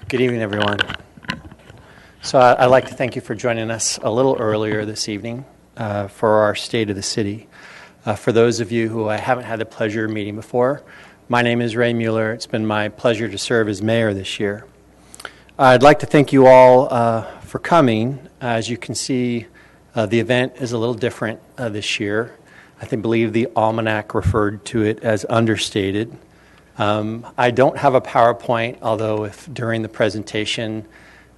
Good evening, everyone. So I'd like to thank you for joining us a little earlier this evening for our State of the City. For those of you who I haven't had the pleasure of meeting before, my name is Ray Mueller. It's been my pleasure to serve as mayor this year. I'd like to thank you all for coming. As you can see, the event is a little different this year. I believe the almanac referred to it as understated. I don't have a PowerPoint, although if during the presentation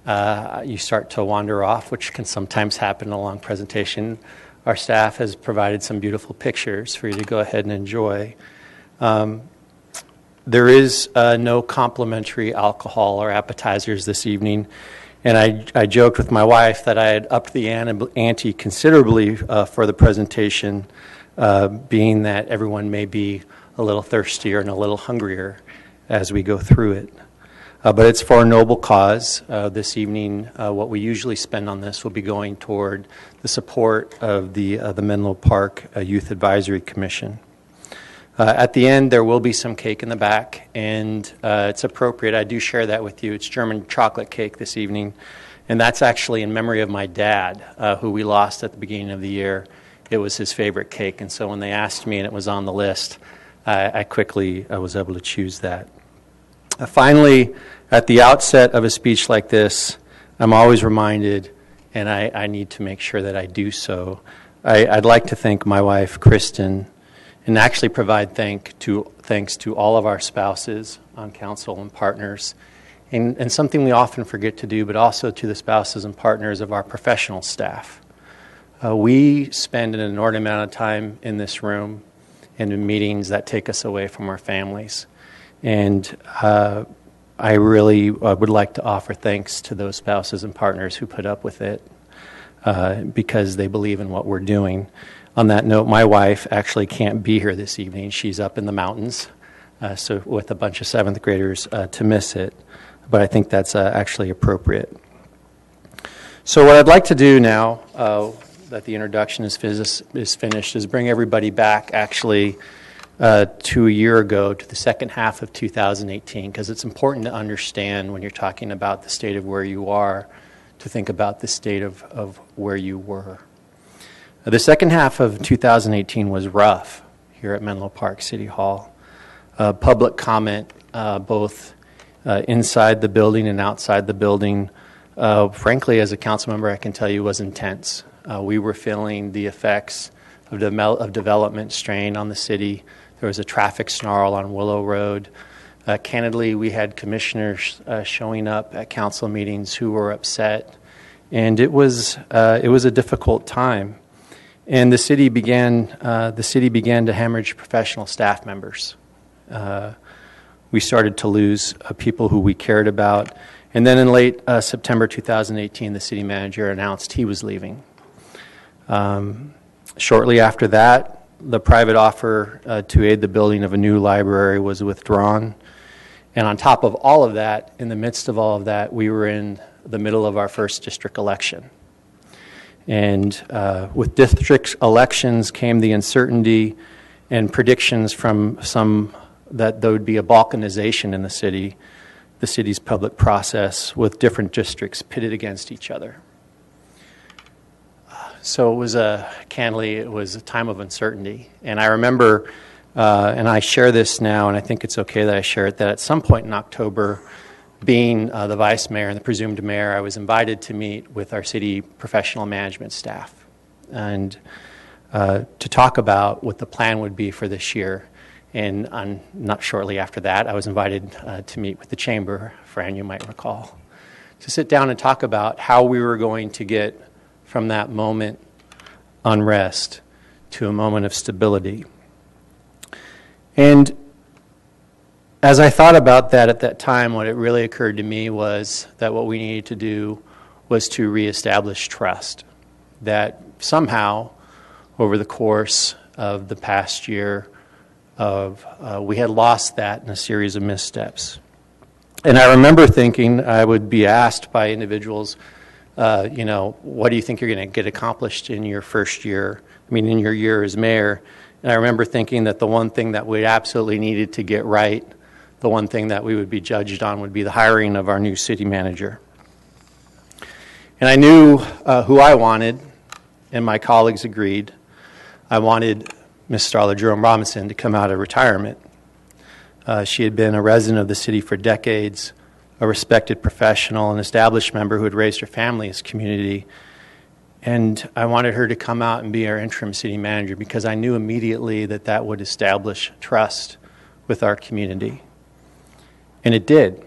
you start to wander off, which can sometimes happen in a long presentation, our staff has provided some beautiful pictures for you to go ahead and enjoy. There is no complimentary alcohol or appetizers this evening, and I joked with my wife that I had upped the ante considerably for the presentation, being that everyone may be a little thirstier and a little hungrier as we go through it. But it's for a noble cause. This evening, what we usually spend on this will be going toward the support of the Menlo Park Youth Advisory Commission. At the end, there will be some cake in the back, and it's appropriate. I do share that with you. It's German chocolate cake this evening, and that's actually in memory of my dad, who we lost at the beginning of the year. It was his favorite cake, and so when they asked me and it was on the list, I quickly was able to choose that. Finally, at the outset of a speech like this, I'm always reminded, and I need to make sure that I do so, I'd like to thank my wife, Kristen, and actually provide thanks to all of our spouses on council and partners, and something we often forget to do, but also to the spouses and partners of our professional staff. We spend an inordinate amount of time in this room and in meetings that take us away from our families. And I really would like to offer thanks to those spouses and partners who put up with it because they believe in what we're doing. On that note, my wife actually can't be here this evening. She's up in the mountains, so with a bunch of seventh graders to miss it. But I think that's actually appropriate. So what I'd like to do now, that the introduction is finished, is bring everybody back actually to a year ago, to the second half of 2018, because it's important to understand when you're talking about the state of where you are, to think about the state of where you were. The second half of 2018 was rough here at Menlo Park City Hall. Public comment, both inside the building and outside the building, frankly, as a council member, I can tell you was intense. We were feeling the effects of development strain on the city. There was a traffic snarl on Willow Road. Candidly, we had commissioners showing up at council meetings who were upset, and it was a difficult time. And the city began to hemorrhage professional staff members. We started to lose people who we cared about, and then in late September 2018, the city manager announced he was leaving. Shortly after that, the private offer to aid the building of a new library was withdrawn. And on top of all of that, in the midst of all of that, we were in the middle of our first district election. And with district elections came the uncertainty and predictions from some that there would be a balkanization in the city's public process, with different districts pitted against each other. So it was candidly, it was a time of uncertainty. And I remember, and I share this now, and I think it's okay that I share it, that at some point in October, being the vice mayor and the presumed mayor, I was invited to meet with our city professional management staff and to talk about what the plan would be for this year. And not shortly after that, I was invited to meet with the chamber, Fran, you might recall, to sit down and talk about how we were going to get from that moment unrest to a moment of stability. And as I thought about that at that time, what it really occurred to me was that what we needed to do was to reestablish trust. That somehow, over the course of the past year, we had lost that in a series of missteps. And I remember thinking I would be asked by individuals, what do you think you're going to get accomplished in your first year? In your year as mayor. And I remember thinking that the one thing that we absolutely needed to get right the one thing that we would be judged on would be the hiring of our new city manager. And I knew who I wanted, and my colleagues agreed. I wanted Ms. Starla Jerome Robinson to come out of retirement. She had been a resident of the city for decades, a respected professional, an established member who had raised her family in this community. And I wanted her to come out and be our interim city manager because I knew immediately that that would establish trust with our community. And it did.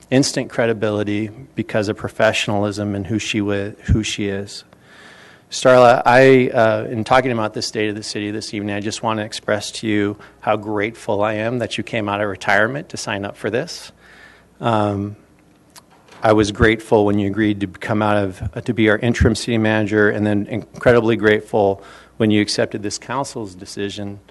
Instant credibility because of professionalism and who she is. Starla, in talking about the state of the city this evening, I just want to express to you how grateful I am that you came out of retirement to sign up for this. I was grateful when you agreed to come to be our interim city manager, and then incredibly grateful when you accepted this council's decision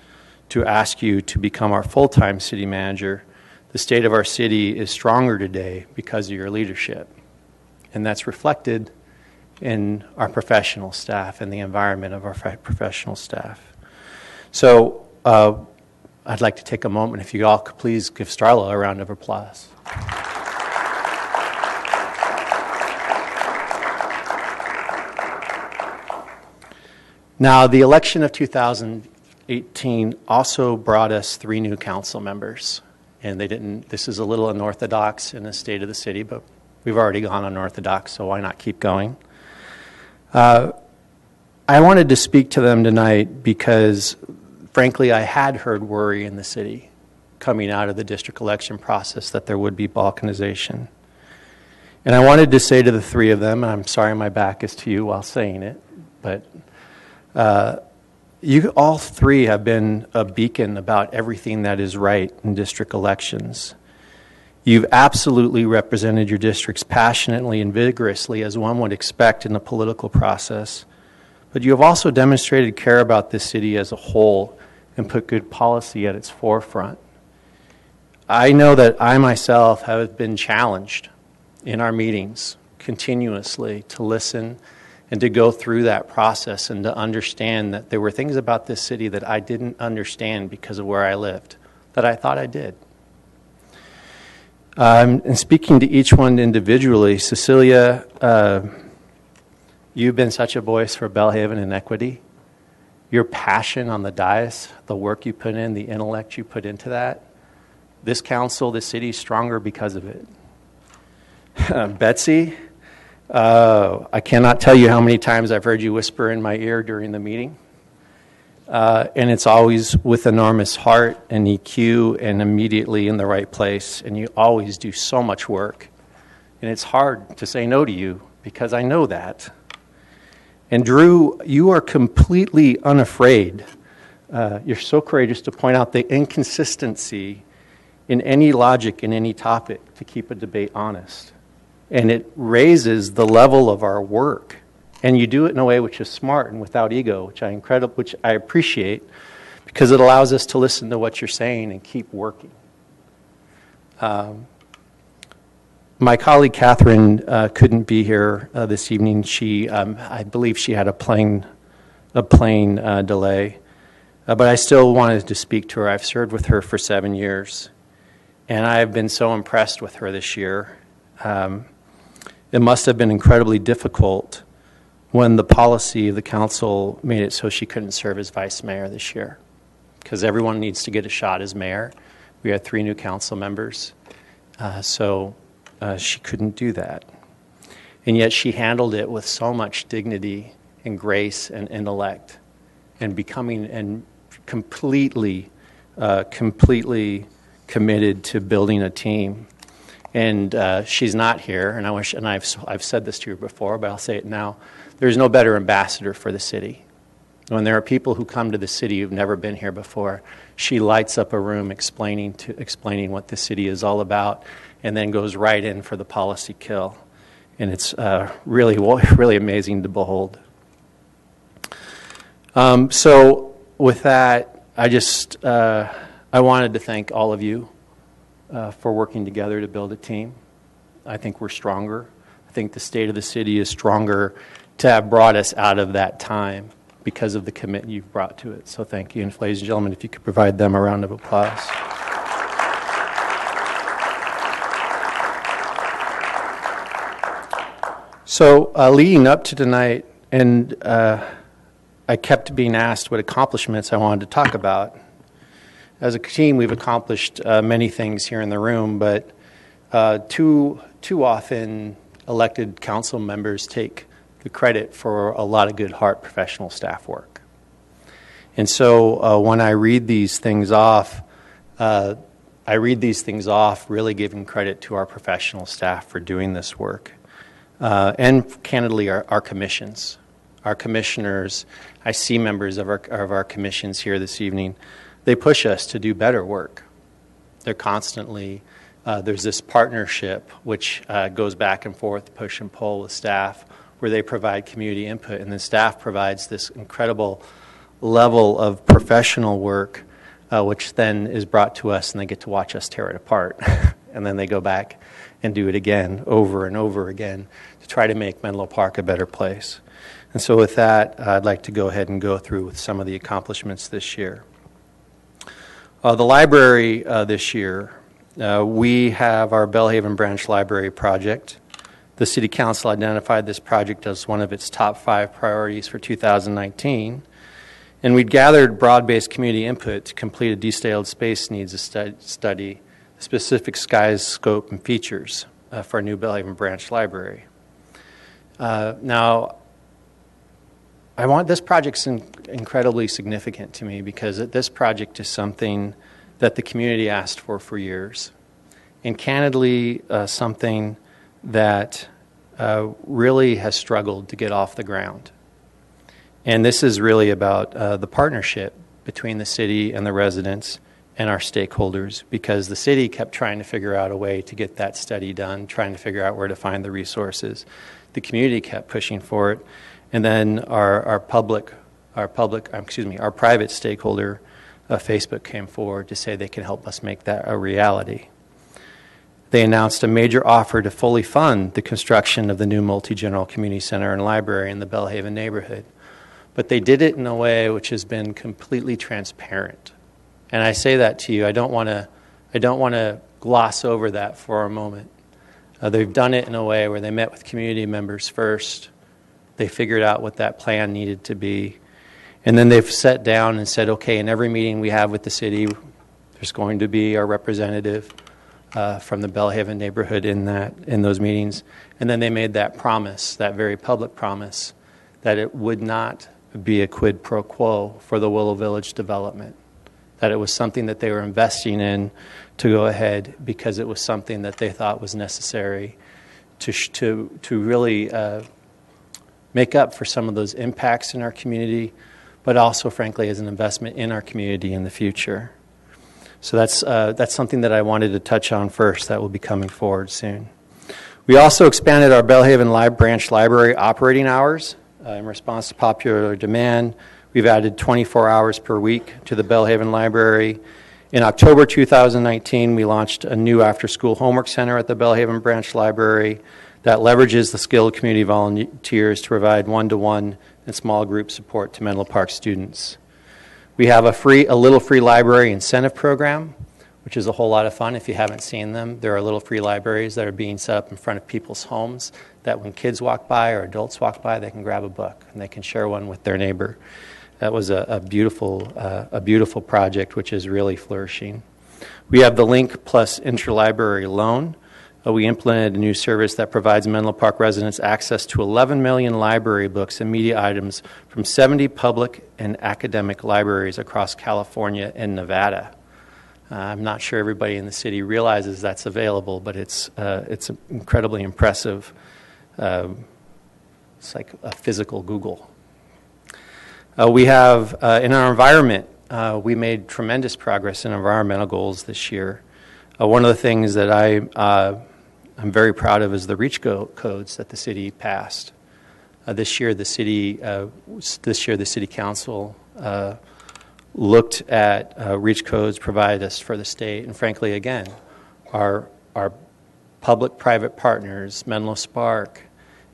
to ask you to become our full-time city manager. The state of our city is stronger today because of your leadership, and that's reflected in our professional staff and the environment of our professional staff. So I'd like to take a moment, if you all could please give Starla a round of applause. Now, the election of 2018 also brought us 3 new council members, and this is a little unorthodox in the state of the city, but we've already gone unorthodox, so why not keep going? I wanted to speak to them tonight because, frankly, I had heard worry in the city coming out of the district election process that there would be balkanization. And I wanted to say to the 3 of them, and I'm sorry my back is to you while saying it, but you all 3 have been a beacon about everything that is right in district elections. You've absolutely represented your districts passionately and vigorously, as one would expect in the political process. But you have also demonstrated care about this city as a whole and put good policy at its forefront. I know that I myself have been challenged in our meetings continuously to listen and to go through that process and to understand that there were things about this city that I didn't understand because of where I lived, that I thought I did. And speaking to each one individually, Cecilia, you've been such a voice for Belhaven and equity. Your passion on the dais, the work you put in, the intellect you put into that, this council, this city is stronger because of it. Betsy, I cannot tell you how many times I've heard you whisper in my ear during the meeting. And it's always with enormous heart and EQ and immediately in the right place. And you always do so much work. And it's hard to say no to you because I know that. And Drew, you are completely unafraid. You're so courageous to point out the inconsistency in any logic in any topic to keep a debate honest. And it raises the level of our work. And you do it in a way which is smart and without ego, which I appreciate, because it allows us to listen to what you're saying and keep working. My colleague Catherine couldn't be here this evening. I believe she had a plane delay, but I still wanted to speak to her. I've served with her for 7 years, and I have been so impressed with her this year. It must have been incredibly difficult when the policy of the council made it so she couldn't serve as vice mayor this year, because everyone needs to get a shot as mayor. We had 3 new council members, so she couldn't do that. And yet she handled it with so much dignity and grace and intellect, and becoming and completely committed to building a team. And she's not here, and I've said this to her before, but I'll say it now. There's no better ambassador for the city. When there are people who come to the city who've never been here before, she lights up a room explaining what the city is all about, and then goes right in for the policy kill. And it's really amazing to behold. So with that, I wanted to thank all of you for working together to build a team. I think we're stronger. I think the state of the city is stronger to have brought us out of that time because of the commitment you've brought to it. So thank you. And ladies and gentlemen, if you could provide them a round of applause. So leading up to tonight, and I kept being asked what accomplishments I wanted to talk about. As a team, we've accomplished many things here in the room, but too often elected council members take the credit for a lot of good heart professional staff work. And so when I read these things off, really giving credit to our professional staff for doing this work. And candidly, our commissions. Our commissioners, I see members of our commissions here this evening. They push us to do better work. They're constantly, there's this partnership which goes back and forth, push and pull with staff, where they provide community input, and the staff provides this incredible level of professional work, which then is brought to us, and they get to watch us tear it apart. And then they go back and do it again, over and over again, to try to make Menlo Park a better place. And so with that, I'd like to go ahead and go through with some of the accomplishments this year. The library this year, we have our Belhaven Branch Library project. The City Council identified this project as one of its top 5 priorities for 2019. And we'd gathered broad-based community input to complete a detailed space needs study, specific size, scope, and features for a new Belhaven Branch Library. Now, this project's incredibly significant to me because this project is something that the community asked for years. And candidly, something that really has struggled to get off the ground. And this is really about the partnership between the city and the residents and our stakeholders, because the city kept trying to figure out a way to get that study done, trying to figure out where to find the resources. The community kept pushing for it, and then our private stakeholder, Facebook, came forward to say they can help us make that a reality. They announced a major offer to fully fund the construction of the new multi-general community center and library in the Belhaven neighborhood. But they did it in a way which has been completely transparent. And I say that to you. I don't want to gloss over that for a moment. They've done it in a way where they met with community members first. They figured out what that plan needed to be. And then they've sat down and said, okay, in every meeting we have with the city, there's going to be a representative from the Belhaven neighborhood in those meetings. And then they made that promise, that very public promise, that it would not be a quid pro quo for the Willow Village development, that it was something that they were investing in to go ahead because it was something that they thought was necessary to really make up for some of those impacts in our community, but also, frankly, as an investment in our community in the future. So that's something that I wanted to touch on first. That will be coming forward soon. We also expanded our Belhaven Branch Library operating hours in response to popular demand. We've added 24 hours per week to the Belhaven Library. In October 2019, we launched a new after-school homework center at the Belhaven Branch Library that leverages the skilled community volunteers to provide one-to-one and small group support to Menlo Park students. We have a little free library incentive program, which is a whole lot of fun. If you haven't seen them, there are little free libraries that are being set up in front of people's homes that when kids walk by or adults walk by, they can grab a book and they can share one with their neighbor. That was a beautiful project, which is really flourishing. We have the Link Plus Interlibrary Loan. We implemented a new service that provides Menlo Park residents access to 11 million library books and media items from 70 public and academic libraries across California and Nevada. I'm not sure everybody in the city realizes that's available, but it's incredibly impressive. It's like a physical Google. We have, in our environment, we made tremendous progress in environmental goals this year. One of the things that I'm very proud of is the REACH codes that the city passed. This year, the city council looked at REACH codes provided us for the state, and frankly, again, our public-private partners, Menlo Spark,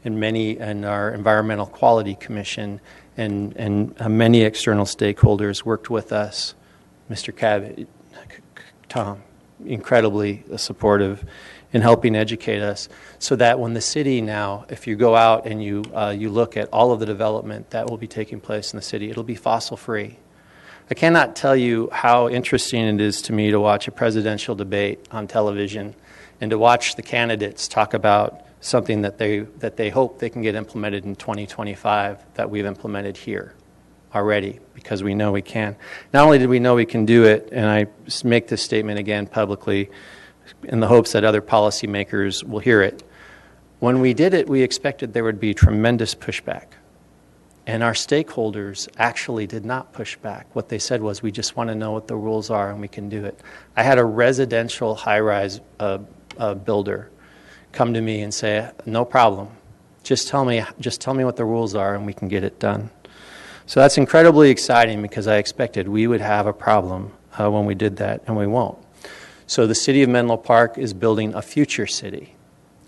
and our Environmental Quality Commission, and many external stakeholders worked with us, Mr. Cabot, Tom, incredibly supportive in helping educate us, so that when the city now, if you go out and you look at all of the development that will be taking place in the city, it'll be fossil-free. I cannot tell you how interesting it is to me to watch a presidential debate on television and to watch the candidates talk about something that they hope they can get implemented in 2025 that we've implemented here already, because we know we can. Not only did we know we can do it, and I make this statement again publicly in the hopes that other policymakers will hear it, when we did it, we expected there would be tremendous pushback. And our stakeholders actually did not push back. What they said was, we just want to know what the rules are and we can do it. I had a residential high-rise builder come to me and say, no problem, just tell me what the rules are and we can get it done. So that's incredibly exciting, because I expected we would have a problem when we did that, and we won't. So the city of Menlo Park is building a future city.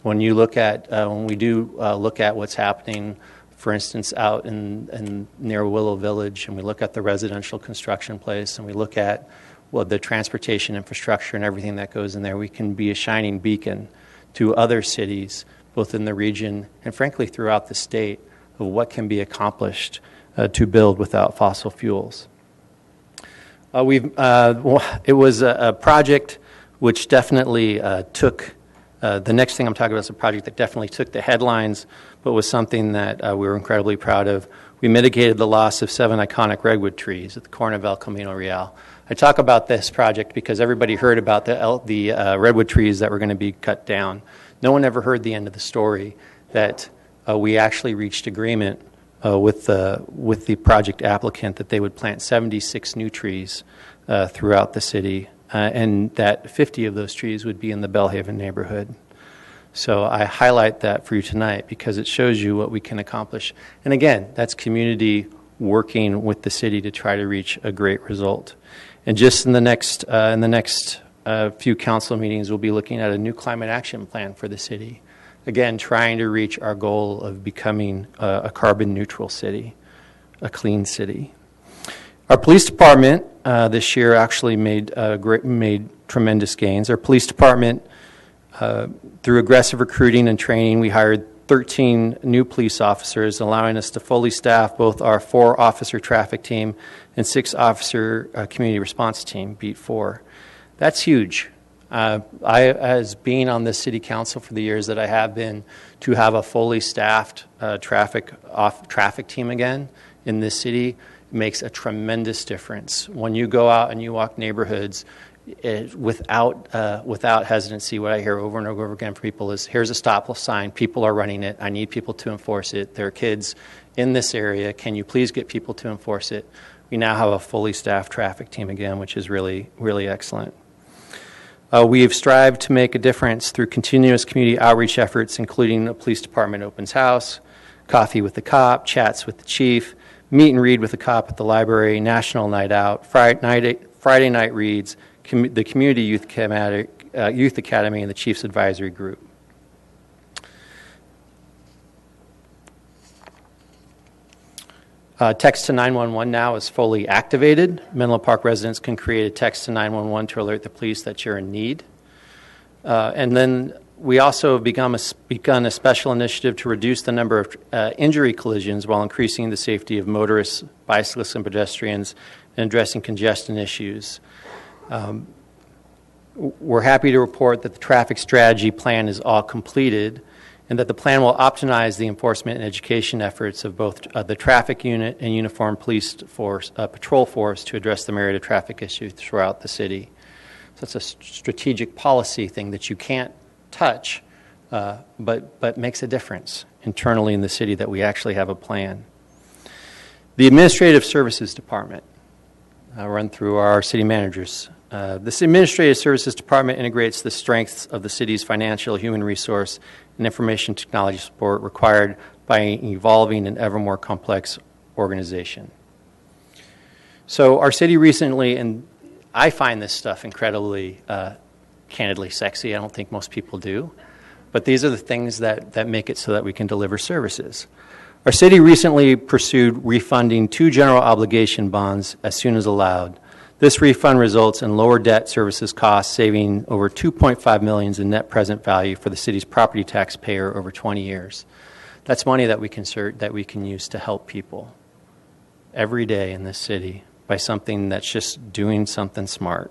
When you look at, when we do look at what's happening, for instance, out in near Willow Village, and we look at the residential construction place, and we look at the transportation infrastructure and everything that goes in there, we can be a shining beacon to other cities, both in the region and frankly throughout the state, of what can be accomplished to build without fossil fuels. It was a project which definitely took, the next thing I'm talking about is a project that definitely took the headlines, but was something that we were incredibly proud of. We mitigated the loss of 7 iconic redwood trees at the corner of El Camino Real. I talk about this project because everybody heard about the redwood trees that were going to be cut down. No one ever heard the end of the story, that we actually reached agreement with the project applicant that they would plant 76 new trees throughout the city, and that 50 of those trees would be in the Bellhaven neighborhood. So I highlight that for you tonight because it shows you what we can accomplish. And again, that's community working with the city to try to reach a great result. And just in the next few council meetings, we'll be looking at a new climate action plan for the city. Again, trying to reach our goal of becoming a carbon neutral city, a clean city. Our police department this year actually made tremendous gains. Our police department, through aggressive recruiting and training, we hired 13 new police officers, allowing us to fully staff both our 4-officer traffic team and 6-officer community response team, Beat 4. That's huge. As being on this city council for the years that I have been, to have a fully staffed traffic team again in this city makes a tremendous difference. When you go out and you walk neighborhoods, without hesitancy, what I hear over and over again from people is, here's a stop sign, people are running it, I need people to enforce it, there are kids in this area, can you please get people to enforce it? We now have a fully staffed traffic team again, which is really, really excellent. We've strived to make a difference through continuous community outreach efforts, including a police department opens house, coffee with the cop, chats with the chief, meet and read with the cop at the library, national night out, Friday night reads, the Community Youth Academy, and the Chiefs Advisory Group. Text to 911 now is fully activated. Menlo Park residents can create a text to 911 to alert the police that you're in need. And then we also have begun a special initiative to reduce the number of injury collisions while increasing the safety of motorists, bicyclists, and pedestrians, and addressing congestion issues. We're happy to report that the traffic strategy plan is all completed, and that the plan will optimize the enforcement and education efforts of both the traffic unit and uniformed police force, patrol force, to address the myriad of traffic issues throughout the city. So it's a strategic policy thing that you can't touch, but makes a difference internally in the city, that we actually have a plan. The Administrative Services Department, run through our city managers. This Administrative Services Department integrates the strengths of the city's financial, human resource, and information technology support required by an evolving and ever more complex organization. So our city recently, and I find this stuff incredibly, candidly sexy. I don't think most people do. But these are the things that make it so that we can deliver services. Our city recently pursued refunding 2 general obligation bonds as soon as allowed. This refund results in lower debt services costs, saving over $2.5 million in net present value for the city's property taxpayer over 20 years. That's money that we can use to help people every day in this city by something that's just doing something smart.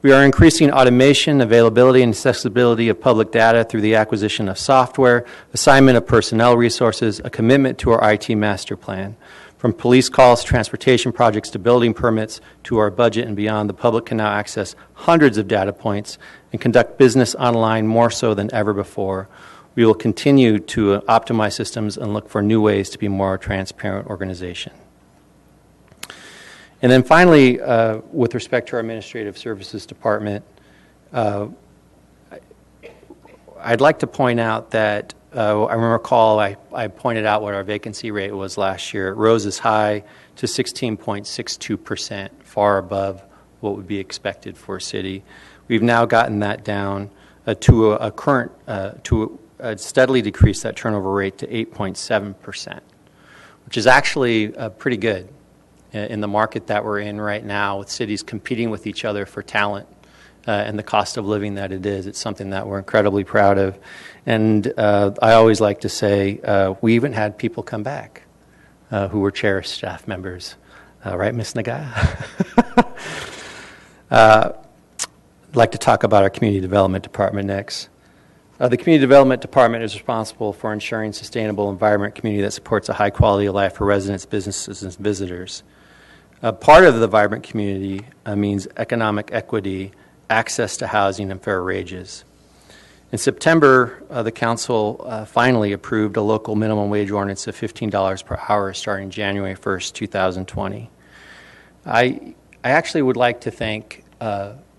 We are increasing automation, availability, and accessibility of public data through the acquisition of software, assignment of personnel resources, a commitment to our IT master plan. From police calls, transportation projects, to building permits, to our budget and beyond, the public can now access hundreds of data points and conduct business online more so than ever before. We will continue to optimize systems and look for new ways to be more a transparent organization. And then finally, with respect to our Administrative Services Department, I'd like to point out that I recall I pointed out what our vacancy rate was last year. It rose as high to 16.62%, far above what would be expected for a city. We've now gotten that down to steadily decrease that turnover rate to 8.7%, which is actually pretty good in the market that we're in right now, with cities competing with each other for talent and the cost of living that it is. It's something that we're incredibly proud of. And I always like to say we even had people come back who were cherished staff members. Right, Ms. Nagaya? I'd like to talk about our Community Development Department next. The Community Development Department is responsible for ensuring sustainable environment community that supports a high quality of life for residents, businesses, and visitors. Part of the vibrant community means economic equity, access to housing, and fair wages. In September, the council finally approved a local minimum wage ordinance of $15 per hour starting January 1st, 2020. I actually would like to thank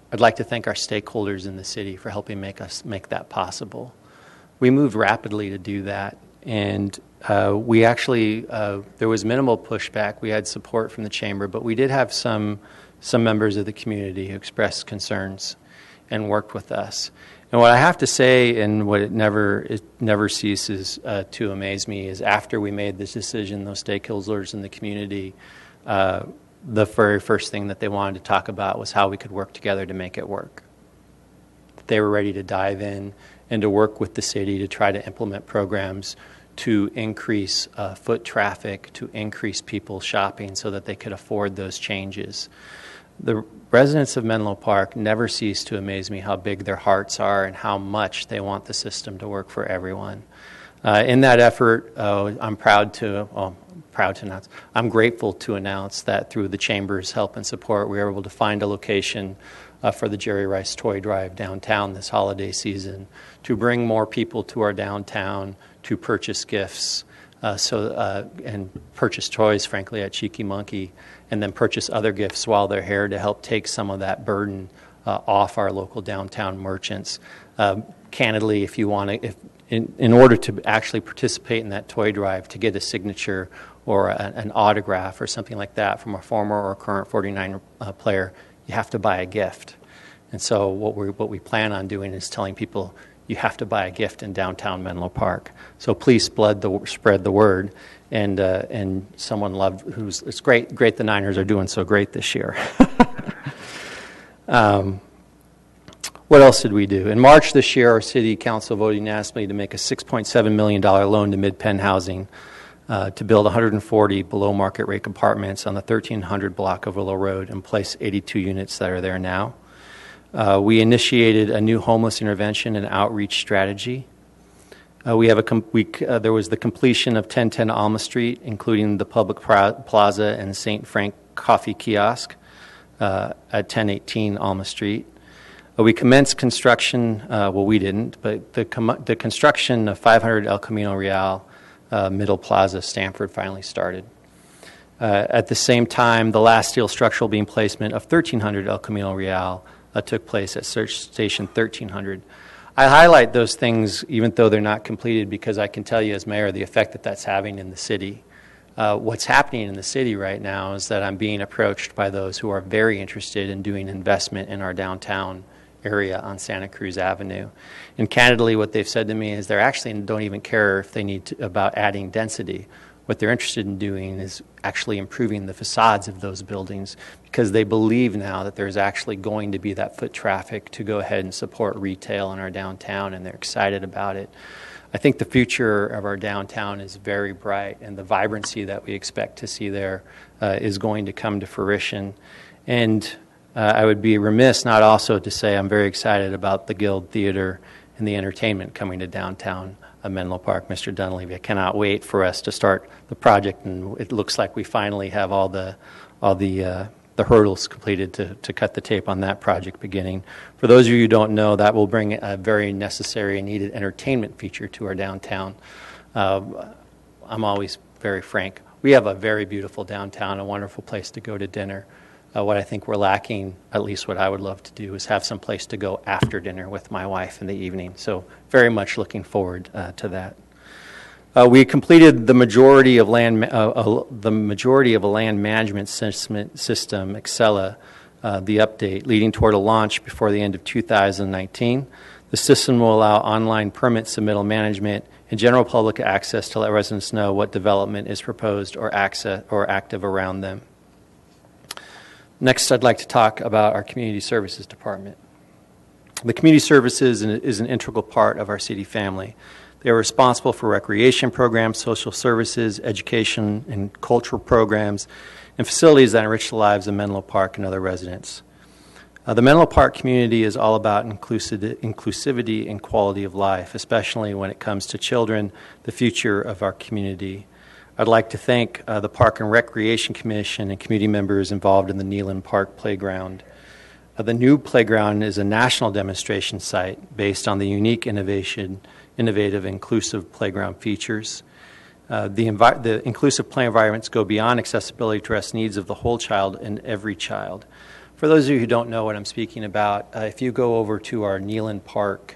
I'd like to thank our stakeholders in the city for helping make that possible. We moved rapidly to do that, and we actually there was minimal pushback. We had support from the chamber, but we did have some members of the community who expressed concerns and worked with us. And what I have to say, and what it never ceases to amaze me, is after we made this decision, those stakeholders in the community, the very first thing that they wanted to talk about was how we could work together to make it work. They were ready to dive in and to work with the city to try to implement programs to increase foot traffic, to increase people shopping so that they could afford those changes. The residents of Menlo Park never cease to amaze me how big their hearts are and how much they want the system to work for everyone. In that effort, I'm grateful to announce that through the Chamber's help and support, we were able to find a location for the Jerry Rice Toy Drive downtown this holiday season to bring more people to our downtown to purchase gifts and purchase toys, frankly, at Cheeky Monkey, and then purchase other gifts while they're here to help take some of that burden off our local downtown merchants. Candidly, if you want to, in order to actually participate in that toy drive, to get a signature or an autograph or something like that from a former or current 49 player, you have to buy a gift. And so what we plan on doing is telling people you have to buy a gift in downtown Menlo Park. So please spread the word. And someone loved it's great the Niners are doing so great this year. What else did we do? In March this year, our city council voted unanimously to make a $6.7 million loan to Mid-Penn Housing to build 140 below market rate apartments on the 1300 block of Willow Road and place 82 units that are there now. We initiated a new homeless intervention and outreach strategy. There was the completion of 1010 Alma Street, including the public plaza and St. Frank Coffee Kiosk at 1018 Alma Street. We commenced construction, we didn't, but the construction of 500 El Camino Real Middle Plaza, Stamford, finally started. At the same time, the last steel structural beam placement of 1300 El Camino Real took place at Search Station 1300. I highlight those things even though they're not completed because I can tell you as mayor the effect that that's having in the city. What's happening in the city right now is that I'm being approached by those who are very interested in doing investment in our downtown area on Santa Cruz Avenue. And candidly, what they've said to me is they actually don't even care if they need about adding density. what they're interested in doing is actually improving the facades of those buildings, because they believe now that there's actually going to be that foot traffic to go ahead and support retail in our downtown, and they're excited about it. I think the future of our downtown is very bright, and the vibrancy that we expect to see there is going to come to fruition. And I would be remiss not also to say I'm very excited about the Guild Theater and the entertainment coming to downtown Menlo Park. Mr. Dunleavy, I cannot wait for us to start the project, and it looks like we finally have all the hurdles completed to cut the tape on that project beginning. For those of you who don't know, that will bring a very necessary and needed entertainment feature to our downtown. I'm always very frank. We have a very beautiful downtown, a wonderful place to go to dinner. What I think we're lacking, at least what I would love to do, is have some place to go after dinner with my wife in the evening. So very much looking forward to that. We completed the majority of a land management system, Excella, the update, leading toward a launch before the end of 2019. The system will allow online permit submittal management and general public access to let residents know what development is proposed or active around them. Next, I'd like to talk about our Community Services Department. The Community Services is an integral part of our city family. They are responsible for recreation programs, social services, education, and cultural programs, and facilities that enrich the lives of Menlo Park and other residents. The Menlo Park community is all about inclusivity and quality of life, especially when it comes to children, the future of our community. I'd like to thank the Park and Recreation Commission and community members involved in the Neyland Park Playground. The new playground is a national demonstration site based on the unique innovative, inclusive playground features. The inclusive play environments go beyond accessibility to address needs of the whole child and every child. For those of you who don't know what I'm speaking about, if you go over to our Neyland Park,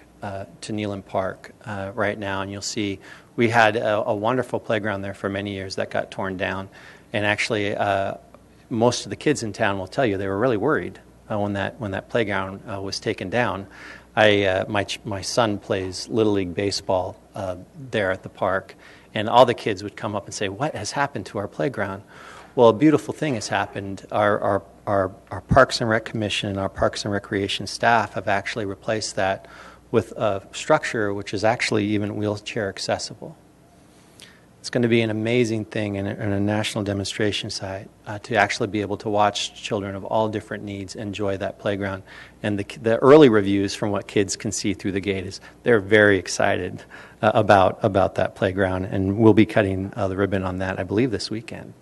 right now, and you'll see we had a wonderful playground there for many years that got torn down. And actually, most of the kids in town will tell you they were really worried when that playground was taken down. My son plays Little League Baseball there at the park, and all the kids would come up and say, "What has happened to our playground?" Well, a beautiful thing has happened. Our Parks and Rec Commission and our Parks and Recreation staff have actually replaced that with a structure which is actually even wheelchair accessible. It's going to be an amazing thing in a national demonstration site to actually be able to watch children of all different needs enjoy that playground. And the early reviews from what kids can see through the gate is they're very excited about that playground, and we'll be cutting the ribbon on that, I believe, this weekend.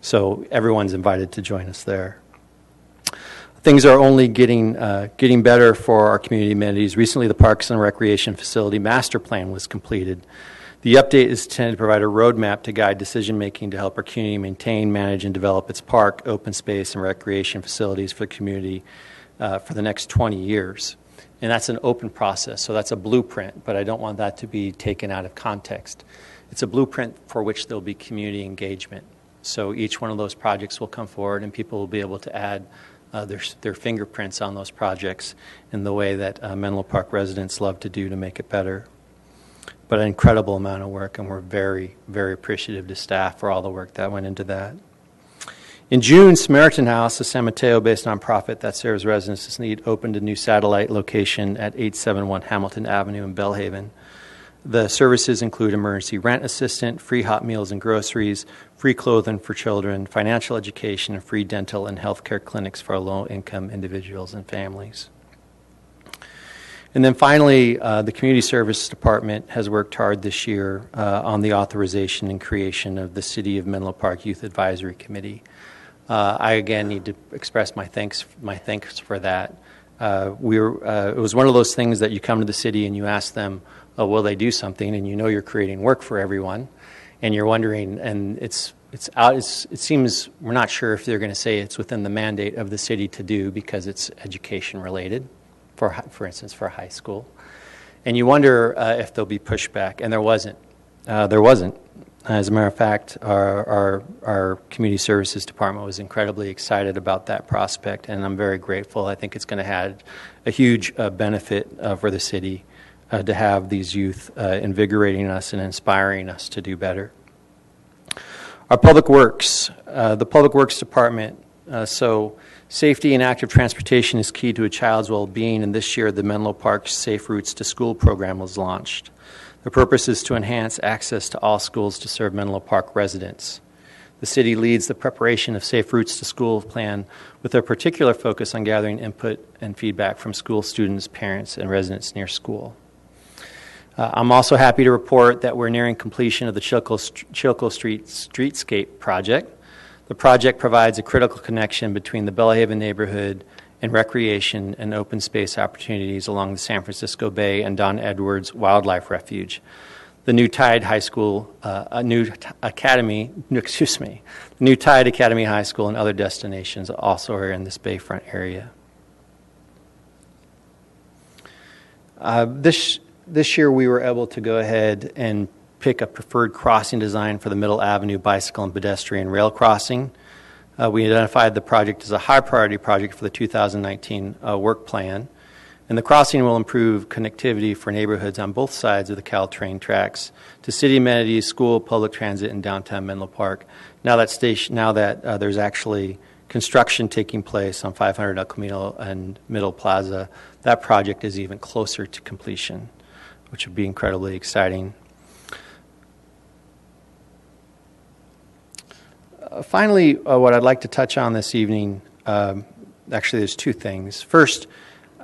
So everyone's invited to join us there. Things are only getting better for our community amenities. Recently, the Parks and Recreation Facility Master Plan was completed. The update is intended to provide a roadmap to guide decision-making to help our community maintain, manage, and develop its park, open space, and recreation facilities for the community for the next 20 years. And that's an open process, so that's a blueprint, but I don't want that to be taken out of context. It's a blueprint for which there will be community engagement. So each one of those projects will come forward, and people will be able to add their fingerprints on those projects in the way that Menlo Park residents love to do to make it better. But an incredible amount of work, and we're very, very appreciative to staff for all the work that went into that. In June, Samaritan House, a San Mateo-based nonprofit that serves residents in need, opened a new satellite location at 871 Hamilton Avenue in Bellhaven. The services include emergency rent assistance, free hot meals and groceries, free clothing for children, financial education, and free dental and health care clinics for low-income individuals and families. And then finally, the Community Services Department has worked hard this year on the authorization and creation of the City of Menlo Park Youth Advisory Committee. I again need to express my thanks for that. It was one of those things that you come to the city and you ask them, will they do something? And you know you're creating work for everyone, and you're wondering, and it seems we're not sure if they're going to say it's within the mandate of the city to do because it's education related, for instance, for high school. And you wonder if there'll be pushback, and there wasn't. As a matter of fact, our Community Services Department was incredibly excited about that prospect, and I'm very grateful. I think it's going to have a huge benefit for the city to have these youth invigorating us and inspiring us to do better. Our Public Works, the Public Works Department, so safety and active transportation is key to a child's well-being, and this year the Menlo Park Safe Routes to School program was launched. The purpose is to enhance access to all schools to serve Menlo Park residents. The city leads the preparation of Safe Routes to School plan with a particular focus on gathering input and feedback from school students, parents, and residents near school. I'm also happy to report that we're nearing completion of the Chilco Street Streetscape project. The project provides a critical connection between the Bellahaven neighborhood and recreation and open space opportunities along the San Francisco Bay and Don Edwards Wildlife Refuge. The new Tide High School, new Tide Academy High School and other destinations also are in this Bayfront area. This year we were able to go ahead and pick a preferred crossing design for the Middle Avenue bicycle and pedestrian rail crossing. We identified the project as a high priority project for the 2019 work plan. And the crossing will improve connectivity for neighborhoods on both sides of the Caltrain tracks to city amenities, school, public transit, and downtown Menlo Park. Now that there's actually construction taking place on 500 El Camino and Middle Plaza, that project is even closer to completion, which would be incredibly exciting. Finally, what I'd like to touch on this evening, actually there's two things. First,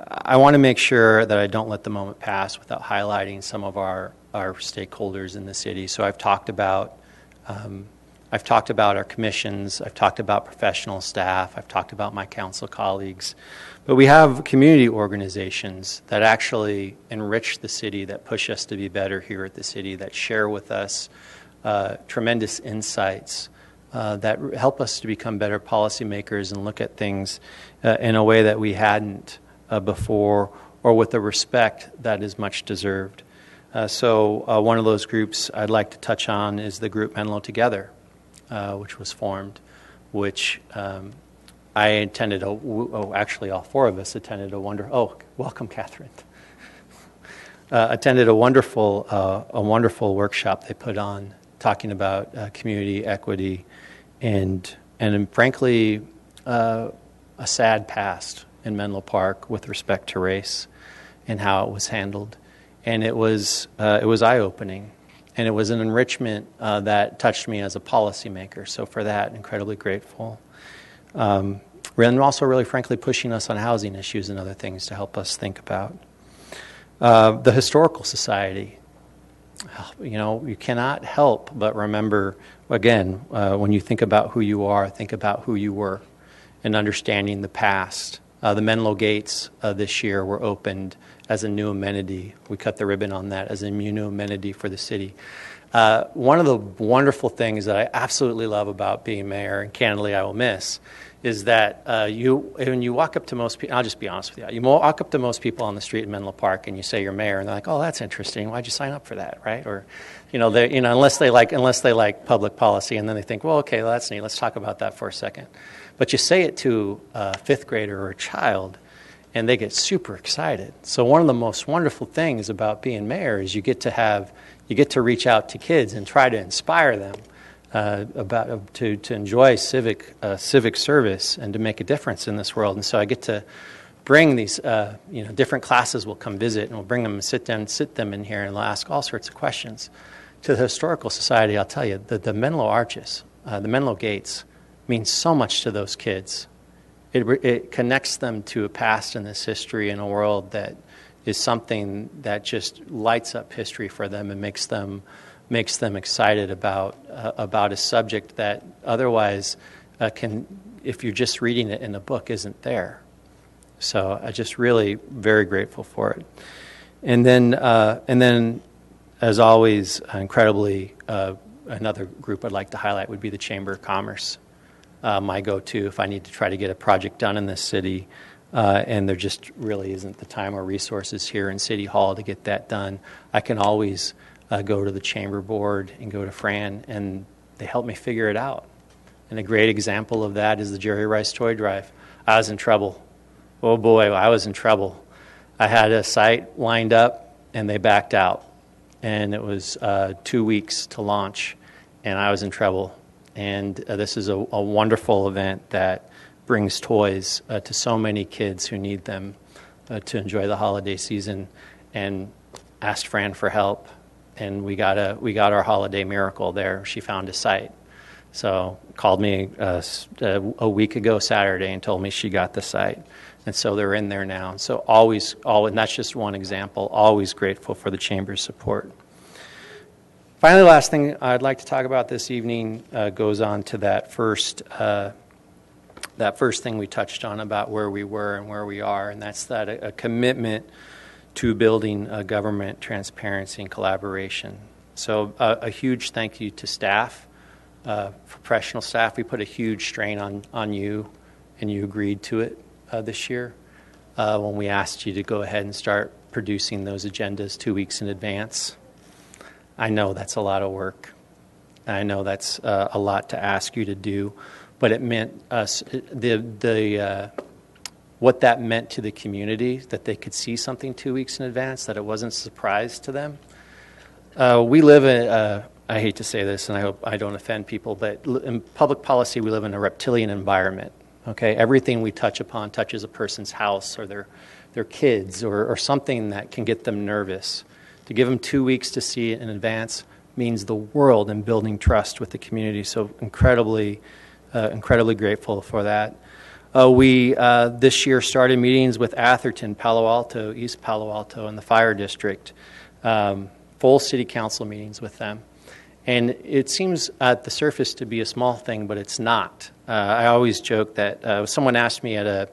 I want to make sure that I don't let the moment pass without highlighting some of our stakeholders in the city. So I've talked about our commissions, I've talked about professional staff, I've talked about my council colleagues, but we have community organizations that actually enrich the city, that push us to be better here at the city, that share with us tremendous insights, that help us to become better policymakers and look at things in a way that we hadn't before, or with the respect that is much deserved. So one of those groups I'd like to touch on is the group Menlo Together, which was formed, which I attended, actually all four of us attended welcome Catherine. Attended a wonderful workshop they put on talking about community equity and frankly a sad past in Menlo Park with respect to race and how it was handled. And it was eye-opening, and it was an enrichment that touched me as a policymaker. So for that, incredibly grateful. And also really frankly pushing us on housing issues and other things to help us think about. The Historical Society. You cannot help but remember, again, when you think about who you are, think about who you were and understanding the past. The Menlo Gates this year were opened as a new amenity. We cut the ribbon on that as a new amenity for the city. One of the wonderful things that I absolutely love about being mayor, and candidly I will miss, is that when you walk up to most people, I'll just be honest with you, you walk up to most people on the street in Menlo Park and you say you're mayor, and they're like, oh, that's interesting. Why'd you sign up for that, right? Or, unless they like public policy, and then they think, well, okay, well, that's neat. Let's talk about that for a second. But you say it to a fifth grader or a child, and they get super excited. So one of the most wonderful things about being mayor is you get to reach out to kids and try to inspire them to enjoy civic service and to make a difference in this world. And so I get to bring these different classes will come visit, and we'll bring them and sit them in here, and they'll ask all sorts of questions. To the Historical Society, I'll tell you, the Menlo Arches, the Menlo Gates, means so much to those kids. It connects them to a past in this history in a world that is something that just lights up history for them and makes them excited about a subject that otherwise if you're just reading it in a book, isn't there. So I'm just really very grateful for it. And then as always, incredibly, another group I'd like to highlight would be the Chamber of Commerce. My go-to if I need to try to get a project done in this city, and there just really isn't the time or resources here in City Hall to get that done. I can always go to the Chamber Board and go to Fran, and they help me figure it out. And a great example of that is the Jerry Rice Toy Drive. I was in trouble. Oh boy, I was in trouble. I had a site lined up, and they backed out. And it was 2 weeks to launch, and I was in trouble. And this is a wonderful event that brings toys to so many kids who need them to enjoy the holiday season, and asked Fran for help. And we got our holiday miracle there. She found a site. So called me a week ago Saturday and told me she got the site. And so they're in there now. So always, and that's just one example, always grateful for the Chamber's support. Finally, the last thing I'd like to talk about this evening goes on to that first thing we touched on about where we were and where we are, and that's that a commitment to building government transparency and collaboration. So a huge thank you to staff, professional staff. We put a huge strain on you, and you agreed to it this year when we asked you to go ahead and start producing those agendas 2 weeks in advance. I know that's a lot of work. I know that's a lot to ask you to do, but it meant us what that meant to the community, that they could see something 2 weeks in advance, that it wasn't a surprise to them. We live in, I hate to say this, and I hope I don't offend people, but in public policy, we live in a reptilian environment. Okay, everything we touch upon touches a person's house or their kids or something that can get them nervous. To give them 2 weeks to see it in advance means the world in building trust with the community. So incredibly grateful for that. We this year started meetings with Atherton, Palo Alto, East Palo Alto, and the fire district. Full city council meetings with them. And it seems at the surface to be a small thing, but it's not. I always joke that someone asked me at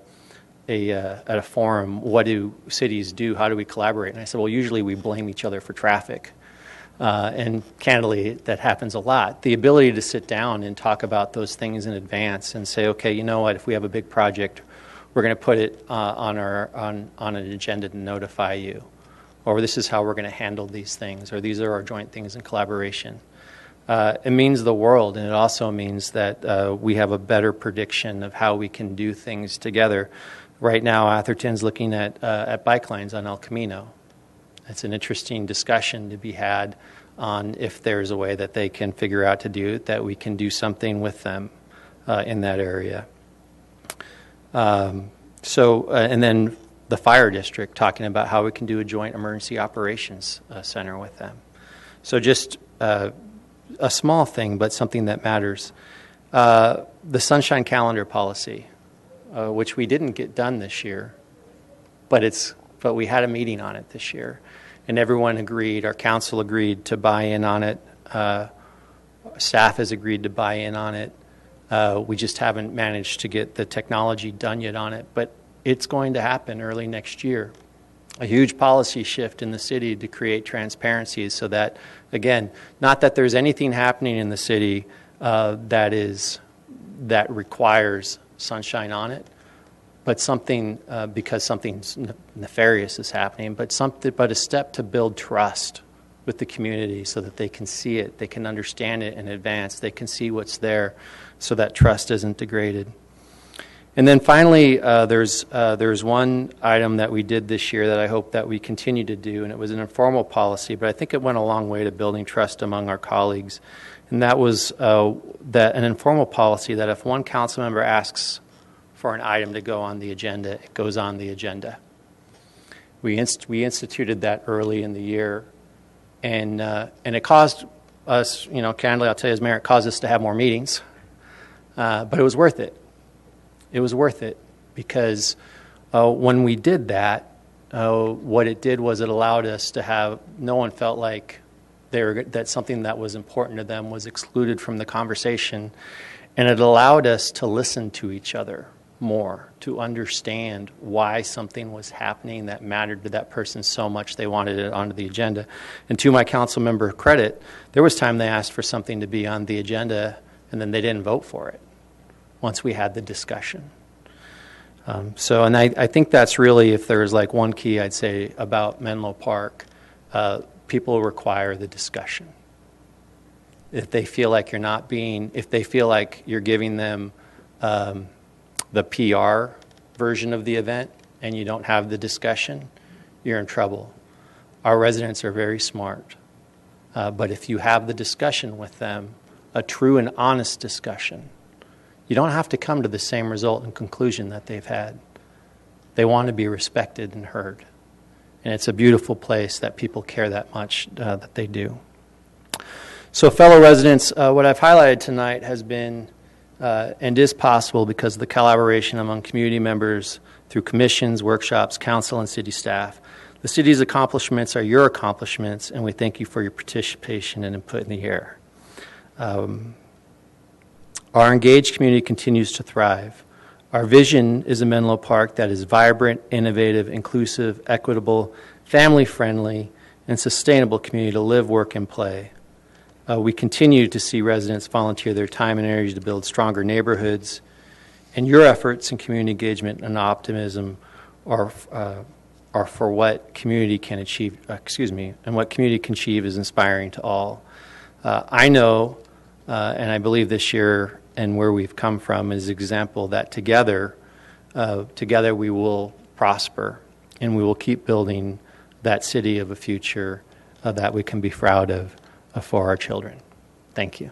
a forum, what do cities do? How do we collaborate? And I said, well, usually we blame each other for traffic. And candidly, that happens a lot. The ability to sit down and talk about those things in advance and say, okay, you know what, if we have a big project, we're going to put it on an agenda to notify you. Or this is how we're going to handle these things, or these are our joint things in collaboration. It means the world, and it also means that we have a better prediction of how we can do things together. Right now, Atherton's looking at bike lanes on El Camino. It's an interesting discussion to be had on if there's a way that they can figure out to do it, that we can do something with them in that area. And then the fire district talking about how we can do a joint emergency operations center with them. So just a small thing, but something that matters. The Sunshine Calendar policy, which we didn't get done this year, but we had a meeting on it this year, and everyone agreed. Our council agreed to buy in on it. Staff has agreed to buy in on it. We just haven't managed to get the technology done yet on it, but it's going to happen early next year. A huge policy shift in the city to create transparency so that, again, not that there's anything happening in the city that requires sunshine on it, but something because something nefarious is happening, but a step to build trust with the community so that they can see it, they can understand it in advance, they can see what's there, so that trust isn't degraded. And then finally, there's one item that we did this year that I hope that we continue to do, and it was an informal policy, but I think it went a long way to building trust among our colleagues. And that was an informal policy that if one council member asks for an item to go on the agenda, it goes on the agenda. We instituted that early in the year, and it caused us, candidly, I'll tell you as mayor, it caused us to have more meetings, but it was worth it. It was worth it because when we did that, what it did was it allowed us to have, no one felt like that something that was important to them was excluded from the conversation, and it allowed us to listen to each other more, to understand why something was happening that mattered to that person so much they wanted it onto the agenda. And to my council member credit, there was time they asked for something to be on the agenda, and then they didn't vote for it once we had the discussion. I think that's really, if there's like one key I'd say about Menlo Park, people require the discussion. If they feel like if they feel like you're giving them the PR version of the event and you don't have the discussion, you're in trouble. Our residents are very smart, but if you have the discussion with them, a true and honest discussion. You don't have to come to the same result and conclusion that they've had. They want to be respected and heard. And it's a beautiful place that people care that much that they do. So fellow residents, what I've highlighted tonight has been and is possible because of the collaboration among community members through commissions, workshops, council, and city staff. The city's accomplishments are your accomplishments, and we thank you for your participation and input in the air. Our engaged community continues to thrive. Our vision is a Menlo Park that is vibrant, innovative, inclusive, equitable, family-friendly, and sustainable community to live, work, and play. We continue to see residents volunteer their time and energy to build stronger neighborhoods, and your efforts in community engagement and optimism are for what community can achieve, and what community can achieve is inspiring to all. I know, and I believe this year and where we've come from is an example that together we will prosper, and we will keep building that city of a future that we can be proud of for our children. Thank you.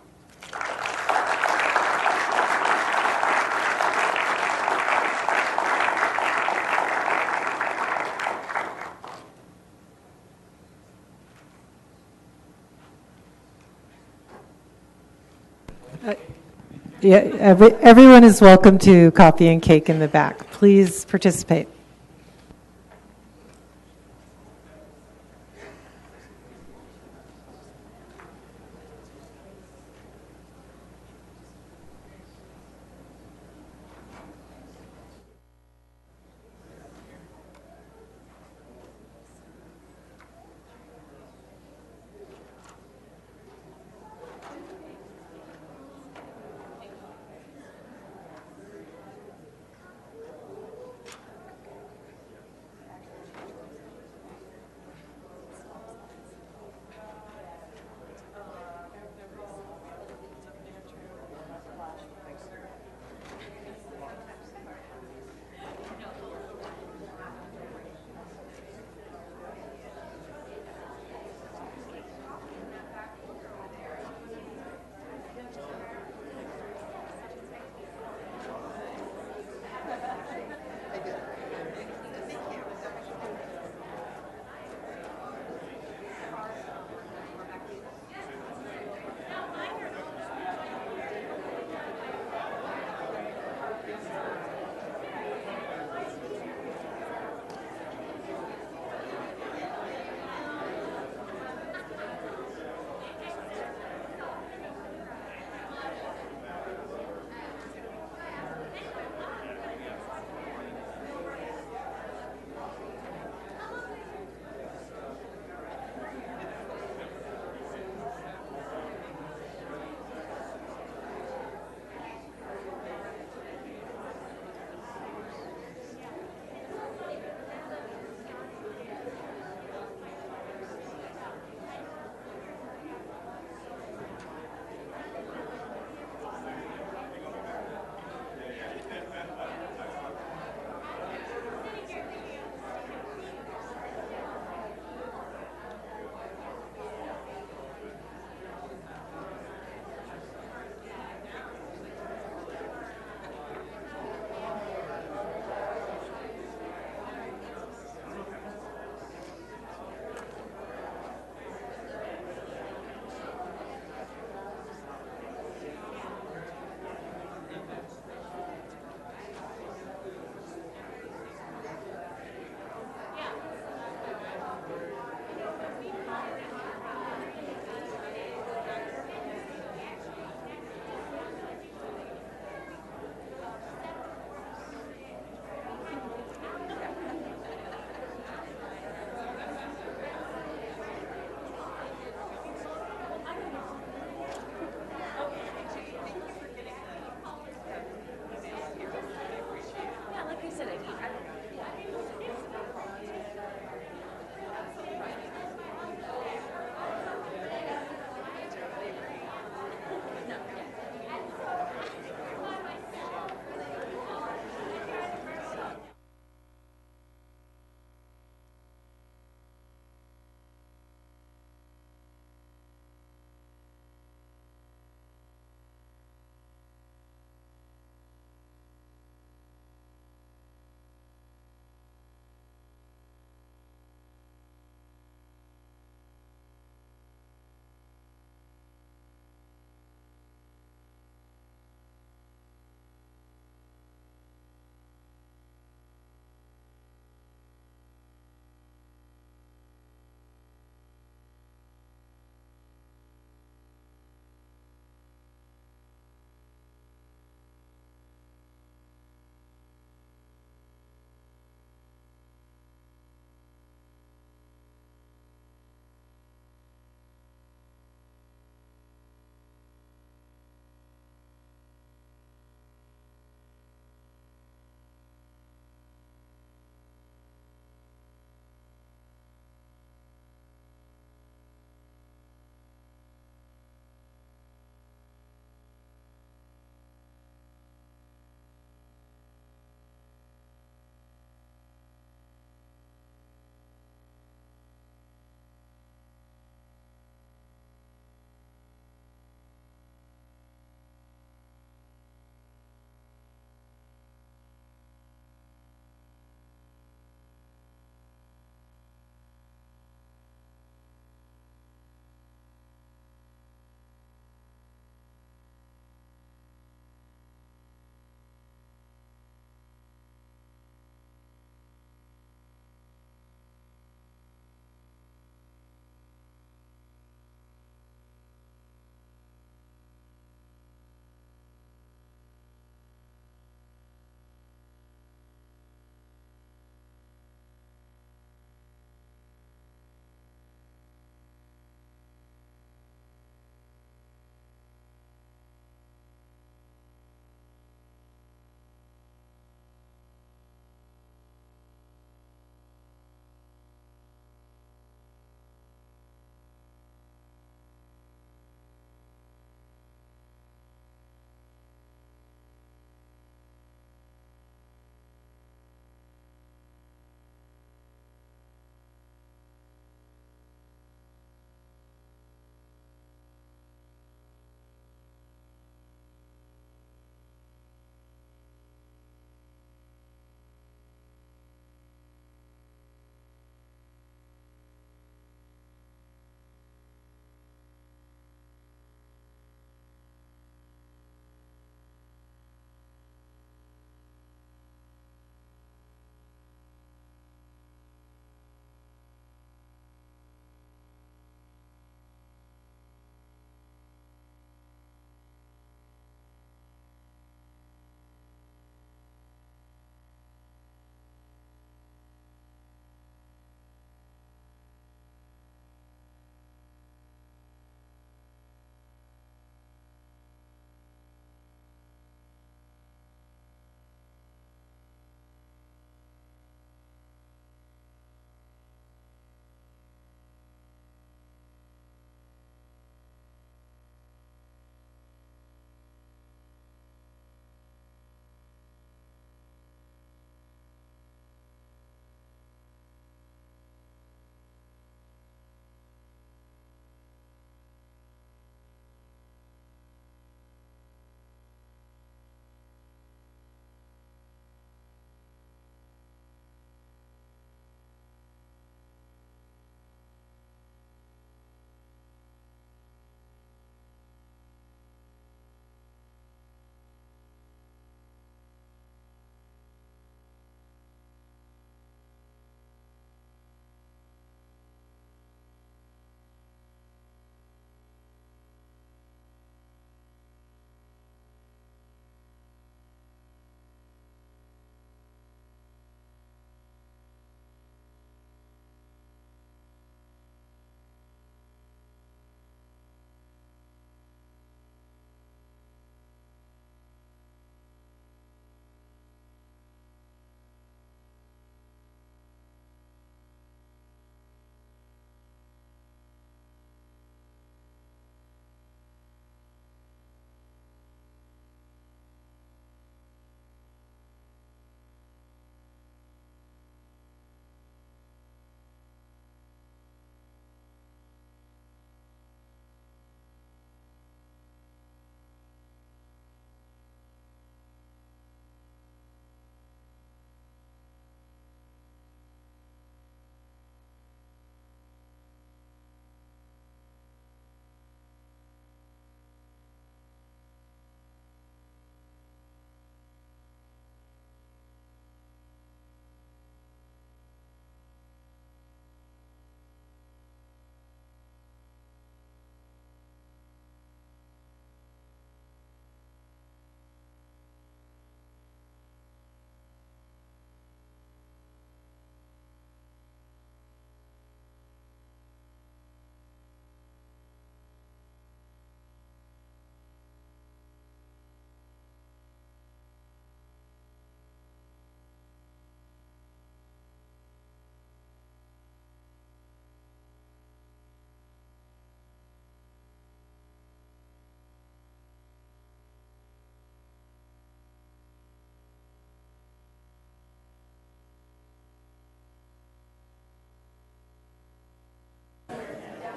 Everyone is welcome to coffee and cake in the back. Please participate.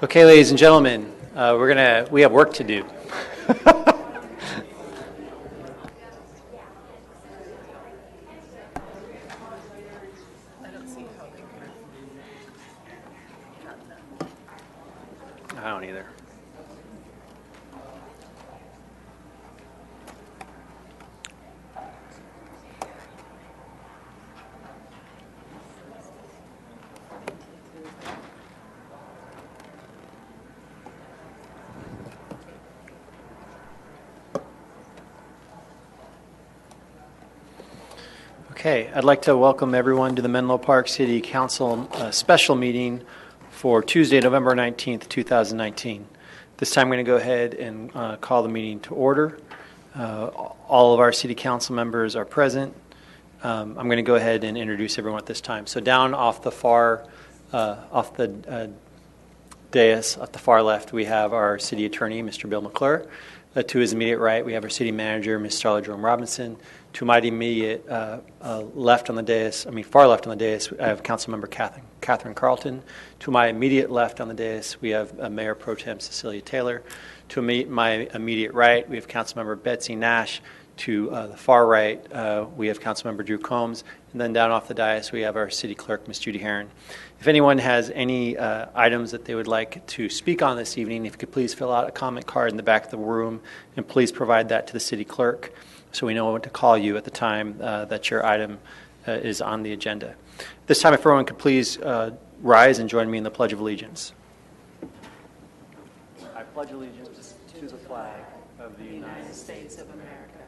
Okay, ladies and gentlemen, we have work to do. I don't either. Okay, I'd like to welcome everyone to the Menlo Park City Council special meeting for Tuesday, November 19th, 2019. This time I'm going to go ahead and call the meeting to order. All of our city council members are present. I'm going to go ahead and introduce everyone at this time. So down off the dais, at the far left, we have our city attorney, Mr. Bill McClure. To his immediate right, we have our city manager, Ms. Starla Jerome Robinson. To my immediate left on the dais, far left on the dais, I have Councilmember Catherine Carlton. To my immediate left on the dais, we have Mayor Pro Tem Cecilia Taylor. To my immediate right, we have Councilmember Betsy Nash. To the far right, we have Councilmember Drew Combs. And then down off the dais, we have our city clerk, Ms. Judy Herron. If anyone has any items that they would like to speak on this evening, if you could please fill out a comment card in the back of the room and please provide that to the city clerk so we know when to call you at the time that your item is on the agenda. This time, if everyone could please rise and join me in the Pledge of Allegiance. I pledge allegiance to the flag of the United States of America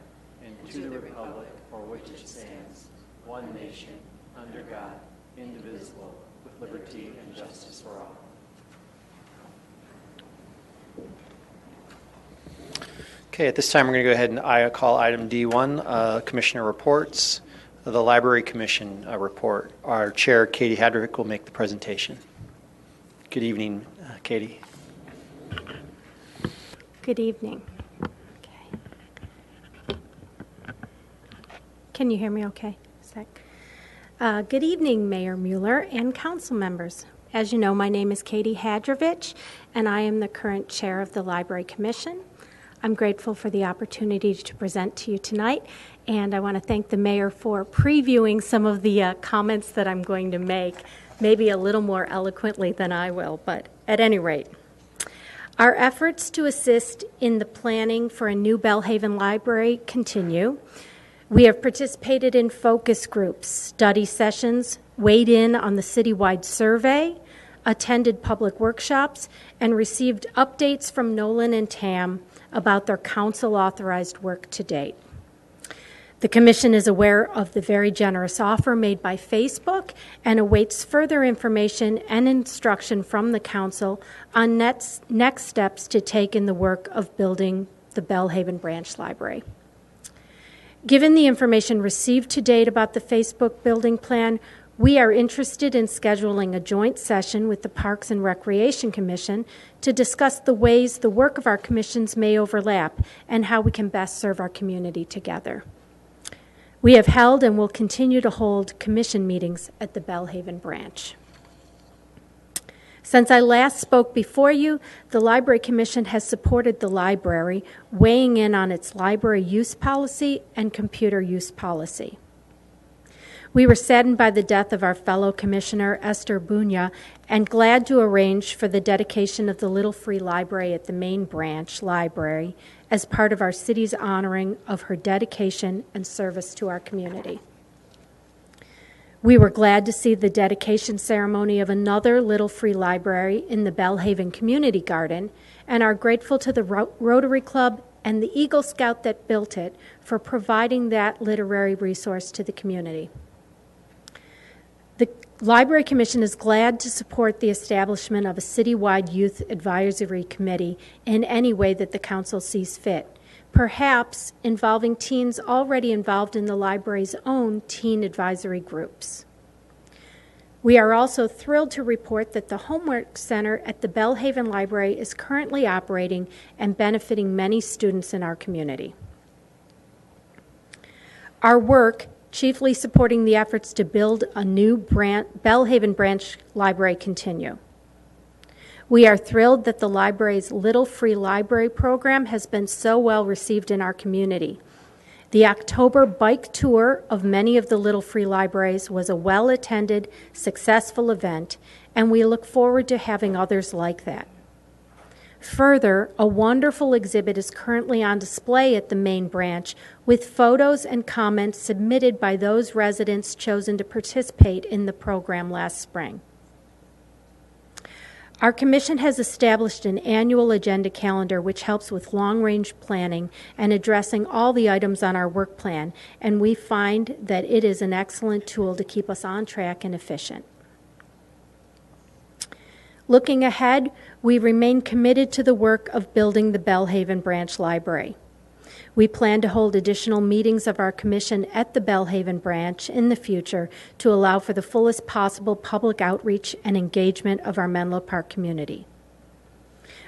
and to the republic for which it stands, one nation, under God, indivisible, with liberty and justice for all. Okay, at this time we're going to go ahead and call item D1, Commissioner Reports. The Library Commission report. Our chair, Katie Hadrovic, will make the presentation. Good evening, Katie. Good evening. Okay. Can you hear me okay? Good evening, Mayor Mueller and council members. As you know, my name is Katie Hadrovic, and I am the current chair of the Library Commission. I'm grateful for the opportunity to present to you tonight, and I want to thank the mayor for previewing some of the comments that I'm going to make, maybe a little more eloquently than I will, but at any rate. Our efforts to assist in the planning for a new Belhaven Library continue. We have participated in focus groups, study sessions, weighed in on the citywide survey, attended public workshops, and received updates from Nolan and Tam about their council-authorized work to date. The Commission is aware of the very generous offer made by Facebook and awaits further information and instruction from the Council on next steps to take in the work of building the Belhaven Branch Library. Given the information received to date about the Facebook building plan, we are interested in scheduling a joint session with the Parks and Recreation Commission to discuss the ways the work of our commissions may overlap and how we can best serve our community together. We have held and will continue to hold commission meetings at the Belhaven branch. Since I last spoke before you, the Library Commission has supported the library, weighing in on its library use policy and computer use policy. We were saddened by the death of our fellow commissioner, Esther Bunya, and glad to arrange for the dedication of the Little Free Library at the main branch library as part of our city's honoring of her dedication and service to our community. We were glad to see the dedication ceremony of another Little Free Library in the Belhaven Community Garden and are grateful to the Rotary Club and the Eagle Scout that built it for providing that literary resource to the community. The Library Commission is glad to support the establishment of a citywide youth advisory committee in any way that the council sees fit, perhaps involving teens already involved in the library's own teen advisory groups. We are also thrilled to report that the Homework Center at the Belhaven Library is currently operating and benefiting many students in our community. Our work, chiefly supporting the efforts to build a new Belhaven Branch Library, continue. We are thrilled that the library's Little Free Library program has been so well received in our community. The October bike tour of many of the Little Free Libraries was a well-attended, successful event, and we look forward to having others like that. Further, a wonderful exhibit is currently on display at the main branch with photos and comments submitted by those residents chosen to participate in the program last spring. Our commission has established an annual agenda calendar which helps with long-range planning and addressing all the items on our work plan, and we find that it is an excellent tool to keep us on track and efficient. Looking ahead, we remain committed to the work of building the Belhaven Branch Library. We plan to hold additional meetings of our commission at the Belhaven Branch in the future to allow for the fullest possible public outreach and engagement of our Menlo Park community.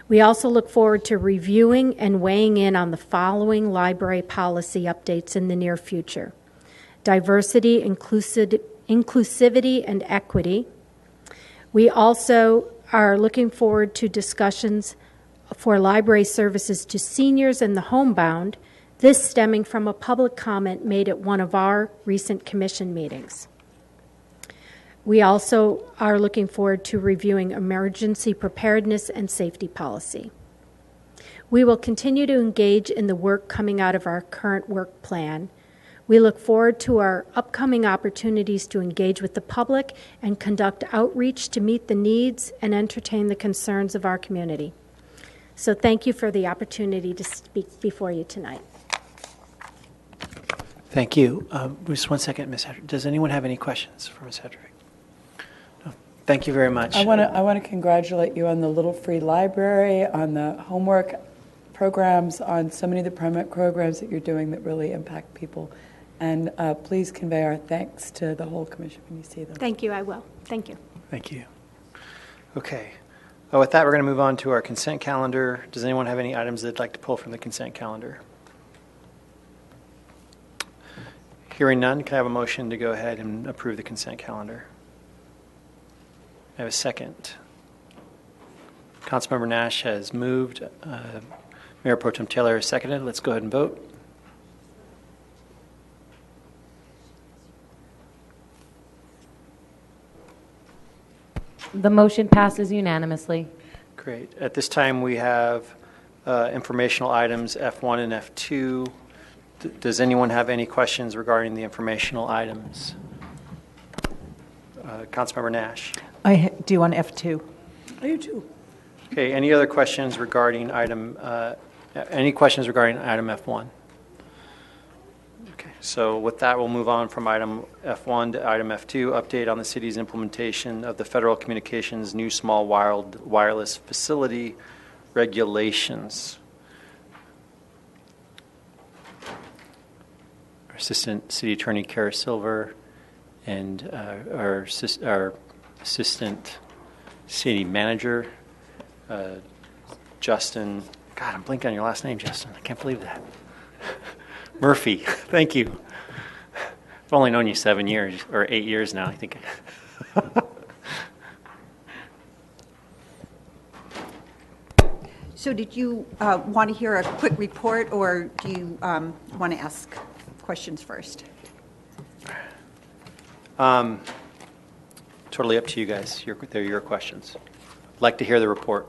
We also look forward to reviewing and weighing in on the following library policy updates in the near future: diversity, inclusivity, and equity. We also are looking forward to discussions for library services to seniors and the homebound, this stemming from a public comment made at one of our recent commission meetings. We also are looking forward to reviewing emergency preparedness and safety policy. We will continue to engage in the work coming out of our current work plan. We look forward to our upcoming opportunities to engage with the public and conduct outreach to meet the needs and entertain the concerns of our community. So thank you for the opportunity to speak before you tonight. Thank you. Just one second, Ms. Hedrick. Does anyone have any questions for Ms. Hedrick? No. Thank you very much. I want to congratulate you on the Little Free Library, on the homework programs, on so many of the programs that you're doing that really impact people. And please convey our thanks to the whole commission when you see them. Thank you, I will. Thank you. Thank you. Okay. Well, with that, we're going to move on to our consent calendar. Does anyone have any items they'd like to pull from the consent calendar? Hearing none, can I have a motion to go ahead and approve the consent calendar? I have a second. Councilmember Nash has moved. Mayor Pro Tem Taylor has seconded. Let's go ahead and vote. The motion passes unanimously. Great. At this time, we have informational items F1 and F2. Does anyone have any questions regarding the informational items? Councilmember Nash. I do on F2. I do too. Okay. Any other questions regarding item? Any questions regarding item F1? Okay. So with that, we'll move on from item F1 to item F2. Update on the city's implementation of the Federal Communications New Small Wireless Facility regulations. Our Assistant City Attorney Kara Silver and our Assistant City Manager Justin. God, I'm blinking on your last name, Justin. I can't believe that. Murphy. Thank you. I've only known you 7 years or 8 years now, I think. So did you want to hear a quick report, or do you want to ask questions first? Totally up to you guys. They're your questions. I'd like to hear the report.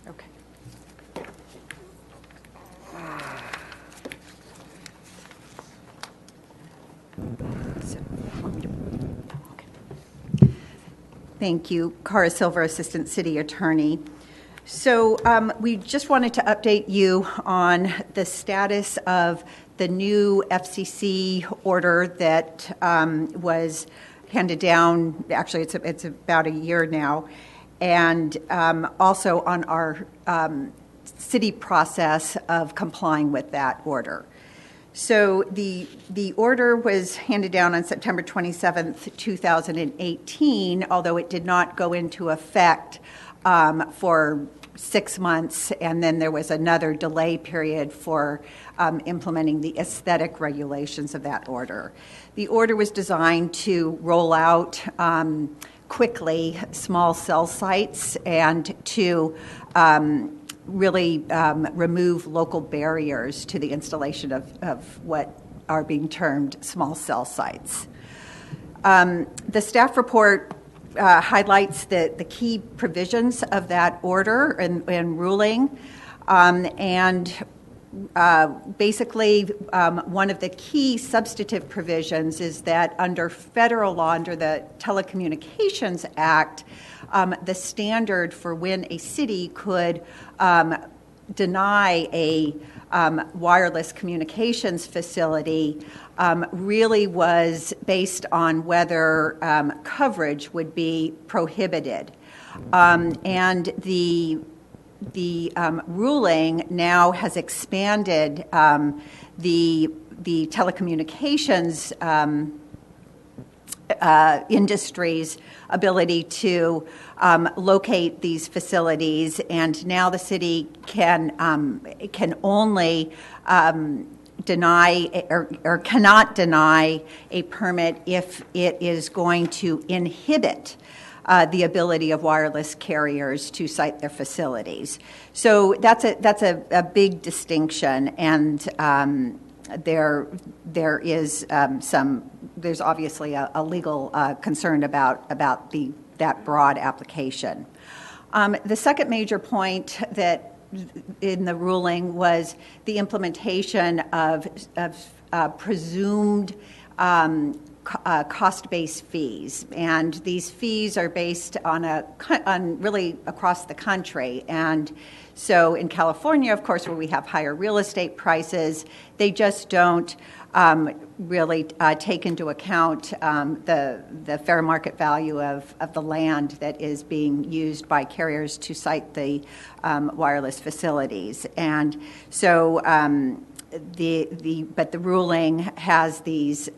Okay. So, okay. Thank you. Kara Silver, Assistant City Attorney. So we just wanted to update you on the status of the new FCC order that was handed down. Actually, it's about a year now, and also on our city process of complying with that order. So the order was handed down on September 27th, 2018, although it did not go into effect for 6 months, and then there was another delay period for implementing the aesthetic regulations of that order. The order was designed to roll out quickly small cell sites and to really remove local barriers to the installation of what are being termed small cell sites. The staff report highlights the key provisions of that order and ruling, and basically, one of the key substantive provisions is that under federal law, under the Telecommunications Act, the standard for when a city could deny a wireless communications facility really was based on whether coverage would be prohibited. And the ruling now has expanded the telecommunications industry's ability to locate these facilities, and now the city can only deny or cannot deny a permit if it is going to inhibit the ability of wireless carriers to site their facilities. So that's a big distinction, and there's obviously a legal concern about that broad application. The second major point that in the ruling was the implementation of presumed cost-based fees, and these fees are based on really across the country. And so in California, of course, where we have higher real estate prices, they just don't really take into account the fair market value of the land that is being used by carriers to site the wireless facilities. And so but the ruling has these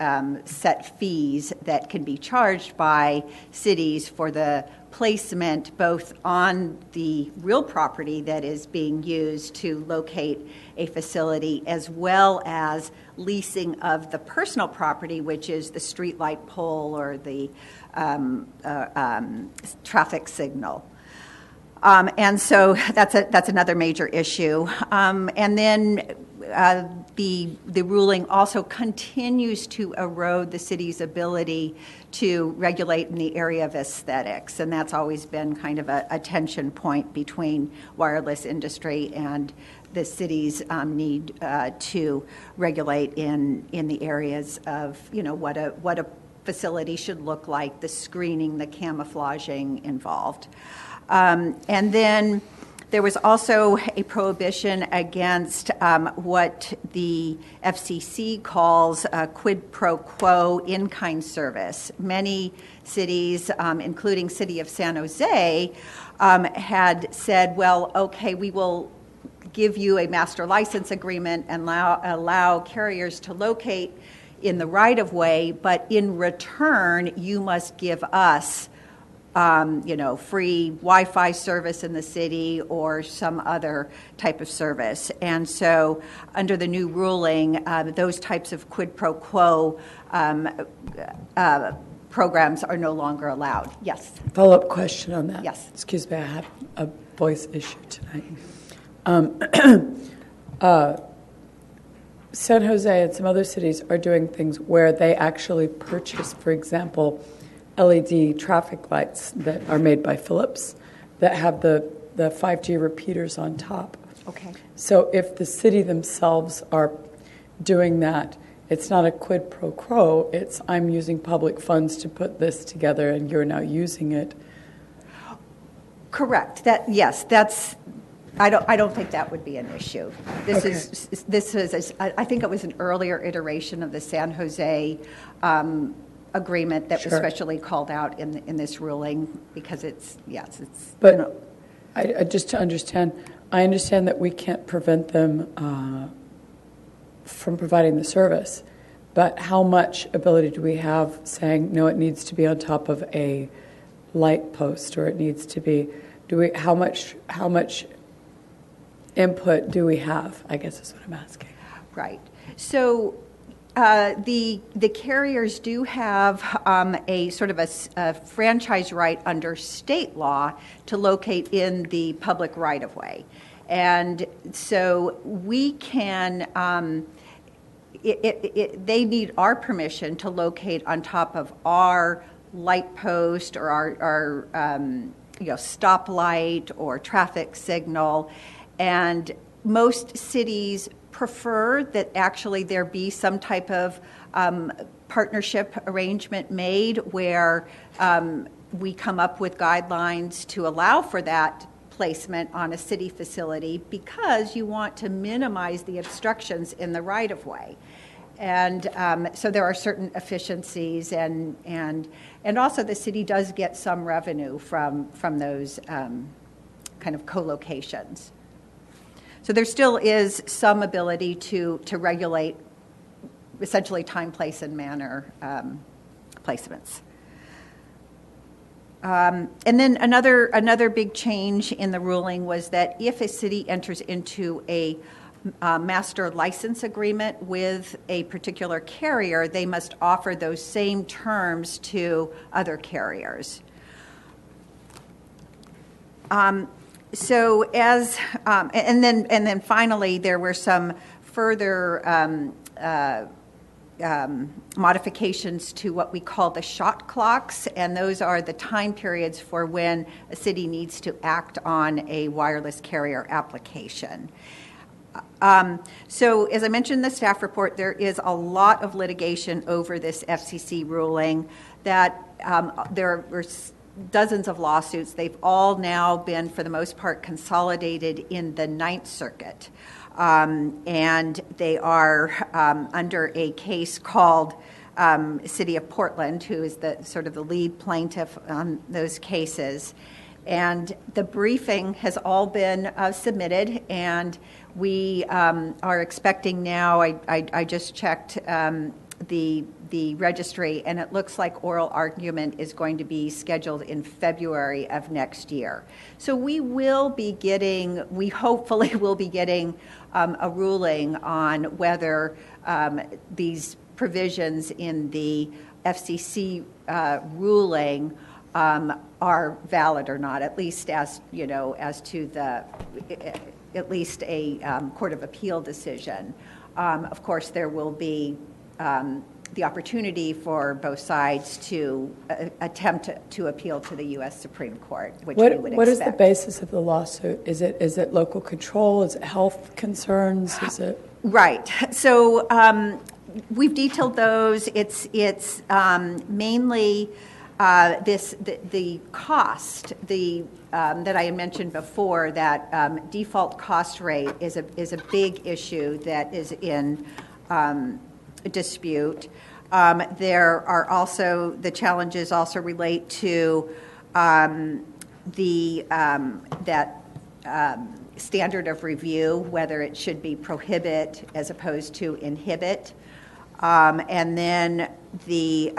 set fees that can be charged by cities for the placement both on the real property that is being used to locate a facility, as well as leasing of the personal property, which is the streetlight pole or the traffic signal. And so that's another major issue. And then the ruling also continues to erode the city's ability to regulate in the area of aesthetics, and that's always been kind of a tension point between wireless industry and the city's need to regulate in the areas of what a facility should look like, the screening, the camouflaging involved. And then there was also a prohibition against what the FCC calls quid pro quo in-kind service. Many cities, including City of San Jose, had said, well, okay, we will give you a master license agreement and allow carriers to locate in the right-of-way, but in return, you must give us free Wi-Fi service in the city or some other type of service. And so under the new ruling, those types of quid pro quo programs are no longer allowed. Yes? Follow-up question on that. Yes. Excuse me, I have a voice issue tonight. San Jose and some other cities are doing things where they actually purchase, for example, LED traffic lights that are made by Philips that have the 5G repeaters on top. Okay. So if the city themselves are doing that, it's not a quid pro quo, it's I'm using public funds to put this together and you're now using it. Correct. I don't think that would be an issue. This is I think it was an earlier iteration of the San Jose agreement that was specially called out in this ruling because it's. But I just to understand, I understand that we can't prevent them from providing the service, but how much ability do we have saying no? It needs to be on top of a light post, or it needs to be. How much input do we have? I guess is what I'm asking. Right. So the carriers do have a sort of a franchise right under state law to locate in the public right-of-way. And so we can, they need our permission to locate on top of our light post or our stoplight or traffic signal. And most cities prefer that actually there be some type of partnership arrangement made where we come up with guidelines to allow for that placement on a city facility, because you want to minimize the obstructions in the right-of-way. And so there are certain efficiencies, and also the city does get some revenue from those kind of co-locations. So there still is some ability to regulate essentially time, place, and manner placements. And then another big change in the ruling was that if a city enters into a master license agreement with a particular carrier, they must offer those same terms to other carriers. So as and then finally, there were some further modifications to what we call the shot clocks, and those are the time periods for when a city needs to act on a wireless carrier application. So as I mentioned in the staff report, there is a lot of litigation over this FCC ruling. That there were dozens of lawsuits. They've all now been, for the most part, consolidated in the Ninth Circuit. And they are under a case called City of Portland, who is the sort of the lead plaintiff on those cases. And the briefing has all been submitted, and we are expecting now, I just checked the registry, and it looks like oral argument is going to be scheduled in February of next year. So we hopefully will be getting a ruling on whether these provisions in the FCC ruling are valid or not, at least as to at least a Court of Appeal decision. Of course, there will be the opportunity for both sides to attempt to appeal to the U.S. Supreme Court, which we would expect. What is the basis of the lawsuit? Is it local control? Is it health concerns? Is it right? So we've detailed those. It's mainly the cost that I had mentioned before. That default cost rate is a big issue that is in dispute. There are also the challenges also relate to that standard of review, whether it should be prohibit as opposed to inhibit, and then the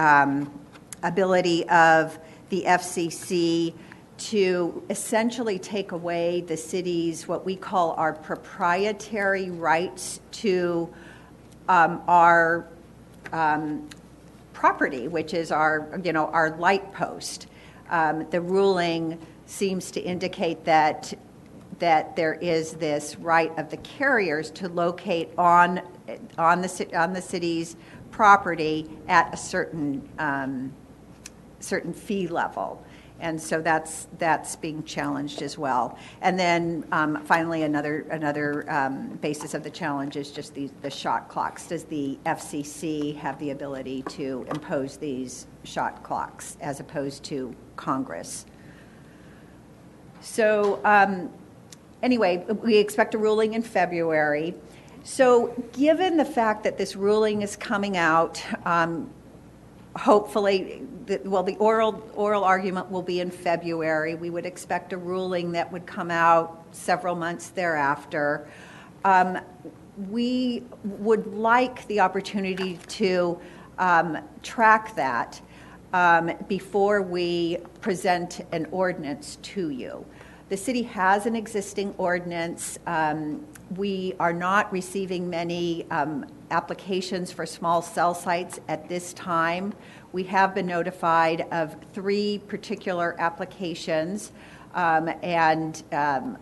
ability of the FCC to essentially take away the city's what we call our proprietary rights to our property, which is our light post. The ruling seems to indicate that there is this right of the carriers to locate on the city's property at a certain fee level. And so that's being challenged as well. And then finally, another basis of the challenge is just the shot clocks. Does the FCC have the ability to impose these shot clocks as opposed to Congress? So anyway, we expect a ruling in February. So given the fact that this ruling is coming out, hopefully, the oral argument will be in February. We would expect a ruling that would come out several months thereafter. We would like the opportunity to track that before we present an ordinance to you. The city has an existing ordinance. We are not receiving many applications for small cell sites at this time. We have been notified of 3 particular applications, and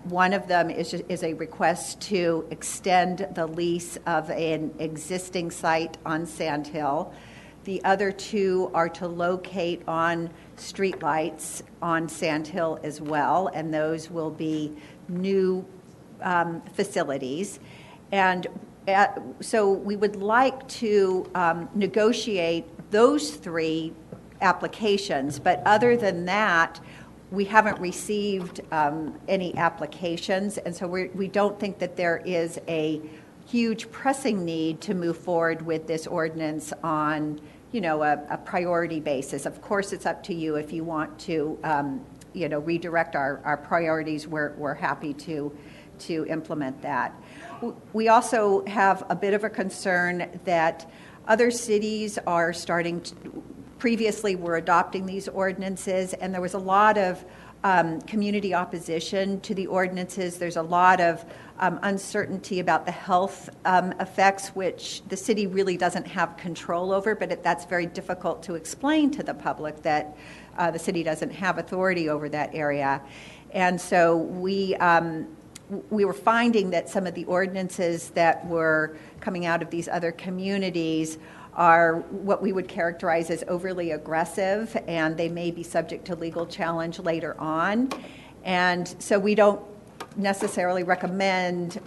one of them is a request to extend the lease of an existing site on Sand Hill. The other 2 are to locate on streetlights on Sand Hill as well, and those will be new facilities. And so we would like to negotiate those 3 applications, but other than that, we haven't received any applications, and so we don't think that there is a huge pressing need to move forward with this ordinance on a priority basis. Of course, it's up to you if you want to redirect our priorities. We're happy to implement that. We also have a bit of a concern that other cities are previously were adopting these ordinances, and there was a lot of community opposition to the ordinances. There's a lot of uncertainty about the health effects, which the city really doesn't have control over, but that's very difficult to explain to the public that the city doesn't have authority over that area. And so we were finding that some of the ordinances that were coming out of these other communities are what we would characterize as overly aggressive, and they may be subject to legal challenge later on. And so we don't necessarily recommend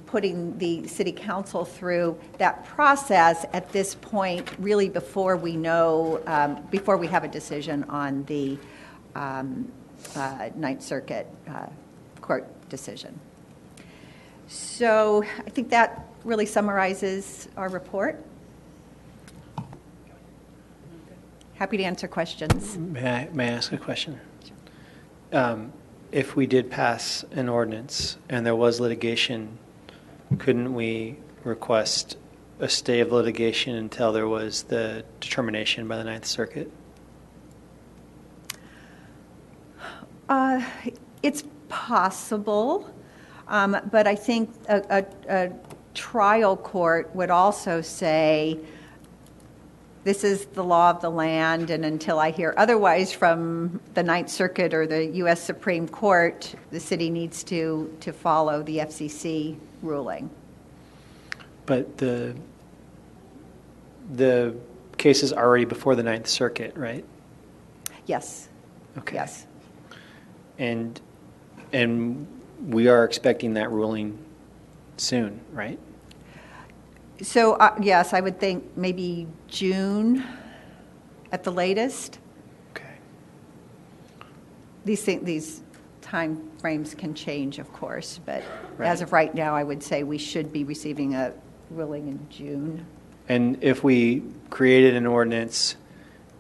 putting the city council through that process at this point, really before we have a decision on the Ninth Circuit court decision. So I think that really summarizes our report. Happy to answer questions. May I ask a question? If we did pass an ordinance and there was litigation, couldn't we request a stay of litigation until there was the determination by the Ninth Circuit? It's possible, but I think a trial court would also say, this is the law of the land, and until I hear otherwise from the Ninth Circuit or the U.S. Supreme Court, the city needs to follow the FCC ruling. But the case is already before the Ninth Circuit, right? Yes. Okay. Yes. And we are expecting that ruling soon, right? So, yes, I would think maybe June at the latest. Okay. These time frames can change, of course, but Right. as of right now, I would say we should be receiving a ruling in June. And if we created an ordinance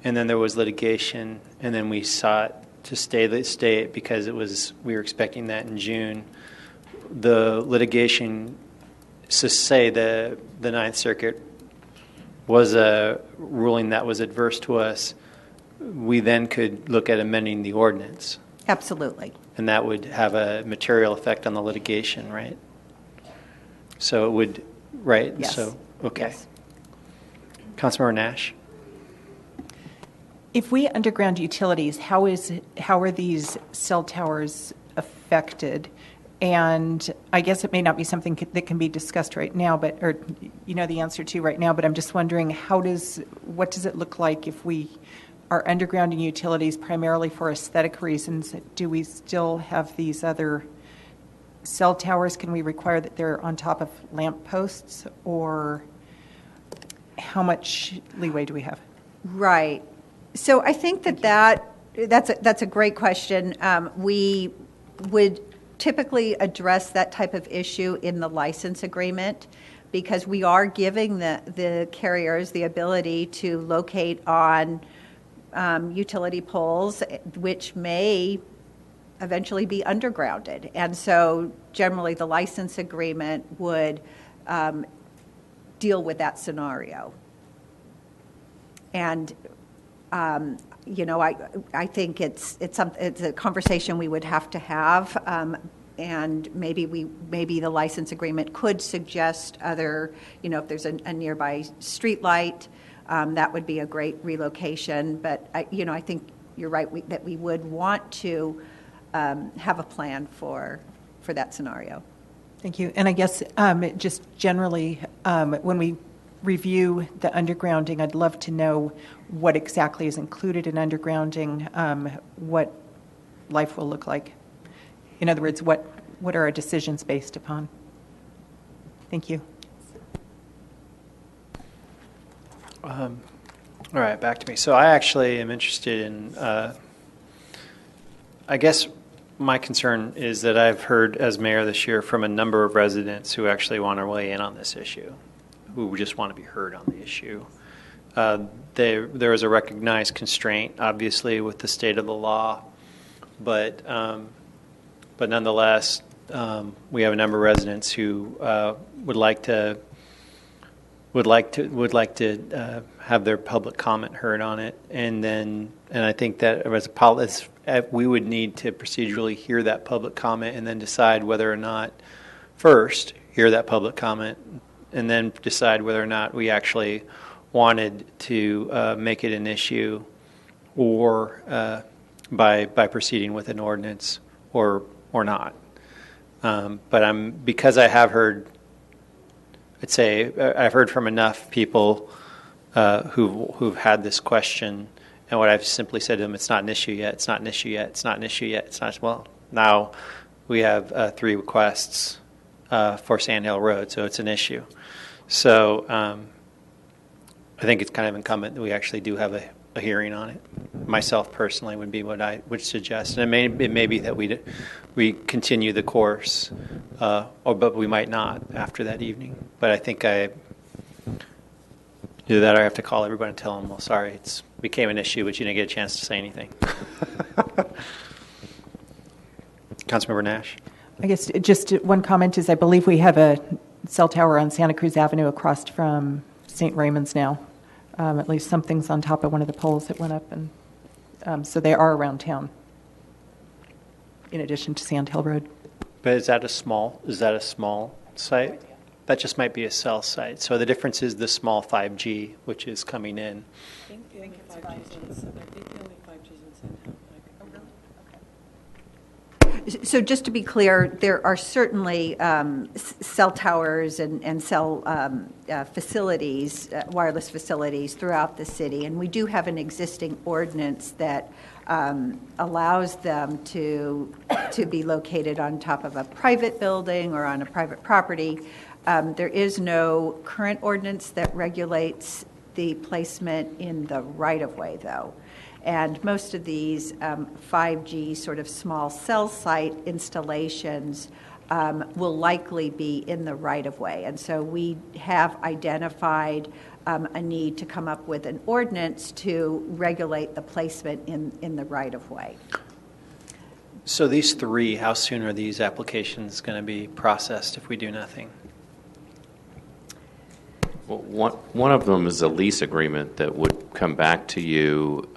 and then there was litigation and then we sought to stay it because we were expecting that in June, the litigation, so say the Ninth Circuit was a ruling that was adverse to us, we then could look at amending the ordinance. Absolutely. And that would have a material effect on the litigation, right? So it would, right? Yes. So, okay. Yes. Councilmember Nash? If we underground utilities, how are these cell towers affected? And I guess it may not be something that can be discussed right now, or the answer to right now, but I'm just wondering what does it look like if we are undergrounding utilities primarily for aesthetic reasons? Do we still have these other cell towers? Can we require that they're on top of lamp posts, or how much leeway do we have? Right. So I think that's a great question. We would typically address that type of issue in the license agreement, because we are giving the carriers the ability to locate on utility poles, which may eventually be undergrounded. And so generally the license agreement would deal with that scenario. And I think it's a conversation we would have to have, and maybe the license agreement could suggest other, if there's a nearby street light, that would be a great relocation. But I think you're right that we would want to have a plan for that scenario. Thank you. And I guess just generally, when we review the undergrounding, I'd love to know what exactly is included in undergrounding, what life will look like. In other words, what are our decisions based upon? Thank you. All right, back to me. So I actually am interested in, I guess my concern is that I've heard as mayor this year from a number of residents who actually want to weigh in on this issue, who just want to be heard on the issue. There is a recognized constraint, obviously, with the state of the law, but nonetheless, we have a number of residents who would like to have their public comment heard on it, and I think that as we would need to procedurally hear that public comment and then decide whether or not first hear that public comment and then decide whether or not we actually wanted to make it an issue or by proceeding with an ordinance or not. But because I have heard, I've heard from enough people who've had this question, and what I've simply said to them, it's not an issue yet, it's not an issue yet, it's not an issue yet, it's not, well, now we have 3 requests for Sand Hill Road, so it's an issue. So I think it's kind of incumbent that we actually do have a hearing on it. Myself personally would be what I would suggest, and it may be that we continue the course, but we might not after that evening. But I think either that or I have to call everybody and tell them, well, sorry, it became an issue, but you didn't get a chance to say anything. Councilmember Nash. I guess just one comment is I believe we have a cell tower on Santa Cruz Avenue across from St. Raymond's now. At least something's on top of one of the poles that went up, and so they are around town, in addition to Sand Hill Road. But is that a small site? That just might be a cell site. So the difference is the small 5G, which is coming in. I think the only 5G is in Sand Hill. So just to be clear, there are certainly cell towers and cell facilities, wireless facilities throughout the city, and we do have an existing ordinance that allows them to be located on top of a private building or on a private property. There is no current ordinance that regulates the placement in the right-of-way, though. And most of these 5G sort of small cell site installations will likely be in the right-of-way. And so we have identified a need to come up with an ordinance to regulate the placement in the right-of-way. So these 3, how soon are these applications going to be processed if we do nothing? Well, one of them is a lease agreement that would come back to you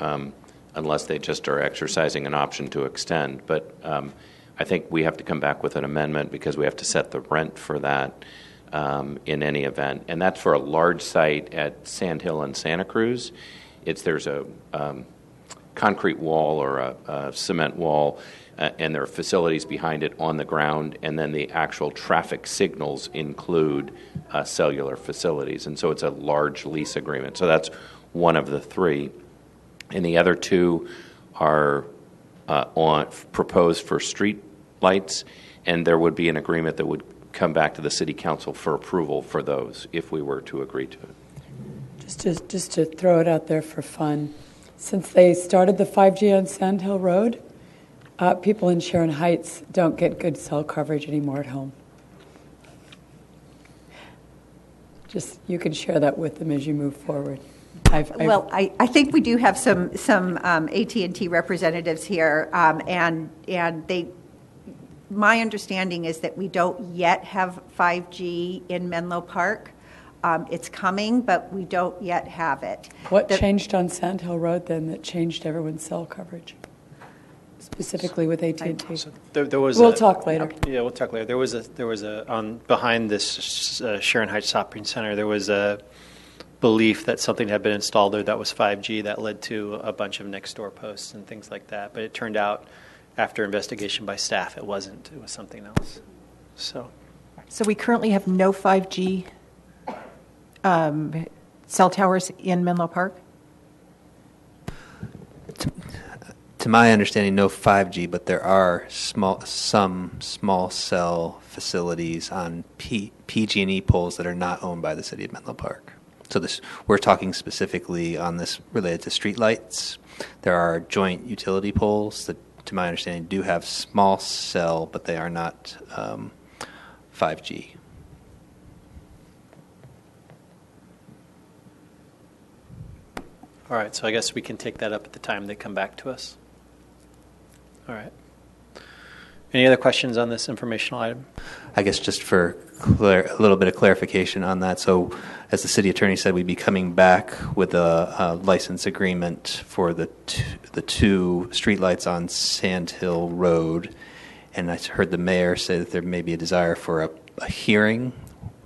unless they just are exercising an option to extend. But I think we have to come back with an amendment because we have to set the rent for that in any event. And that's for a large site at Sand Hill and Santa Cruz. There's a concrete wall or a cement wall, and there are facilities behind it on the ground, and then the actual traffic signals include cellular facilities. And so it's a large lease agreement. So that's one of the 3. And the other 2 are proposed for street lights, and there would be an agreement that would come back to the City Council for approval for those if we were to agree to it. Just to throw it out there for fun, since they started the 5G on Sand Hill Road, people in Sharon Heights don't get good cell coverage anymore at home. Just you can share that with them as you move forward. Well, I think we do have some AT&T representatives here, and they. My understanding is that we don't yet have 5G in Menlo Park, It's coming, but we don't yet have it. What changed on Sand Hill Road then that changed everyone's cell coverage? Specifically with AT&T? So there was We'll talk later. Yeah, we'll talk later. There was a on behind this Sharon Heights Shopping Center. There was a belief that something had been installed there that was 5G that led to a bunch of next door posts and things like that. But it turned out, after investigation by staff, it wasn't. It was something else. So we currently have no 5G cell towers in Menlo Park? To my understanding, no 5G, but there are some small cell facilities on PG&E poles that are not owned by the city of Menlo Park. So we're talking specifically on this related to streetlights. There are joint utility poles that, to my understanding, do have small cell, but they are not 5G. all right. So I guess we can take that up at the time they come back to us. All right. Any other questions on this informational item? I guess just for a little bit of clarification on that. So as the city attorney said, we'd be coming back with a license agreement for the two streetlights on Sand Hill Road. And I heard the mayor say that there may be a desire for a hearing.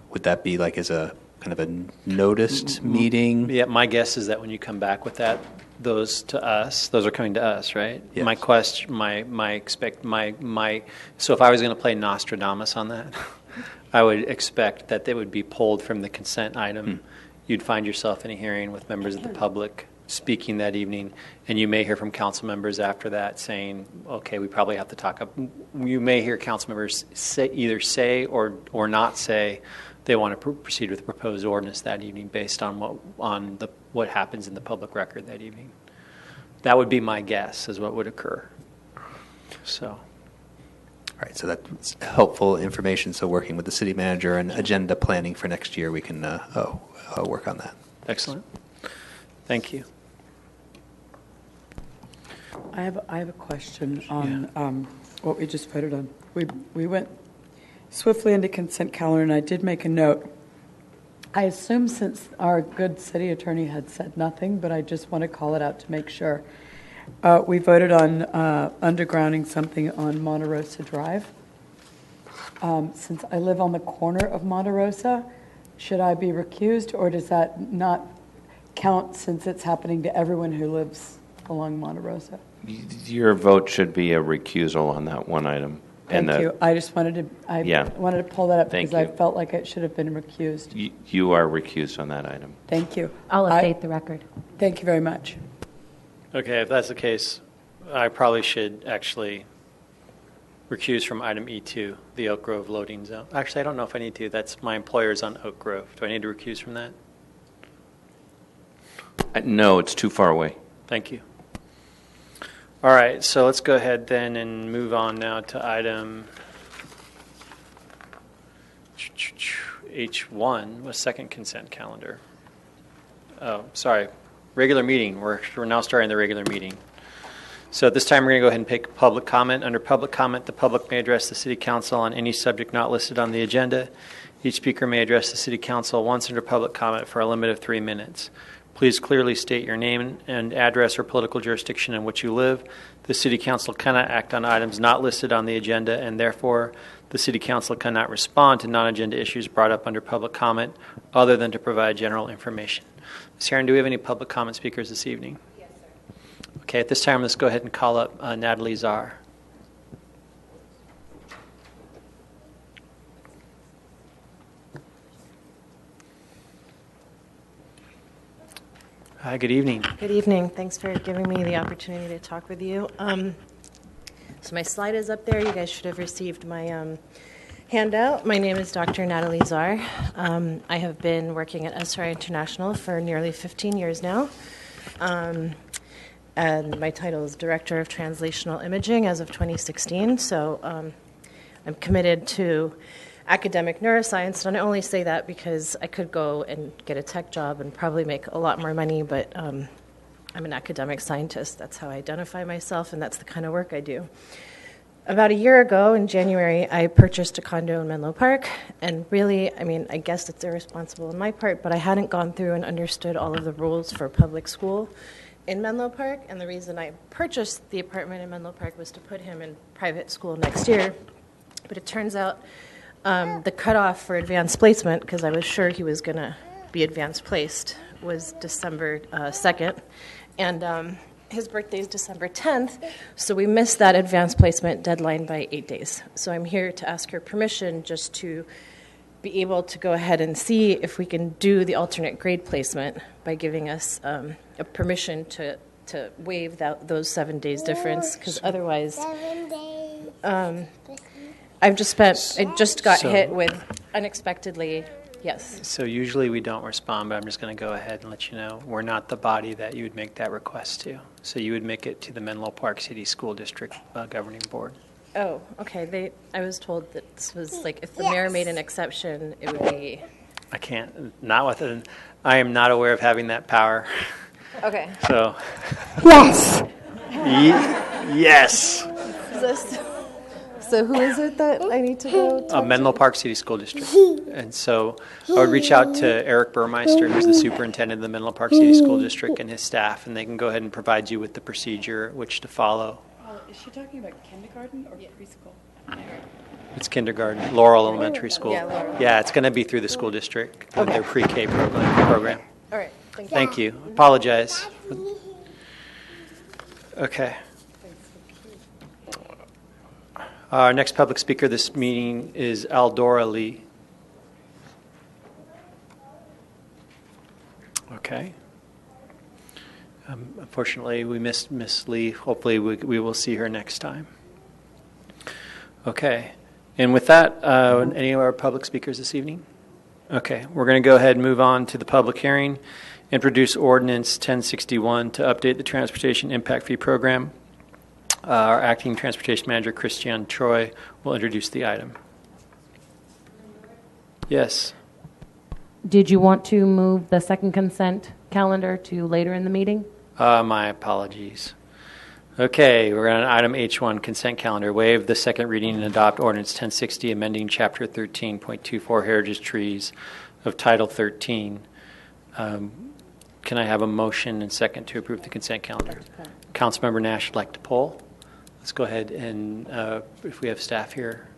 Would that be like as a kind of a noticed meeting? Yeah, my guess is that when you come back with that, those are coming to us, right? Yes. My question, so if I was going to play Nostradamus on that, I would expect that they would be pulled from the consent item. You'd find yourself in a hearing with members of the public speaking that evening, and you may hear from council members after that saying, okay, we probably have to talk up. You may hear council members either say or not say they want to proceed with the proposed ordinance that evening based on what happens in the public record that evening. That would be my guess is what would occur. So. All right, so that's helpful information. So working with the city manager and agenda planning for next year, we can work on that. Excellent. Thank you. I have a question on what we just voted on. We went swiftly into consent calendar, and I did make a note. I assume since our good city attorney had said nothing, but I just want to call it out to make sure. We voted on undergrounding something on Monte Rosa Drive. Since I live on the corner of Monte Rosa, should I be recused, or does that not count since it's happening to everyone who lives along Monte Rosa? Your vote should be a recusal on that one item. Thank you. I just wanted to pull that up because I felt like it should have been recused. You are recused on that item. Thank you. I'll update the record. Thank you very much. Okay, if that's the case, I probably should actually recuse from item E2, the Oak Grove loading zone. Actually, I don't know if I need to. That's my employer's on Oak Grove. Do I need to recuse from that? No, it's too far away. Thank you. All right, so let's go ahead then and move on now to item H1, was second consent calendar. Oh, sorry, regular meeting. We're now starting the regular meeting. So at this time, we're going to go ahead and take public comment. Under public comment, the public may address the City Council on any subject not listed on the agenda. Each speaker may address the City Council once under public comment for a limit of 3 minutes. Please clearly state your name and address or political jurisdiction in which you live. The City Council cannot act on items not listed on the agenda, and therefore the City Council cannot respond to non-agenda issues brought up under public comment other than to provide general information. Ms. Heron, do we have any public comment speakers this evening? Yes, sir. Okay, at this time, let's go ahead and call up Natalie Czar. Hi, good evening. Good evening. Thanks for giving me the opportunity to talk with you. So my slide is up there. You guys should have received my handout. My name is Dr. Natalie Czar. I have been working at SRI International for nearly 15 years now. And my title is Director of Translational Imaging as of 2016. So I'm committed to academic neuroscience, and I only say that because I could go and get a tech job and probably make a lot more money, but I'm an academic scientist. That's how I identify myself, and that's the kind of work I do. About a year ago in January, I purchased a condo in Menlo Park, and really, I mean, I guess it's irresponsible on my part, but I hadn't gone through and understood all of the rules for public school in Menlo Park, and the reason I purchased the apartment in Menlo Park was to put him in private school next year. But it turns out the cutoff for advanced placement, because I was sure he was going to be advanced placed, was December 2nd, and his birthday is December 10th, so we missed that advanced placement deadline by 8 days. So I'm here to ask your permission just to be able to go ahead and see if we can do the alternate grade placement by giving us a permission to waive those 7 days difference, because otherwise I just got hit with unexpectedly. Yes. So usually we don't respond, but I'm just going to go ahead and let you know we're not the body that you would make that request to. So you would make it to the Menlo Park City School District Governing Board. Oh, okay. I was told that this was like if the mayor made an exception, it would be. I can't, not with it. I am not aware of having that power. Okay. So. Yes. Yes. So who is it that I need to go to? Menlo Park City School District. And so I would reach out to Eric Burmeister, who's the superintendent of the Menlo Park City School District, and his staff, and they can go ahead and provide you with the procedure which to follow. Is she talking about kindergarten or preschool? It's kindergarten, Laurel Elementary School. Yeah, Laurel. Yeah, it's going to be through the school district with their pre-K program. All right. Thank you. Apologize. Okay. Our next public speaker this meeting is Aldora Lee. Okay. Unfortunately, we missed Miss Lee. Hopefully, we will see her next time. Okay. And with that, any of our public speakers this evening? Okay. We're going to go ahead and move on to the public hearing. Introduce Ordinance 1061 to update the Transportation Impact Fee Program. Our acting transportation manager, Christiane Troy, will introduce the item. Yes. Did you want to move the second consent calendar to later in the meeting? My apologies. Okay, we're on item H1, consent calendar. Waive the second reading and adopt ordinance 1060, amending Chapter 13.24 Heritage Trees of Title 13. Can I have a motion and second to approve the consent calendar? Councilmember Nash would like to poll. Let's go ahead and if we have staff here.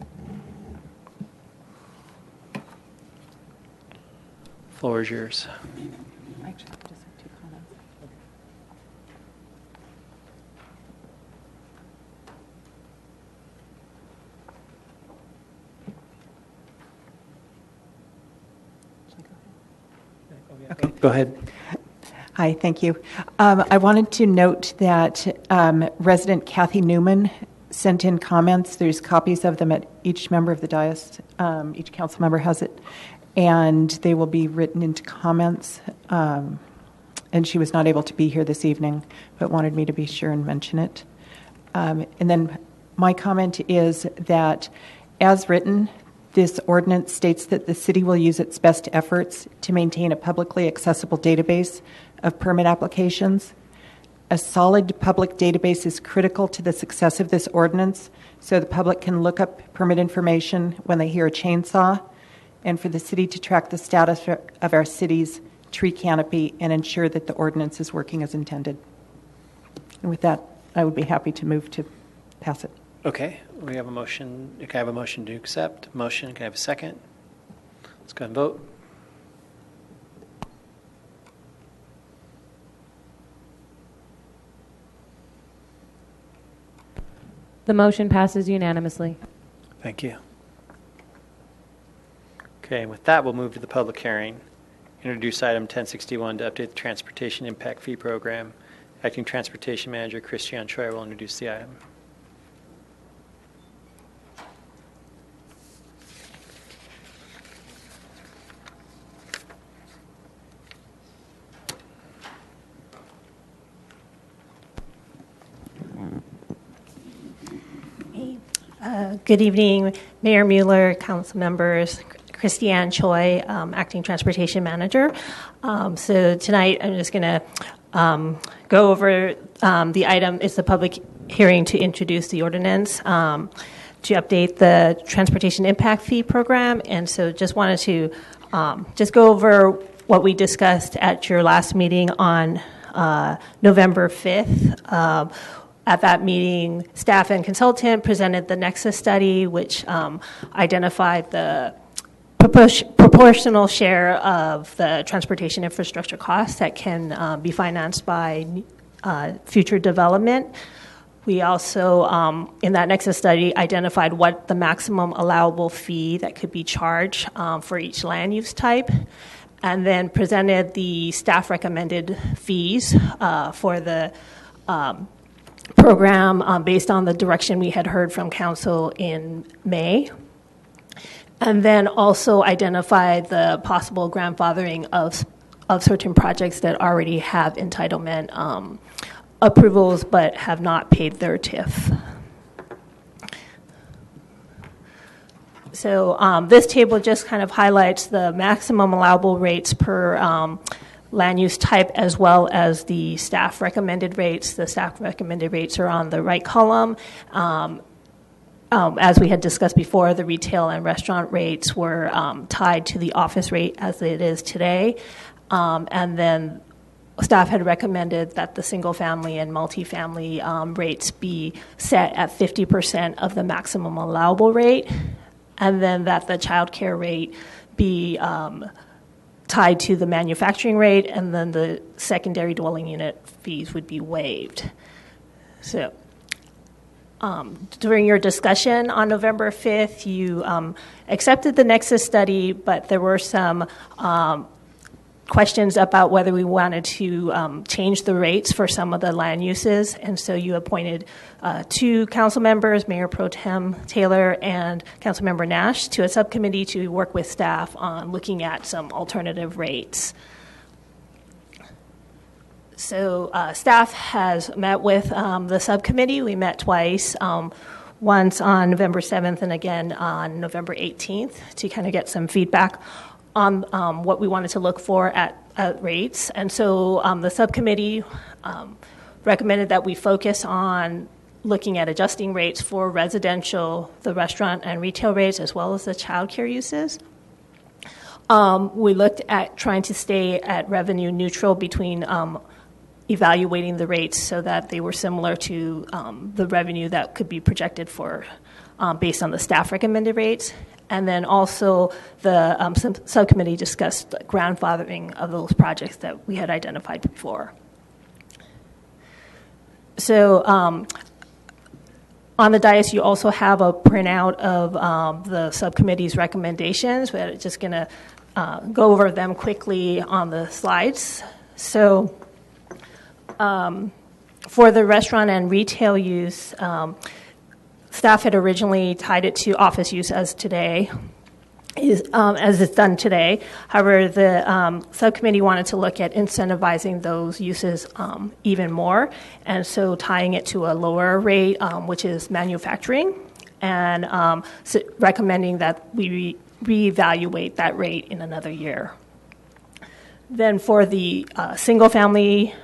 Floor is yours. Actually, I just have 2 comments. Okay. Go ahead. Hi, thank you. I wanted to note that resident Kathy Newman sent in comments. There's copies of them at each member of the dais. Each council member has it. And they will be written into comments. And she was not able to be here this evening, but wanted me to be sure and mention it. And then my comment is that, as written, this ordinance states that the city will use its best efforts to maintain a publicly accessible database of permit applications. A solid public database is critical to the success of this ordinance, so the public can look up permit information when they hear a chainsaw, and for the city to track the status of our city's tree canopy and ensure that the ordinance is working as intended. And with that, I would be happy to move to pass it. Okay, we have a motion. Can I have a motion to accept? Motion, can I have a second? Let's go ahead and vote. The motion passes unanimously. Thank you. Okay, with that, we'll move to the public hearing. Introduce item 1061 to update the Transportation Impact Fee Program. Acting Transportation Manager Christiane Troy will introduce the item. Good evening, Mayor Mueller, council members, Christiane Choi, Acting Transportation Manager. So tonight I'm just going to go over the item. It's the public hearing to introduce the ordinance to update the transportation impact fee program. And so just wanted to just go over what we discussed at your last meeting on November 5th. At that meeting, staff and consultant presented the Nexus study, which identified the proportional share of the transportation infrastructure costs that can be financed by future development. We also, in that Nexus study, identified what the maximum allowable fee that could be charged for each land use type, and then presented the staff recommended fees for the program based on the direction we had heard from council in May. And then also identified the possible grandfathering of certain projects that already have entitlement approvals but have not paid their TIF. So this table just kind of highlights the maximum allowable rates per land use type, as well as the staff recommended rates. The staff recommended rates are on the right column. As we had discussed before, the retail and restaurant rates were tied to the office rate as it is today. And then staff had recommended that the single family and multifamily rates be set at 50% of the maximum allowable rate, and then that the child care rate be tied to the manufacturing rate, and then the secondary dwelling unit fees would be waived. So during your discussion on November 5th, you accepted the Nexus study, but there were some questions about whether we wanted to change the rates for some of the land uses, and so you appointed 2 council members, Mayor Pro Tem Taylor and Councilmember Nash, to a subcommittee to work with staff on looking at some alternative rates. So staff has met with the subcommittee. We met twice, once on November 7th and again on November 18th, to kind of get some feedback on what we wanted to look for at rates. And so the subcommittee recommended that we focus on looking at adjusting rates for residential, the restaurant and retail rates, as well as the child care uses. We looked at trying to stay at revenue neutral between evaluating the rates so that they were similar to the revenue that could be projected for based on the staff recommended rates. And then also the subcommittee discussed the grandfathering of those projects that we had identified before. So on the dais, you also have a printout of the subcommittee's recommendations. We're just going to go over them quickly on the slides. So for the restaurant and retail use, staff had originally tied it to office use as today, as it's done today. However, the subcommittee wanted to look at incentivizing those uses even more, and so tying it to a lower rate, which is manufacturing, and recommending that we reevaluate that rate in another year. Then for the single-family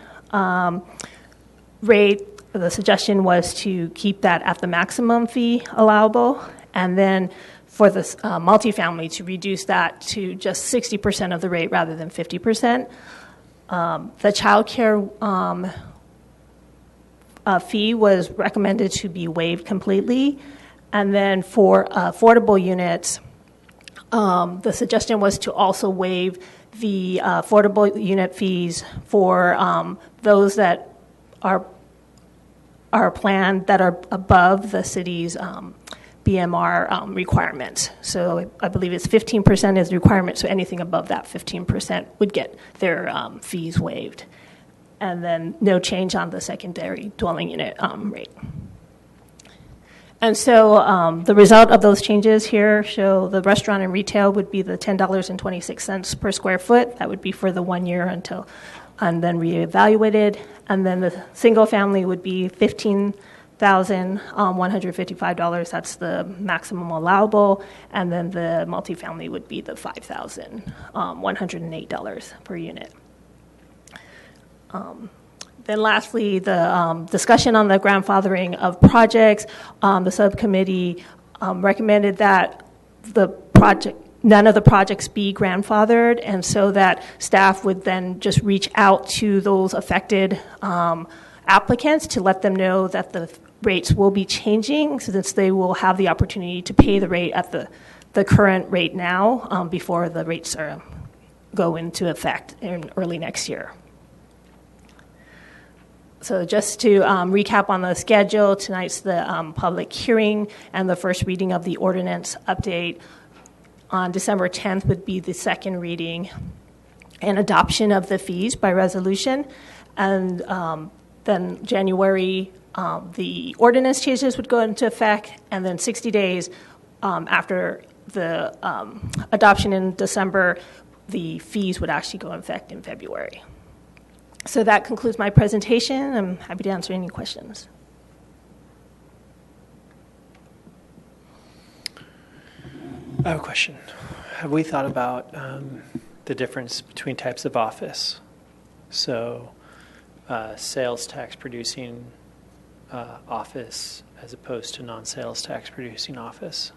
rate, the suggestion was to keep that at the maximum fee allowable, and then for the multifamily to reduce that to just 60% of the rate rather than 50%. The child care fee was recommended to be waived completely, and then for affordable units, the suggestion was to also waive the affordable unit fees for those that are planned that are above the city's BMR requirements. So I believe it's 15% is the requirement, so anything above that 15% would get their fees waived. And then no change on the secondary dwelling unit rate. And so the result of those changes here show the restaurant and retail would be the $10.26 per square foot. That would be for the 1 year until, and then reevaluated. And then the single family would be $15,155. That's the maximum allowable. And then the multifamily would be the $5,108 per unit. Then lastly, the discussion on the grandfathering of projects. The subcommittee recommended that none of the projects be grandfathered, and so that staff would then just reach out to those affected applicants to let them know that the rates will be changing, since they will have the opportunity to pay the rate at the current rate now before the rates go into effect in early next year. So just to recap on the schedule, tonight's the public hearing and the first reading of the ordinance update. On December 10th would be the second reading and adoption of the fees by resolution. And then January, the ordinance changes would go into effect, and then 60 days after the adoption in December, the fees would actually go in effect in February. So that concludes my presentation. I'm happy to answer any questions. I have a question. Have we thought about the difference between types of office? So sales tax producing office as opposed to non-sales tax producing office?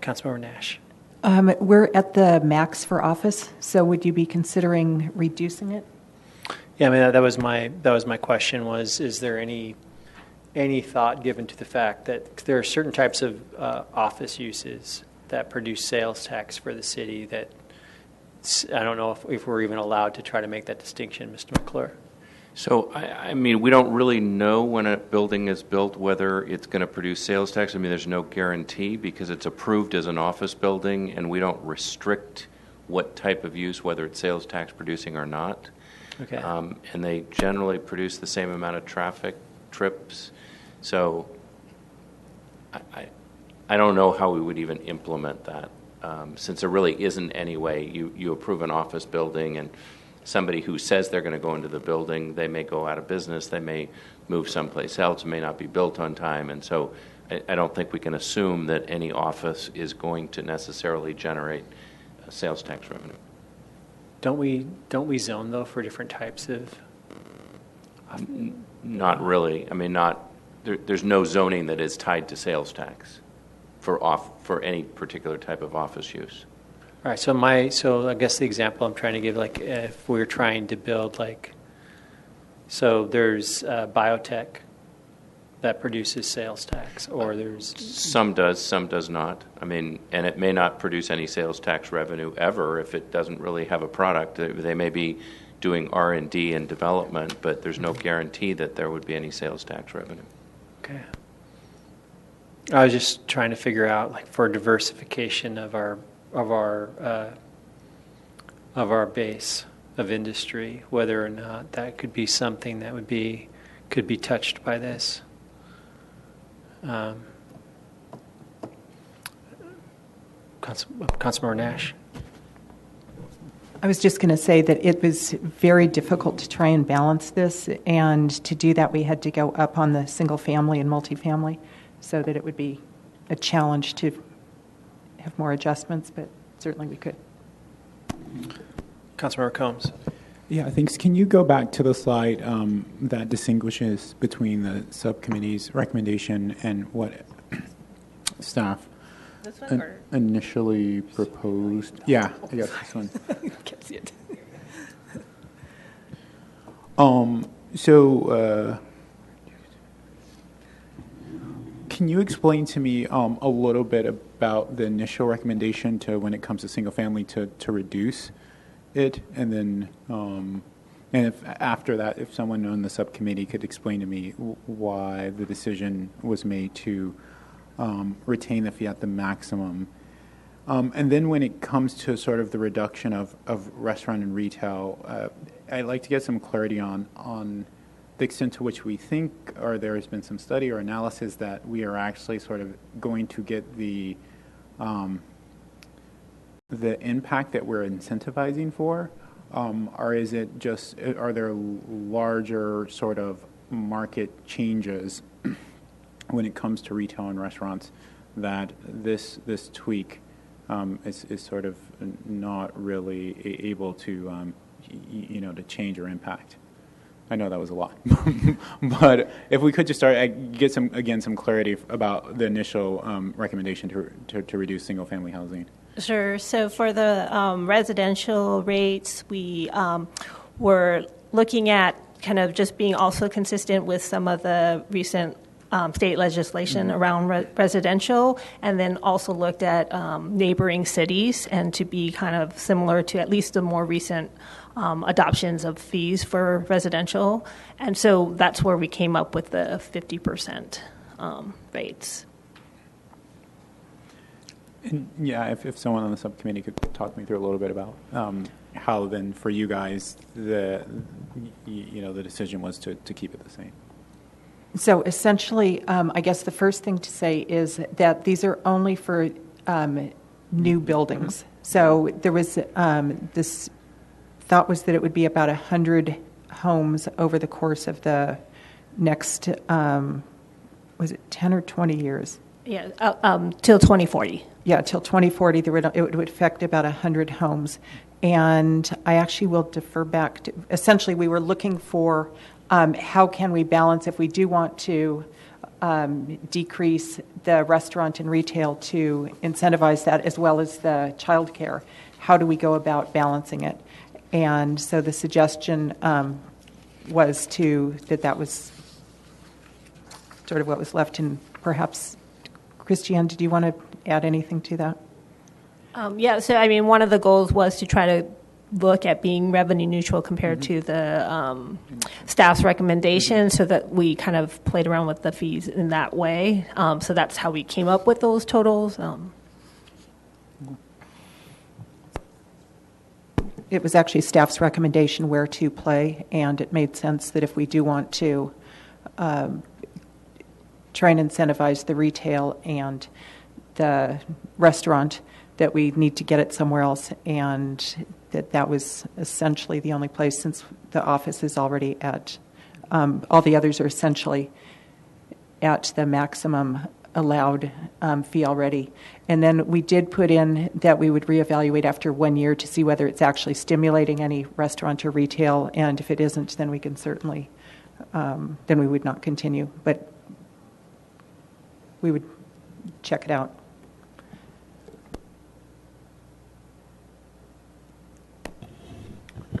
Councilmember Nash. We're at the max for office, so would you be considering reducing it? Yeah, I mean that was my question. Is there any thought given to the fact that there are certain types of office uses that produce sales tax for the city that I don't know if we're even allowed to try to make that distinction, Mr. McClure? So, I mean, we don't really know when a building is built whether it's going to produce sales tax. I mean, there's no guarantee because it's approved as an office building, and we don't restrict what type of use, whether it's sales tax producing or not. Okay. And they generally produce the same amount of traffic trips. So I don't know how we would even implement that, since there really isn't any way. You approve an office building, and somebody who says they're going to go into the building, they may go out of business, they may move someplace else, it may not be built on time, and so I don't think we can assume that any office is going to necessarily generate sales tax revenue. Don't we zone though for different types of? Not really. I mean, there's no zoning that is tied to sales tax for any particular type of office use. All right, so I guess the example I'm trying to give, like if we're trying to build so there's biotech that produces sales tax, or there's... Some does, some does not. I mean, and it may not produce any sales tax revenue ever if it doesn't really have a product. They may be doing R&D and development, but there's no guarantee that there would be any sales tax revenue. Okay. I was just trying to figure out, for diversification of our base of industry, whether or not that could be something that could be touched by this. Councilmember Nash. I was just going to say that it was very difficult to try and balance this, and to do that we had to go up on the single family and multifamily, so that it would be a challenge to have more adjustments, but certainly we could. Councilmember Combs. Yeah, thanks. Can you go back to the slide that distinguishes between the subcommittee's recommendation and what staff initially proposed? Yeah, I guess this one. Can't see it. Can you explain to me a little bit about the initial recommendation to when it comes to single family to reduce it, and then and if after that, if someone on the subcommittee could explain to me why the decision was made to retain the fee at the maximum, and then when it comes to sort of the reduction of restaurant and retail, I'd like to get some clarity on the extent to which we think, or there has been some study or analysis that we are actually sort of going to get the impact that we're incentivizing for, or is it just, are there larger sort of market changes when it comes to retail and restaurants that this tweak is sort of not really able to to change or impact? I know that was a lot. But if we could just start, get some clarity about the initial recommendation to reduce single-family housing. Sure. So for the residential rates, we were looking at kind of just being also consistent with some of the recent state legislation around residential, and then also looked at neighboring cities and to be kind of similar to at least the more recent adoptions of fees for residential. And so that's where we came up with the 50% rates. And yeah, if someone on the subcommittee could talk me through a little bit about how then for you guys the decision was to keep it the same. So essentially, I guess the first thing to say is that these are only for new buildings. So there was this thought was that it would be about 100 homes over the course of the next, was it 10 or 20 years? Yeah, till 2040. Yeah, till 2040, it would affect about 100 homes. And I actually will defer back to, essentially, we were looking for how can we balance if we do want to decrease the restaurant and retail to incentivize that as well as the childcare. How do we go about balancing it? And so the suggestion was that was sort of what was left. And perhaps, Christiane, did you want to add anything to that? Yeah, so I mean, one of the goals was to try to look at being revenue neutral compared to the staff's recommendation, so that we kind of played around with the fees in that way. So that's how we came up with those totals. It was actually staff's recommendation where to play, and it made sense that if we do want to try and incentivize the retail and the restaurant, that we need to get it somewhere else, and that was essentially the only place, since the office is already at, all the others are essentially at the maximum allowed fee already. And then we did put in that we would reevaluate after 1 year to see whether it's actually stimulating any restaurant or retail, and if it isn't, then we can certainly, then we would not continue, but we would check it out.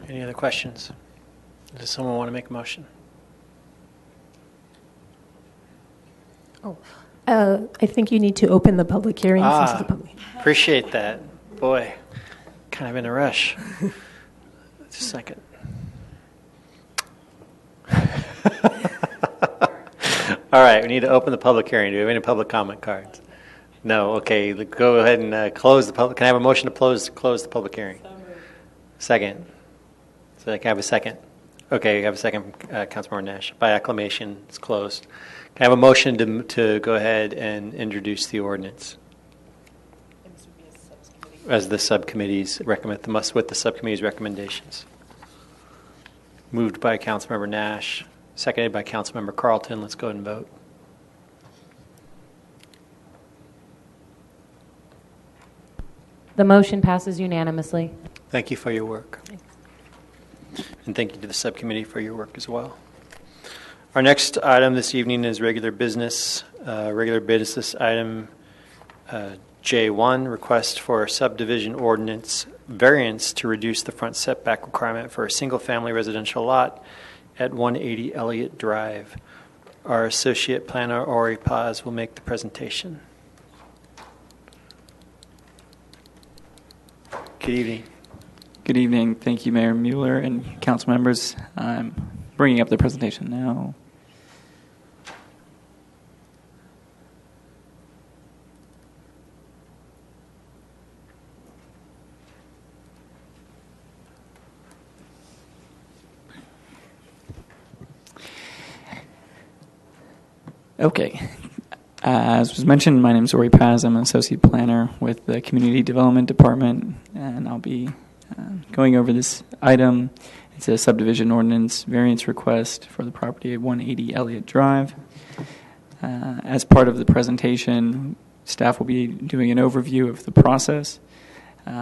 Any other questions? Does someone want to make a motion? I think you need to open the public hearing. Since it's a public. Appreciate that. Boy, kind of in a rush. Just a second. All right, we need to open the public hearing. Do we have any public comment cards? No. Okay, go ahead and close the public. Can I have a motion to close the public hearing? Second. So I can have a second. Okay, you have a second, Councilmember Nash. By acclamation, it's closed. Can I have a motion to go ahead and introduce the ordinance? As the subcommittees recommend, with the subcommittee's recommendations. Moved by Councilmember Nash, seconded by Councilmember Carlton. Let's go ahead and vote. The motion passes unanimously. Thank you for your work. And thank you to the subcommittee for your work as well. Our next item this evening is regular business. Regular business item J1, request for a subdivision ordinance variance to reduce the front setback requirement for a single-family residential lot at 180 Elliott Drive. Our associate planner, Ori Paz, will make the presentation. Good evening. Good evening. Thank you, Mayor Mueller and council members. I'm bringing up the presentation now. Okay. As was mentioned, my name is Ori Paz. I'm an associate planner with the Community Development Department, and I'll be going over this item. It's a subdivision ordinance variance request for the property at 180 Elliott Drive. As part of the presentation, staff will be doing an overview of the process,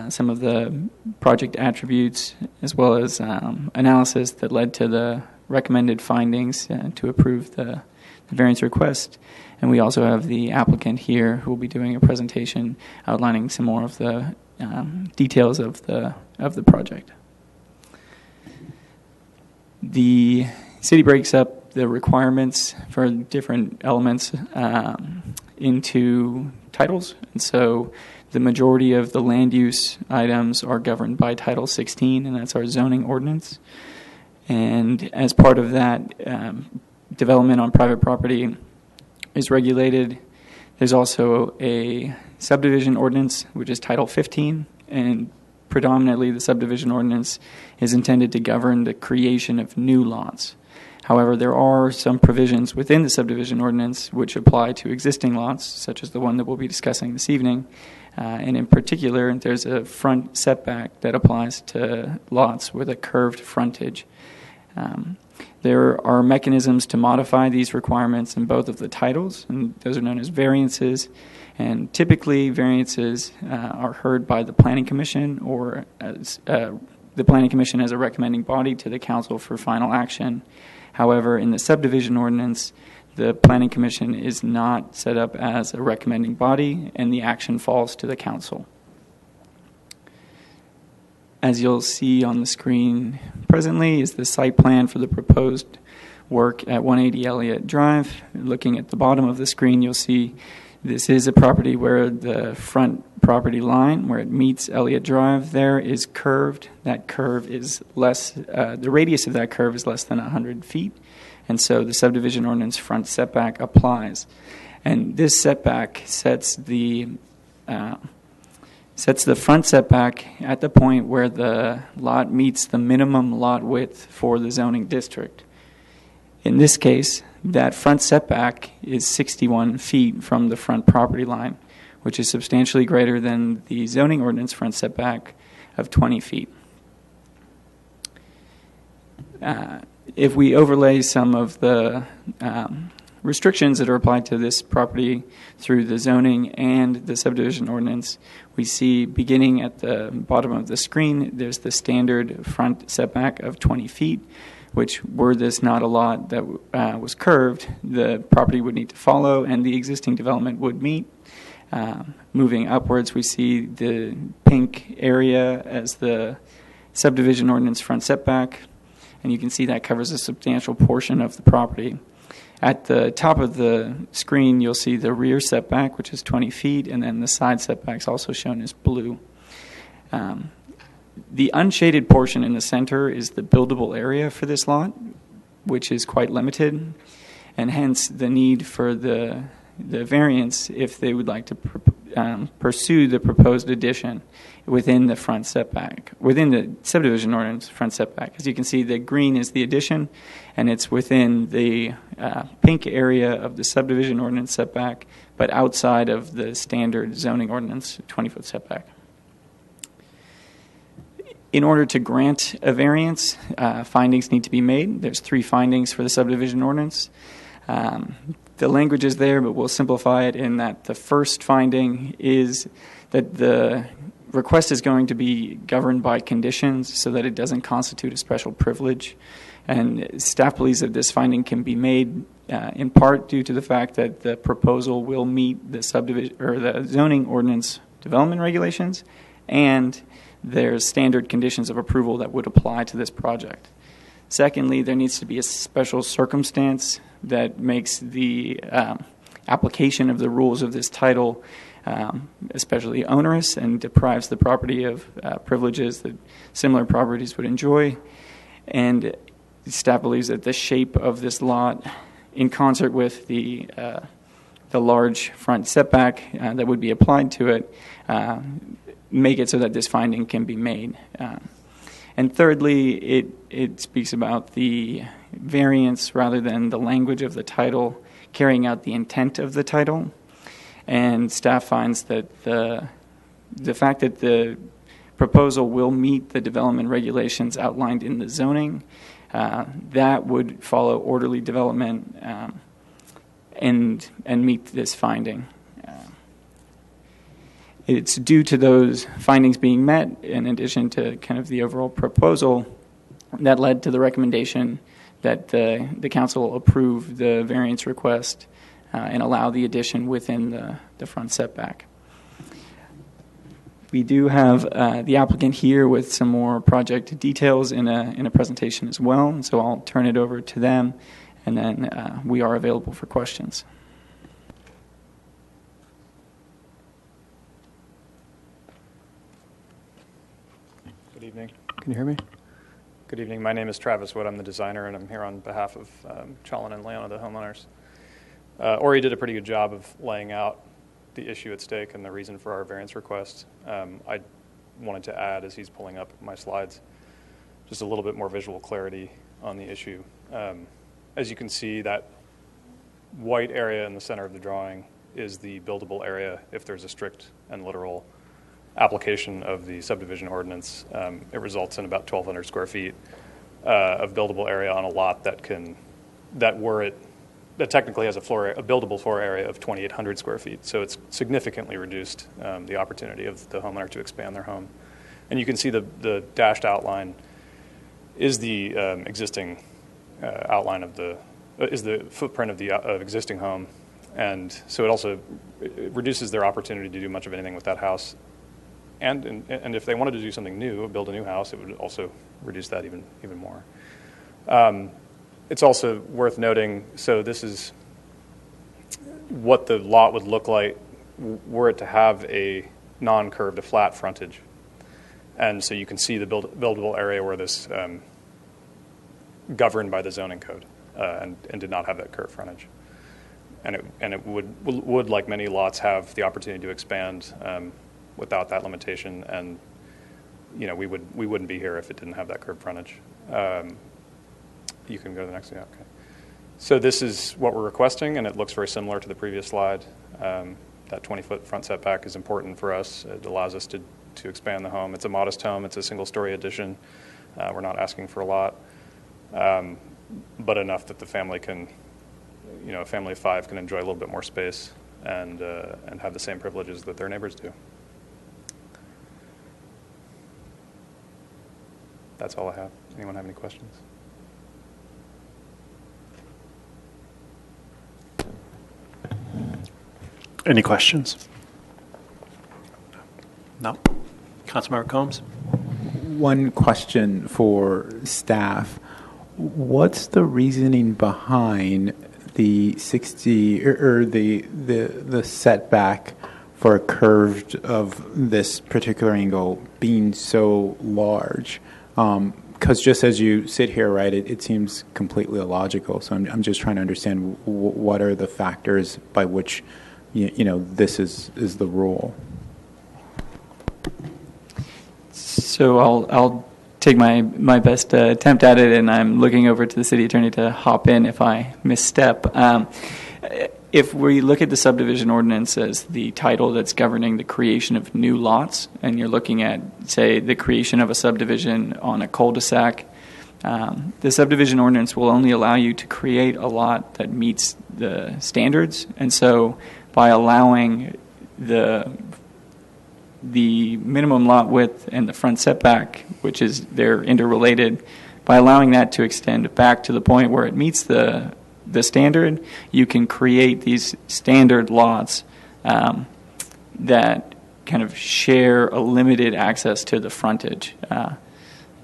some of the project attributes, as well as analysis that led to the recommended findings to approve the variance request. And we also have the applicant here who will be doing a presentation outlining some more of the details of the project. The city breaks up the requirements for different elements into titles, and so the majority of the land use items are governed by Title 16, and that's our zoning ordinance. And as part of that, development on private property is regulated. There's also a subdivision ordinance, which is Title 15, and predominantly the subdivision ordinance is intended to govern the creation of new lots. However, there are some provisions within the subdivision ordinance which apply to existing lots, such as the one that we'll be discussing this evening. And in particular, there's a front setback that applies to lots with a curved frontage. There are mechanisms to modify these requirements in both of the titles, and those are known as variances. And typically, variances are heard by the Planning Commission or as the Planning Commission as a recommending body to the council for final action. However, in the subdivision ordinance, the Planning Commission is not set up as a recommending body, and the action falls to the council. As you'll see on the screen presently is the site plan for the proposed work at 180 Elliott Drive. Looking at the bottom of the screen, you'll see this is a property where the front property line, where it meets Elliott Drive, there is curved. That curve is less, the radius of that curve is less than 100 feet, and so the subdivision ordinance front setback applies. And this setback sets the front setback at the point where the lot meets the minimum lot width for the zoning district. In this case, that front setback is 61 feet from the front property line, which is substantially greater than the zoning ordinance front setback of 20 feet. If we overlay some of the restrictions that are applied to this property through the zoning and the subdivision ordinance, we see beginning at the bottom of the screen, there's the standard front setback of 20 feet, which were this not a lot that was curved, the property would need to follow and the existing development would meet. Moving upwards, we see the pink area as the subdivision ordinance front setback, and you can see that covers a substantial portion of the property. At the top of the screen, you'll see the rear setback, which is 20 feet, and then the side setbacks also shown as blue. The unshaded portion in the center is the buildable area for this lot, which is quite limited, and hence the need for the variance if they would like to pursue the proposed addition within the front setback, within the subdivision ordinance front setback. As you can see, the green is the addition, and it's within the pink area of the subdivision ordinance setback, but outside of the standard zoning ordinance 20-foot setback. In order to grant a variance, findings need to be made. There's 3 findings for the subdivision ordinance. The language is there, but we'll simplify it in that the first finding is that the request is going to be governed by conditions so that it doesn't constitute a special privilege. And staff believes that this finding can be made in part due to the fact that the proposal will meet the subdivision or the zoning ordinance development regulations, and there's standard conditions of approval that would apply to this project. Secondly, there needs to be a special circumstance that makes the application of the rules of this title especially onerous and deprives the property of privileges that similar properties would enjoy. And staff believes that the shape of this lot, in concert with the large front setback that would be applied to it, make it so that this finding can be made. And thirdly, it speaks about the variance rather than the language of the title carrying out the intent of the title. And staff finds that the fact that the proposal will meet the development regulations outlined in the zoning, that would follow orderly development and meet this finding. It's due to those findings being met, in addition to kind of the overall proposal, that led to the recommendation that the council approve the variance request and allow the addition within the front setback. We do have the applicant here with some more project details in a presentation as well, and so I'll turn it over to them, and then we are available for questions. Good evening. Can you hear me? Good evening. My name is Travis Wood. I'm the designer, and I'm here on behalf of Challen and Leona, the homeowners. Ori did a pretty good job of laying out the issue at stake and the reason for our variance request. I wanted to add, as he's pulling up my slides, just a little bit more visual clarity on the issue. As you can see, that white area in the center of the drawing is the buildable area if there's a strict and literal application of the subdivision ordinance. It results in about 1,200 square feet of buildable area on a lot that technically has a buildable floor area of 2,800 square feet. So it's significantly reduced the opportunity of the homeowner to expand their home. And you can see the dashed outline is the existing outline of is the footprint of the existing home. And so it reduces their opportunity to do much of anything with that house. And if they wanted to do something new, build a new house, it would also reduce that even more. It's also worth noting, so this is what the lot would look like were it to have a non-curved, a flat frontage. And so you can see the buildable area where this governed by the zoning code and did not have that curved frontage. And it would, like many lots, have the opportunity to expand without that limitation, and we wouldn't be here if it didn't have that curved frontage. You can go to the next one. Okay. So this is what we're requesting, and it looks very similar to the previous slide. That 20-foot front setback is important for us. It allows us to expand the home. It's a modest home. It's a single-story addition. We're not asking for a lot, but enough that the family can, a family of 5 can enjoy a little bit more space and have the same privileges that their neighbors do. That's all I have. Anyone have any questions? Any questions? No? Councilmember Combs? One question for staff. What's the reasoning behind the 60 or the setback for a curved of this particular angle being so large? Because just as you sit here, right, it seems completely illogical. So I'm just trying to understand what are the factors by which this is the rule. So I'll take my best attempt at it, and I'm looking over to the city attorney to hop in if I misstep. If we look at the subdivision ordinance as the title that's governing the creation of new lots, and you're looking at, say, the creation of a subdivision on a cul-de-sac, the subdivision ordinance will only allow you to create a lot that meets the standards. And so by allowing the minimum lot width and the front setback, which is they're interrelated, by allowing that to extend back to the point where it meets the standard, you can create these standard lots that kind of share a limited access to the frontage.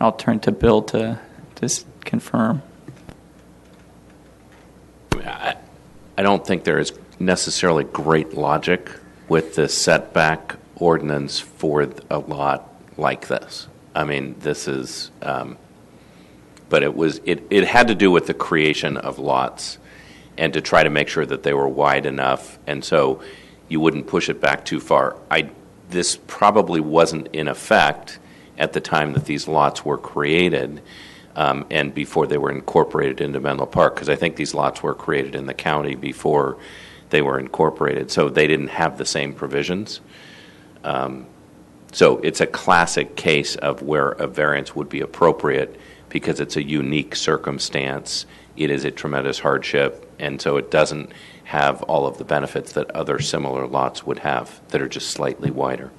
I'll turn to Bill to confirm. I don't think there is necessarily great logic with the setback ordinance for a lot like this. I mean, this is, but it had to do with the creation of lots and to try to make sure that they were wide enough, and so you wouldn't push it back too far. This probably wasn't in effect at the time that these lots were created and before they were incorporated into Menlo Park, because I think these lots were created in the county before they were incorporated, so they didn't have the same provisions. So it's a classic case of where a variance would be appropriate because it's a unique circumstance. It is a tremendous hardship, and so it doesn't have all of the benefits that other similar lots would have that are just slightly wider.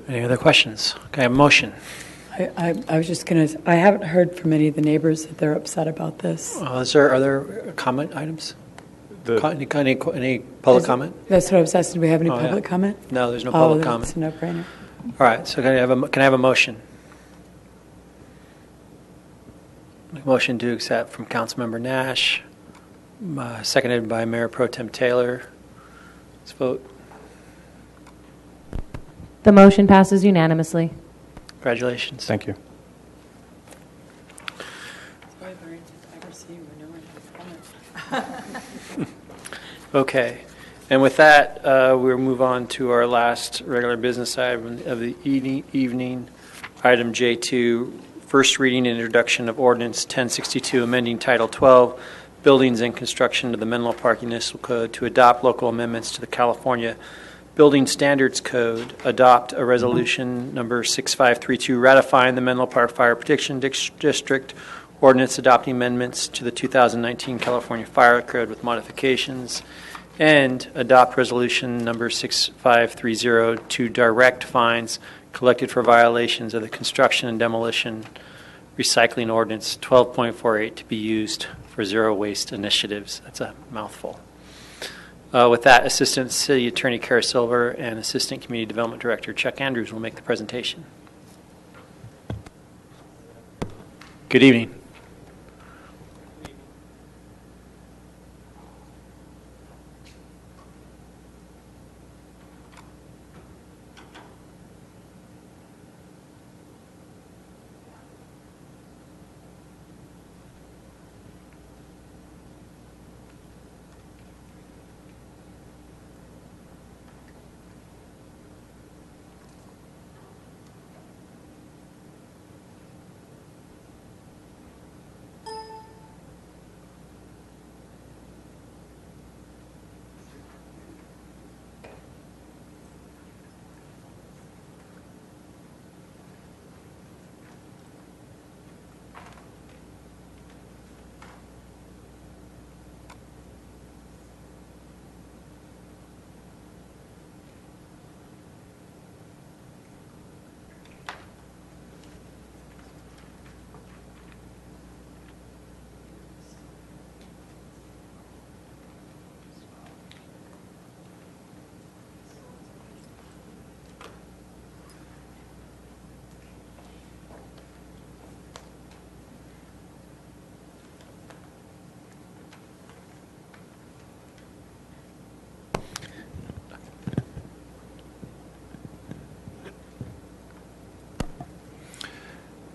Any other questions? Okay, a motion. I was just going to, I haven't heard from any of the neighbors that they're upset about this. Are there comment items? Any public comment? That's what I was asking. Do we have any Oh, yeah. public comment? No, there's no public then comment. It's a no-brainer. All right, so can I have a motion? Motion to accept from Councilmember Nash, seconded by Mayor Pro Tem Taylor. Let's vote. The motion passes unanimously. Congratulations. Thank you. Okay, and with that, we'll move on to our last regular business item of the evening, item J2, first reading and introduction of ordinance 1062, amending Title 12, Buildings and Construction of the Menlo Park Municipal Code to adopt local amendments to the California Building Standards Code, adopt a resolution number 6532 ratifying the Menlo Park Fire Protection District ordinance adopting amendments to the 2019 California Fire Code with modifications, and adopt resolution number 6530 to direct fines collected for violations of the construction and demolition recycling ordinance 12.48 to be used for zero waste initiatives. That's a mouthful. With that, Assistant City Attorney Kara Silver and Assistant Community Development Director Chuck Andrews will make the presentation. Good evening.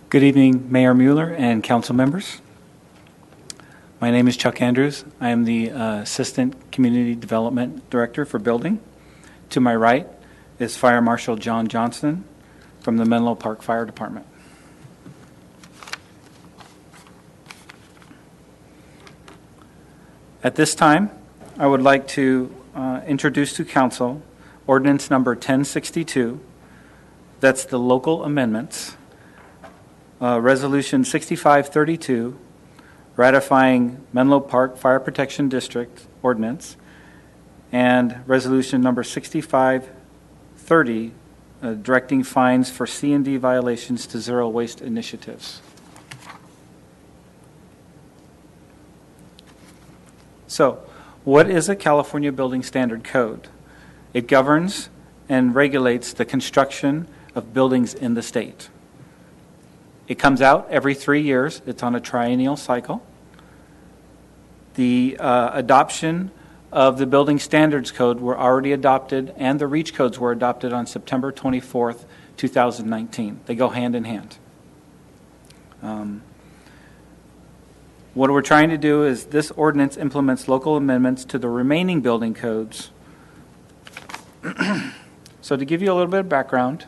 Good evening, Mayor Mueller and council members. My name is Chuck Andrews. I am the Assistant Community Development Director for Building. To my right is Fire Marshal John Johnston from the Menlo Park Fire Department. At this time, I would like to introduce to council ordinance number 1062. That's the local amendments. Resolution 6532, ratifying Menlo Park Fire Protection District ordinance, and resolution number 6530, directing fines for C&D violations to zero waste initiatives. So, what is a California Building Standard Code? It governs and regulates the construction of buildings in the state. It comes out every 3 years. It's on a triennial cycle. The adoption of the Building Standards Code were already adopted, and the REACH codes were adopted on September 24th, 2019. They go hand in hand. What we're trying to do is this ordinance implements local amendments to the remaining building codes. So to give you a little bit of background,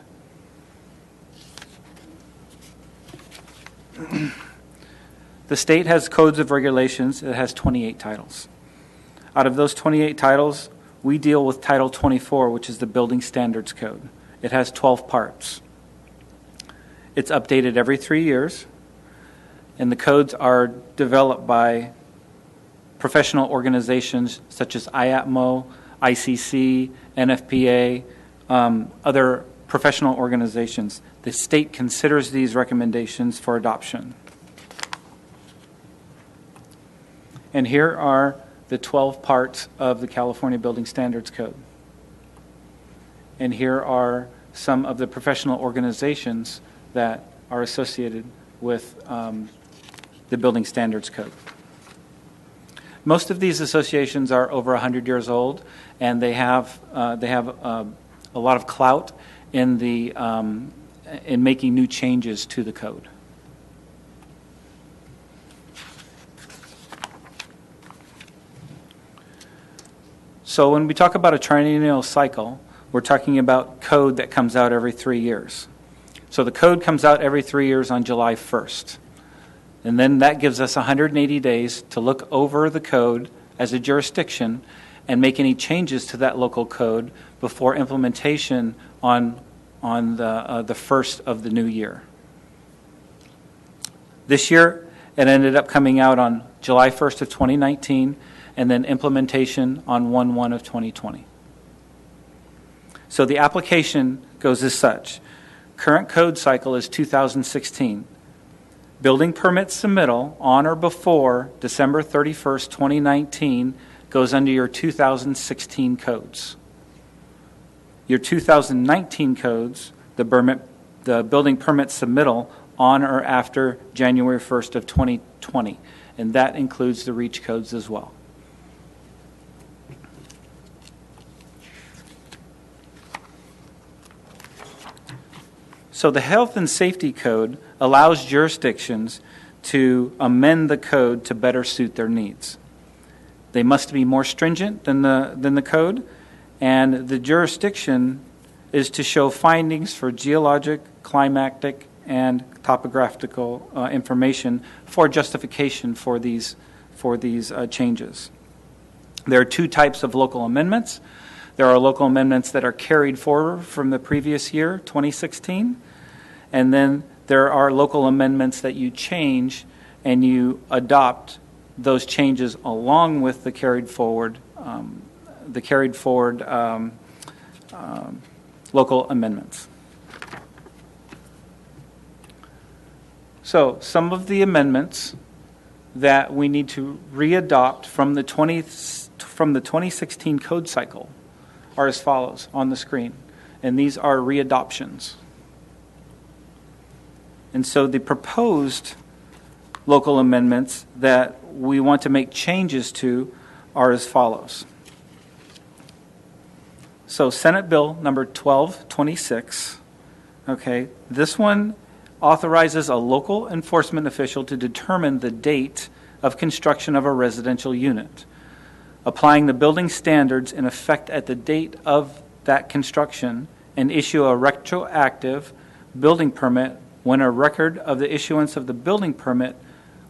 the state has codes of regulations. It has 28 titles. Out of those 28 titles, we deal with Title 24, which is the Building Standards Code. It has 12 parts. It's updated every 3 years, and the codes are developed by professional organizations such as IAPMO, ICC, NFPA, other professional organizations. The state considers these recommendations for adoption. And here are the 12 parts of the California Building Standards Code. And here are some of the professional organizations that are associated with the Building Standards Code. Most of these associations are over 100 years old, and they have a lot of clout in making new changes to the code. So when we talk about a triennial cycle, we're talking about code that comes out every 3 years. So the code comes out every 3 years on July 1st. And then that gives us 180 days to look over the code as a jurisdiction and make any changes to that local code before implementation on the first of the new year. This year, it ended up coming out on July 1st of 2019, and then implementation on 1/1 of 2020. So the application goes as such. Current code cycle is 2016. Building permit submittal on or before December 31st, 2019 goes under your 2016 codes. Your 2019 codes, the building permit submittal on or after January 1st of 2020, and that includes the REACH codes as well. So the Health and Safety Code allows jurisdictions to amend the code to better suit their needs. They must be more stringent than the code, and the jurisdiction is to show findings for geologic, climatic, and topographical information for justification for these changes. There are two types of local amendments. There are local amendments that are carried forward from the previous year, 2016, and then there are local amendments that you change and you adopt those changes along with the carried forward local amendments. So some of the amendments that we need to readopt from the 2016 code cycle are as follows on the screen, and these are readoptions. And so the proposed local amendments that we want to make changes to are as follows. So Senate Bill number 1226, okay, this one authorizes a local enforcement official to determine the date of construction of a residential unit, applying the building standards in effect at the date of that construction, and issue a retroactive building permit when a record of the issuance of the building permit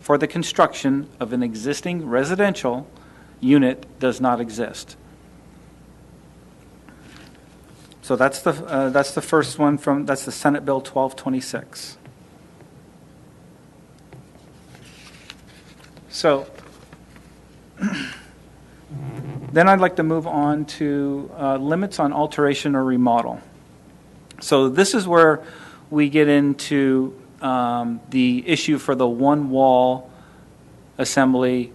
for the construction of an existing residential unit does not exist. So that's the first one that's the Senate Bill 1226. So then I'd like to move on to limits on alteration or remodel. So this is where we get into the issue for the one wall assembly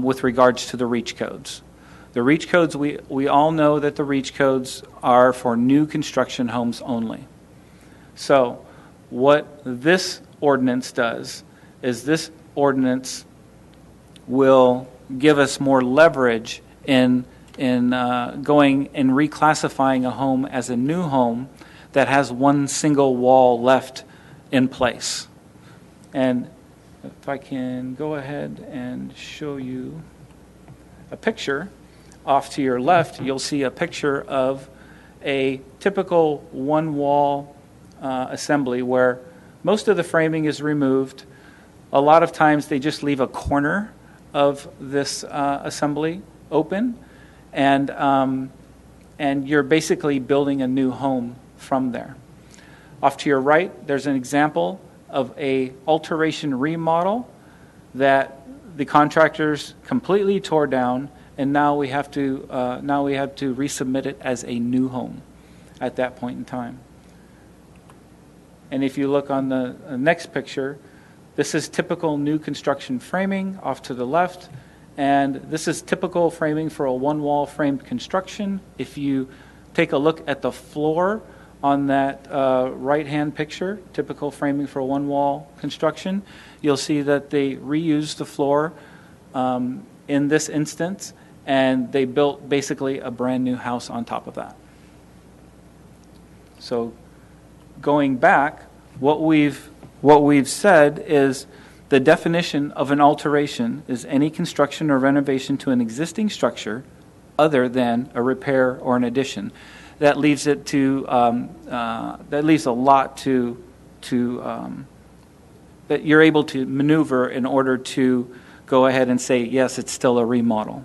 with regards to the REACH codes. The REACH codes, we all know that the REACH codes are for new construction homes only. So what this ordinance does is this ordinance will give us more leverage in going and reclassifying a home as a new home that has one single wall left in place. And if I can go ahead and show you a picture. Off to your left, you'll see a picture of a typical one-wall assembly where most of the framing is removed. A lot of times they just leave a corner of this assembly open, and you're basically building a new home from there. Off to your right, there's an example of a alteration remodel that the contractors completely tore down, and now we have to resubmit it as a new home at that point in time. And if you look on the next picture, this is typical new construction framing off to the left. And this is typical framing for a one-wall framed construction. If you take a look at the floor on that right-hand picture, typical framing for a one-wall construction, you'll see that they reused the floor in this instance, and they built basically a brand-new house on top of that. So going back, what we've said is the definition of an alteration is any construction or renovation to an existing structure other than a repair or an addition. That leaves it to that leaves a lot to that you're able to maneuver in order to go ahead and say yes, it's still a remodel.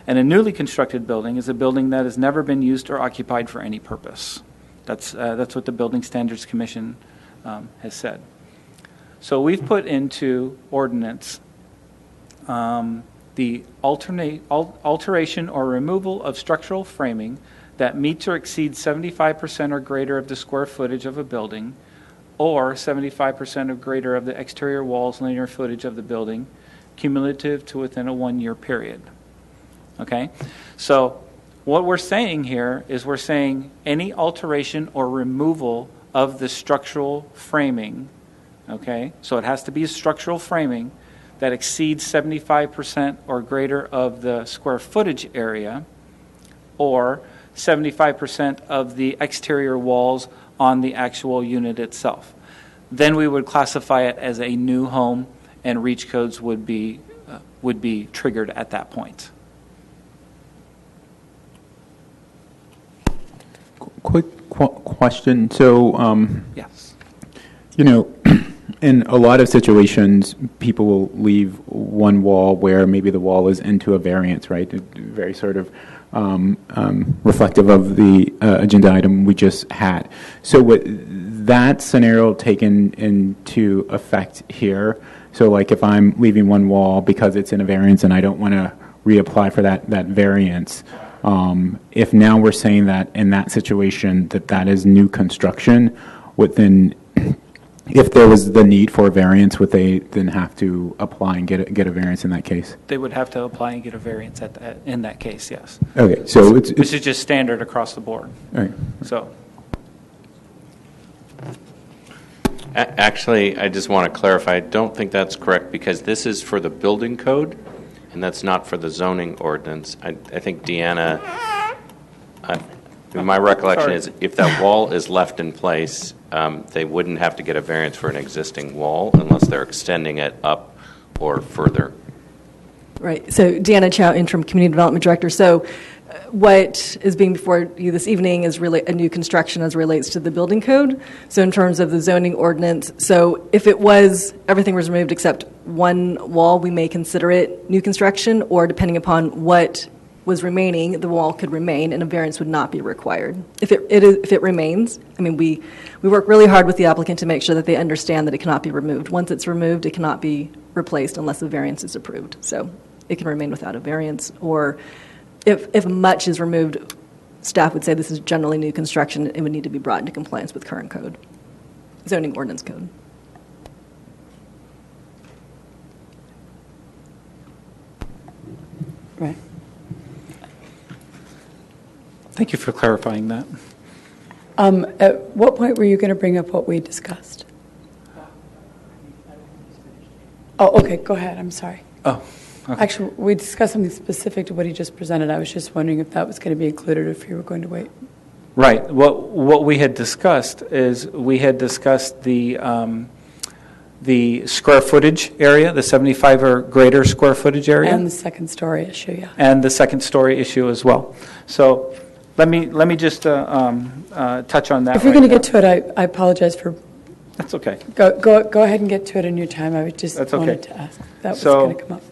And a newly constructed building is a building that has never been used or occupied for any purpose. That's what the Building Standards Commission has said. So we've put into ordinance the alteration or removal of structural framing that meets or exceeds 75% or greater of the square footage of a building, or 75% or greater of the exterior walls linear footage of the building, cumulative to within a 1-year period. Okay? So what we're saying here is we're saying any alteration or removal of the structural framing, okay? So it has to be a structural framing that exceeds 75% or greater of the square footage area, or 75% of the exterior walls on the actual unit itself. Then we would classify it as a new home, and REACH codes would be triggered at that point. Quick question. So, yes. You know, in a lot of situations, people will leave one wall where maybe the wall is into a variance, right? Very sort of reflective of the agenda item we just had. So with that scenario taken into effect here, so like if I'm leaving one wall because it's in a variance and I don't want to reapply for that variance, if now we're saying that in that situation that is new construction, if there was the need for a variance, would they then have to apply and get a variance in that case? They would have to apply and get a variance in that case, yes. Okay, so this is just standard across the board. All right. So. Actually, I just want to clarify, I don't think that's correct because this is for the building code and that's not for the zoning ordinance. I think Deanna, my recollection is if that wall is left in place, they wouldn't have to get a variance for an existing wall unless they're extending it up or further. Right. So Deanna Chow, Interim Community Development Director. So what is being before you this evening is really a new construction as relates to the building code. So in terms of the zoning ordinance, so if everything was removed except one wall, we may consider it new construction, or depending upon what was remaining, the wall could remain and a variance would not be required. If it remains, I mean, we work really hard with the applicant to make sure that they understand that it cannot be removed. Once it's removed, it cannot be replaced unless a variance is approved. So it can remain without a variance, or if much is removed, staff would say this is generally new construction, it would need to be brought into compliance with current code, zoning ordinance code. Right. Thank you for clarifying that. At what point were you going to bring up what we discussed? Oh, okay, go ahead, I'm sorry. Oh, okay. Actually, we discussed something specific to what he just presented. I was just wondering if that was going to be included, or if you were going to wait. Right. What we had discussed is we had discussed the square footage area, the 75 or greater square footage area. And the second story issue, yeah. And the second story issue as well. So let me just touch on that. If you're going to get to it, I apologize for. That's okay. Go ahead and get to it in your time. I just wanted to ask. That was going to come up.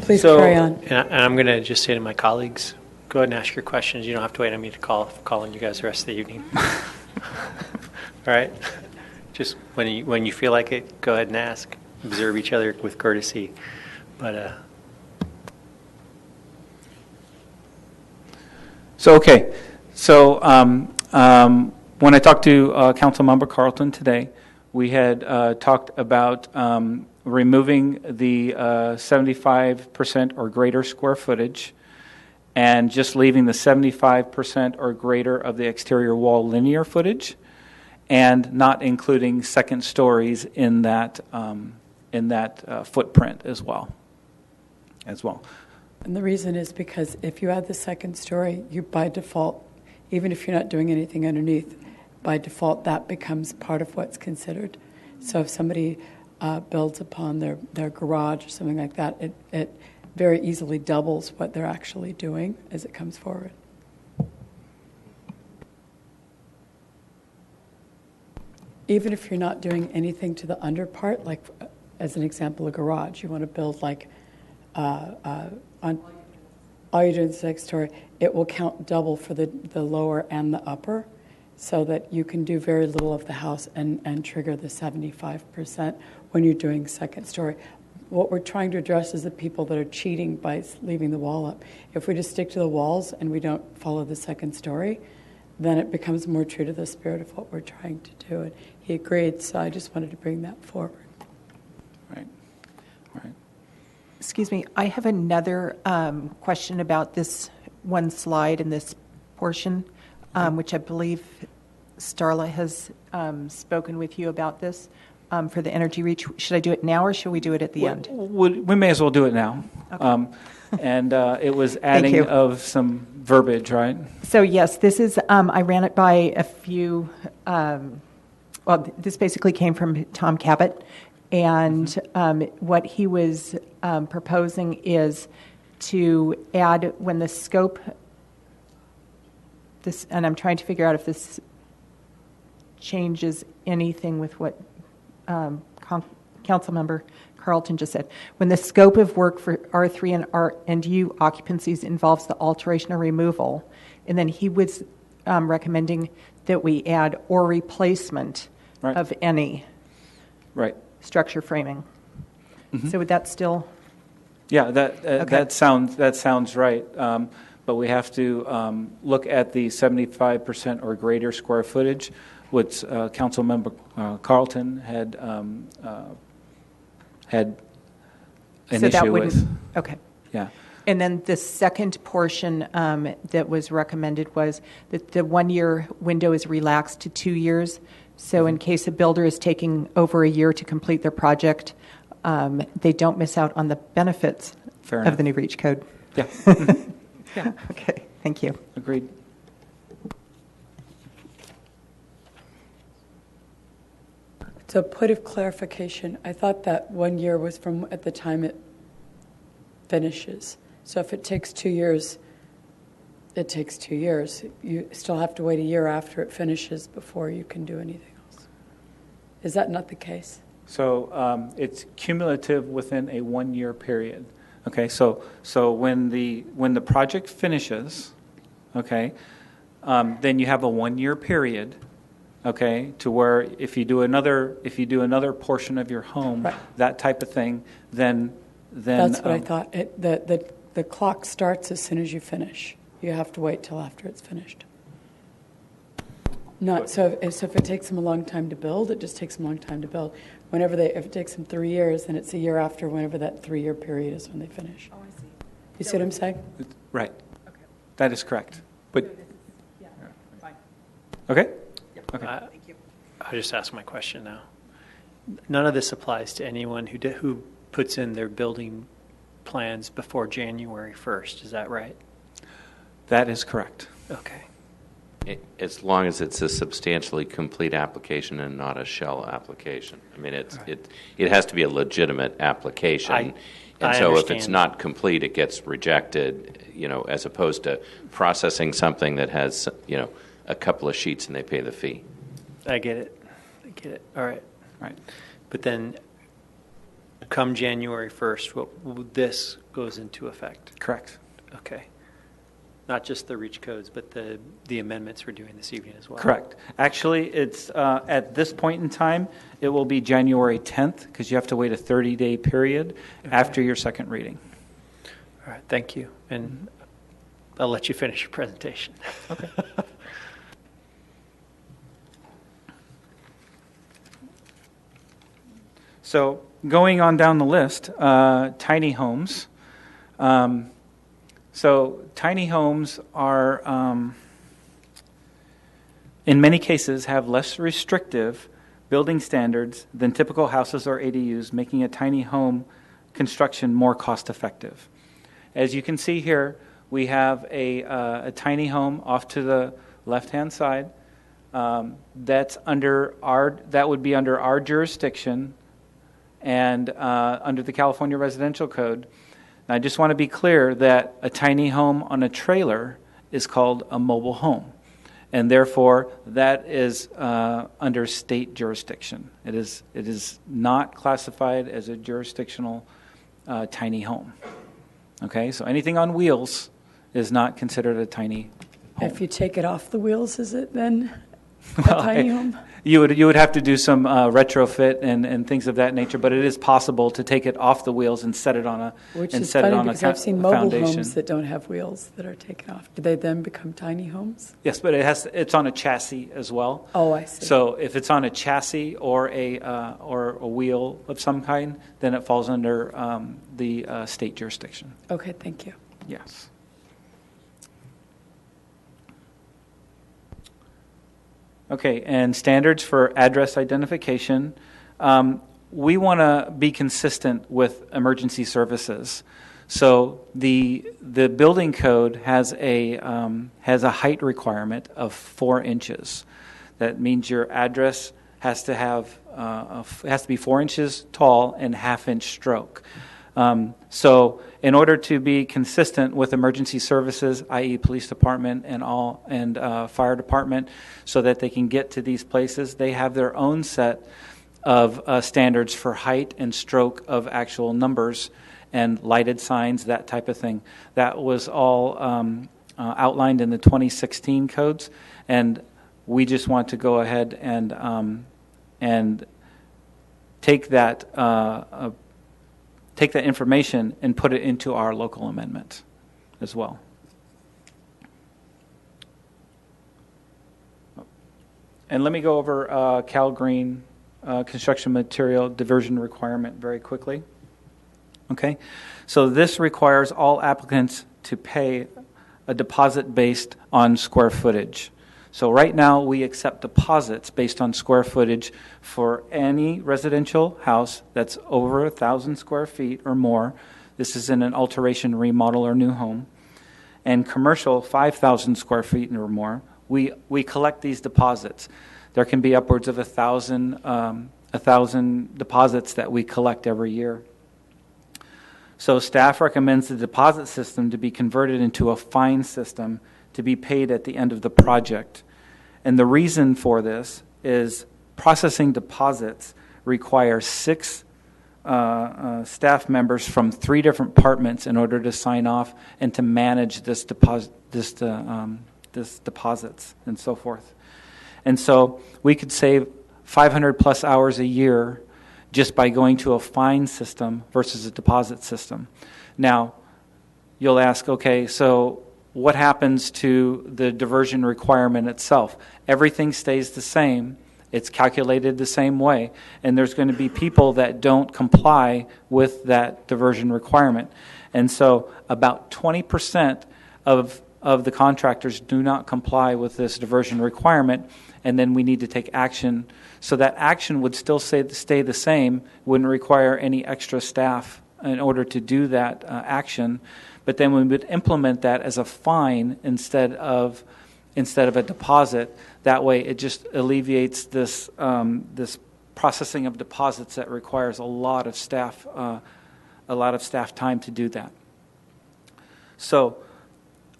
Please carry on. And I'm going to just say to my colleagues, go ahead and ask your questions. You don't have to wait on me to call on you guys the rest of the evening. All right? Just when you feel like it, go ahead and ask. Observe each other with courtesy. But So, okay. So when I talked to Councilmember Carlton today, we had talked about removing the 75% or greater square footage and just leaving the 75% or greater of the exterior wall linear footage, and not including second stories in that footprint as well. And the reason is because if you add the second story, you by default, even if you're not doing anything underneath, by default that becomes part of what's considered. So if somebody builds upon their garage or something like that, it very easily doubles what they're actually doing as it comes forward. Even if you're not doing anything to the under part, like as an example, a garage, you want to build like on all you're doing is the second story, it will count double for the lower and the upper, so that you can do very little of the house and trigger the 75% when you're doing second story. What we're trying to address is the people that are cheating by leaving the wall up. If we just stick to the walls and we don't follow the second story, then it becomes more true to the spirit of what we're trying to do. And he agreed, so I just wanted to bring that forward. Right. Excuse me, I have another question about this one slide in this portion, which I believe Starla has spoken with you about this for the Energy Reach. Should I do it now or should we do it at the end? We may as well do it now. Okay. And it was adding of some verbiage, right? So yes, this is, I ran it by a few, this basically came from Tom Cabot. And what he was proposing is to add when the scope, and I'm trying to figure out if this changes anything with what Councilmember Carlton just said. When the scope of work for R3 and R&U occupancies involves the alteration or removal, and then he was recommending that we add or replacement of any structure framing. Mm-hmm. So would that still? Yeah, that sounds right. But we have to look at the 75% or greater square footage, which Councilmember Carlton had an issue with. Okay. Yeah. And then the second portion that was recommended was that the 1 year window is relaxed to 2 years. So in case a builder is taking over a year to complete their project, they don't miss out on the benefits of the new REACH code. Yeah. Yeah. Okay. Thank you. Agreed. So point of clarification, I thought that 1 year was from at the time it finishes. So if it takes 2 years, it takes 2 years. You still have to wait a year after it finishes before you can do anything else. Is that not the case? So it's cumulative within a 1 year period. Okay, so when the project finishes, okay, then you have a 1 year period, okay, to where if you do another portion of your home, that type of thing, then that's what I thought. The clock starts as soon as you finish. You have to wait till after it's finished. So if it takes them a long time to build, it just takes them a long time to build. If it takes them 3 years, then it's a year after whenever that 3 year period is when they finish. Oh, I see. You see what I'm saying? Right. Okay. That is correct. But fine. Okay. Yep. Okay. Thank you. I'll just ask my question now. None of this applies to anyone who puts in their building plans before January 1st. Is that right? That is correct. Okay. As long as it's a substantially complete application and not a shell application. I mean, it has to be a legitimate application. And so if it's not complete, it gets rejected, as opposed to processing something that has, a couple of sheets and they pay the fee. I get it. All right. Right. But then come January 1st, this goes into effect. Correct. Okay. Not just the REACH codes, but the amendments we're doing this evening as well. Correct. Actually, it's at this point in time, it will be January 10th because you have to wait a 30-day period after your second reading. All right. Thank you. And I'll let you finish your presentation. Okay. So going on down the list, tiny homes. So tiny homes are, in many cases, have less restrictive building standards than typical houses or ADUs, making a tiny home construction more cost effective. As you can see here, we have a tiny home off to the left-hand side. That would be under our jurisdiction and under the California Residential Code. And I just want to be clear that a tiny home on a trailer is called a mobile home, and therefore that is under state jurisdiction. It is not classified as a jurisdictional tiny home. Okay, so anything on wheels is not considered a tiny home. If you take it off the wheels, is it then a tiny home? You would have to do some retrofit and things of that nature, but it is possible to take it off the wheels and set it on a Which and is set funny it on because a I've seen mobile foundation. homes that don't have wheels that are taken off. Do they then become tiny homes? Yes, but it's on a chassis as well. Oh, I see. So if it's on a chassis or a wheel of some kind, then it falls under the state jurisdiction. Okay, thank you. Yes. Okay, and standards for address identification. We want to be consistent with emergency services. So the building code has a height requirement of 4 inches. That means your address has to be 4 inches tall and half-inch stroke. So in order to be consistent with emergency services, i.e. police department and fire department, so that they can get to these places, they have their own set of standards for height and stroke of actual numbers and lighted signs, that type of thing. That was all outlined in the 2016 codes, and we just want to go ahead and take that information and put it into our local amendment as well. And let me go over Cal Green construction material diversion requirement very quickly. Okay, so this requires all applicants to pay a deposit based on square footage. So right now we accept deposits based on square footage for any residential house that's over 1,000 square feet or more. This is in an alteration, remodel, or new home. And commercial, 5,000 square feet or more. We collect these deposits. There can be upwards of 1,000 deposits that we collect every year. So staff recommends the deposit system to be converted into a fine system to be paid at the end of the project. And the reason for this is processing deposits requires 6 staff members from 3 different departments in order to sign off and to manage this deposits and so forth. And so we could save 500 plus hours a year just by going to a fine system versus a deposit system. Now, you'll ask, okay, so what happens to the diversion requirement itself? Everything stays the same. It's calculated the same way. And there's going to be people that don't comply with that diversion requirement. And so about 20% of the contractors do not comply with this diversion requirement, and then we need to take action. So that action would still stay the same, wouldn't require any extra staff in order to do that action, but then we would implement that as a fine instead of a deposit. That way it just alleviates this processing of deposits that requires a lot of staff time to do that. So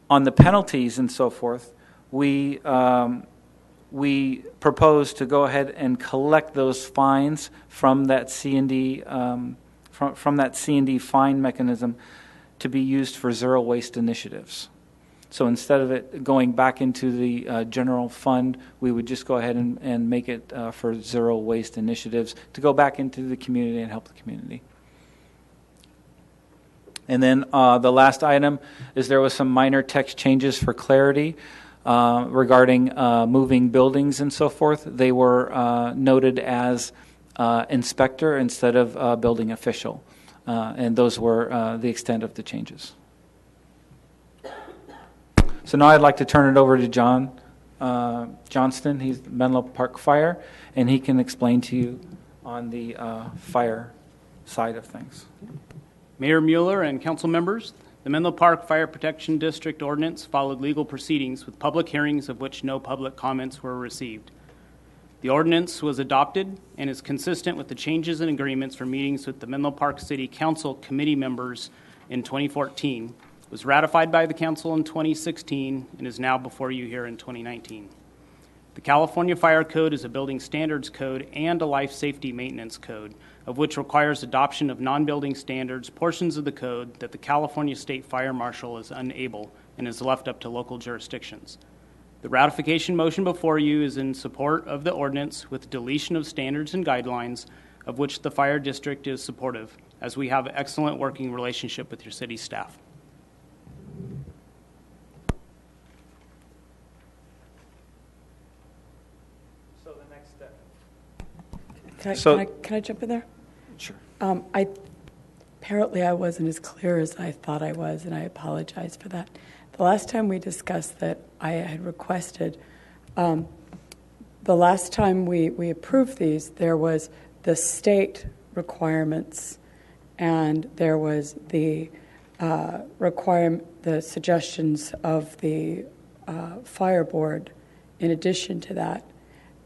on the penalties and so forth, we propose to go ahead and collect those fines from that C&D from that C&D fine mechanism to be used for zero waste initiatives. So instead of it going back into the general fund, we would just go ahead and make it for zero waste initiatives to go back into the community and help the community. And then the last item is there was some minor text changes for clarity regarding moving buildings and so forth. They were noted as inspector instead of building official. And those were the extent of the changes. So now I'd like to turn it over to John Johnston. He's Menlo Park Fire, and he can explain to you on the fire side of things. Mayor Mueller and council members, the Menlo Park Fire Protection District Ordinance followed legal proceedings with public hearings of which no public comments were received. The ordinance was adopted and is consistent with the changes and agreements for meetings with the Menlo Park City Council committee members in 2014, was ratified by the council in 2016, and is now before you here in 2019. The California Fire Code is a building standards code and a life safety maintenance code, of which requires adoption of non-building standards portions of the code that the California State Fire Marshal is unable and is left up to local jurisdictions. The ratification motion before you is in support of the ordinance with deletion of standards and guidelines, of which the fire district is supportive, as we have an excellent working relationship with your city staff. So the next step. Can I jump in there? Sure. Apparently I wasn't as clear as I thought I was, and I apologize for that. The last time we discussed that, I had requested, the last time we approved these, there was the state requirements, and there was the the suggestions of the fire board in addition to that.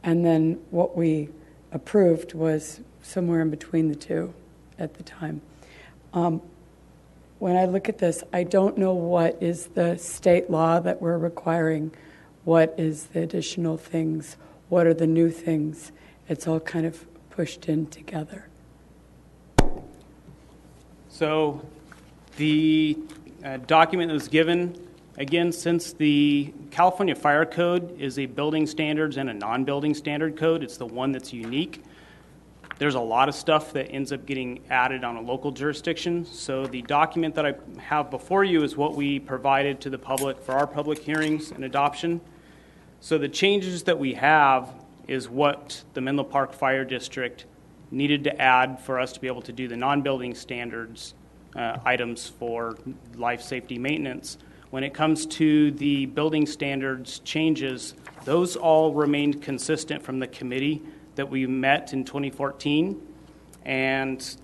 And then what we approved was somewhere in between the two at the time. When I look at this, I don't know what is the state law that we're requiring, what is the additional things, what are the new things. It's all kind of pushed in together. So the document that was given, again, since the California Fire Code is a building standards and a non-building standard code, it's the one that's unique. There's a lot of stuff that ends up getting added on a local jurisdiction. So the document that I have before you is what we provided to the public for our public hearings and adoption. So the changes that we have is what the Menlo Park Fire District needed to add for us to be able to do the non-building standards items for life safety maintenance. When it comes to the building standards changes, those all remained consistent from the committee that we met in 2014. And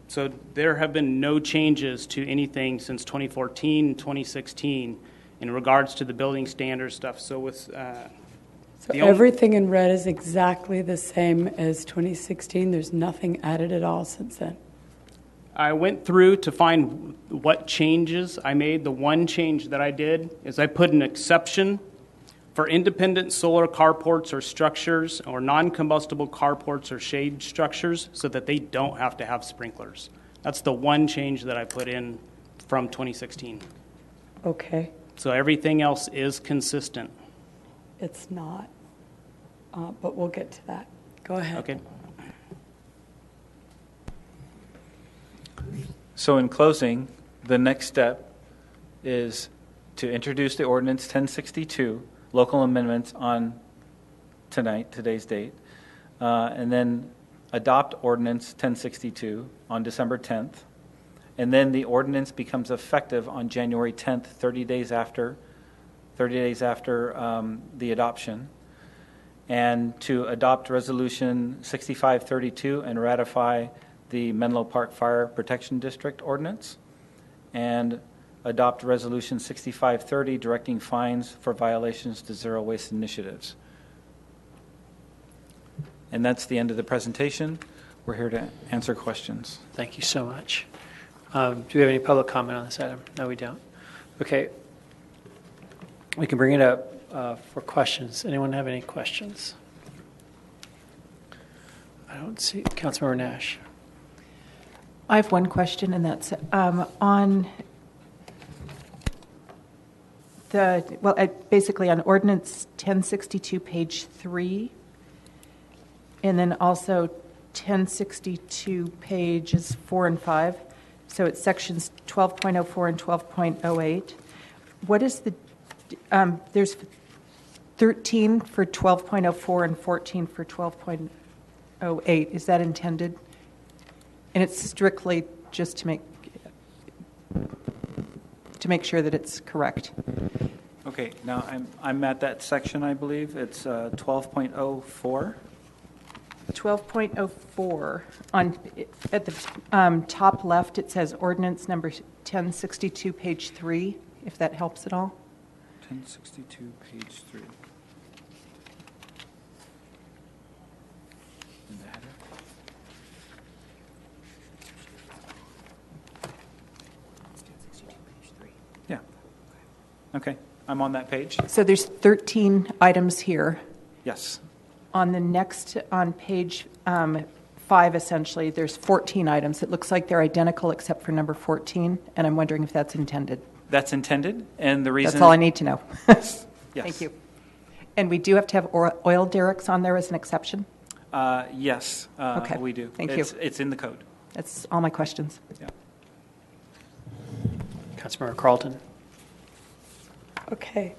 so there have been no changes to anything since 2014 and 2016 in regards to the building standard stuff. So with So everything in red is exactly the same as 2016. There's nothing added at all since then. I went through to find what changes I made. The one change that I did is I put an exception for independent solar carports or structures or non-combustible carports or shade structures so that they don't have to have sprinklers. That's the one change that I put in from 2016. Okay. So everything else is consistent. It's not, but we'll get to that. Go ahead. Okay. So in closing, the next step is to introduce the ordinance 1062, local amendments on today's date, and then adopt ordinance 1062 on December 10th, and then the ordinance becomes effective on January 10th, 30 days after the adoption, and to adopt resolution 6532 and ratify the Menlo Park Fire Protection District ordinance, and adopt resolution 6530 directing fines for violations to zero waste initiatives. And that's the end of the presentation. We're here to answer questions. Thank you so much. Do we have any public comment on this item? No, we don't. Okay. We can bring it up for questions. Anyone have any questions? I don't see. Councilmember Nash. I have one question, and that's on basically on Ordinance 1062, page 3, and then also 1062, pages 4 and 5. So it's sections 12.04 and 12.08. What is the there's 13 for 12.04 and 14 for 12. 12.08, is that intended? And it's strictly just to make sure that it's correct. Okay, now I'm at that section, I believe. It's 12.04. 12.04, at the top left, it says ordinance number 1062, page 3, if that helps at all. 1062, page 3. In the header. Yeah. Okay, I'm on that page. So there's 13 items here. Yes. On the next, on page 5, essentially, there's 14 items. It looks like they're identical except for number 14, and I'm wondering if that's intended. That's intended, and the reason... That's all I need to know. Yes. Thank you. And we do have to have oil derricks on there as an exception? Yes, Okay. we do. Thank you. It's in the code. That's all my questions. Yeah. Councilmember Carlton. Okay.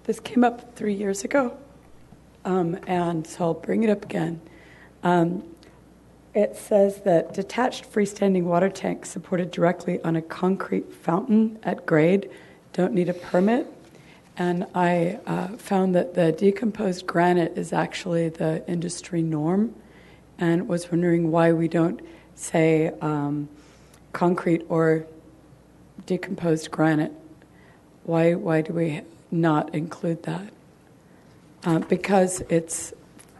This came up 3 years ago, and so I'll bring it up again. It says that detached freestanding water tanks supported directly on a concrete fountain at grade don't need a permit. And I found that the decomposed granite is actually the industry norm, and was wondering why we don't say concrete or decomposed granite. Why do we not include that? Because it's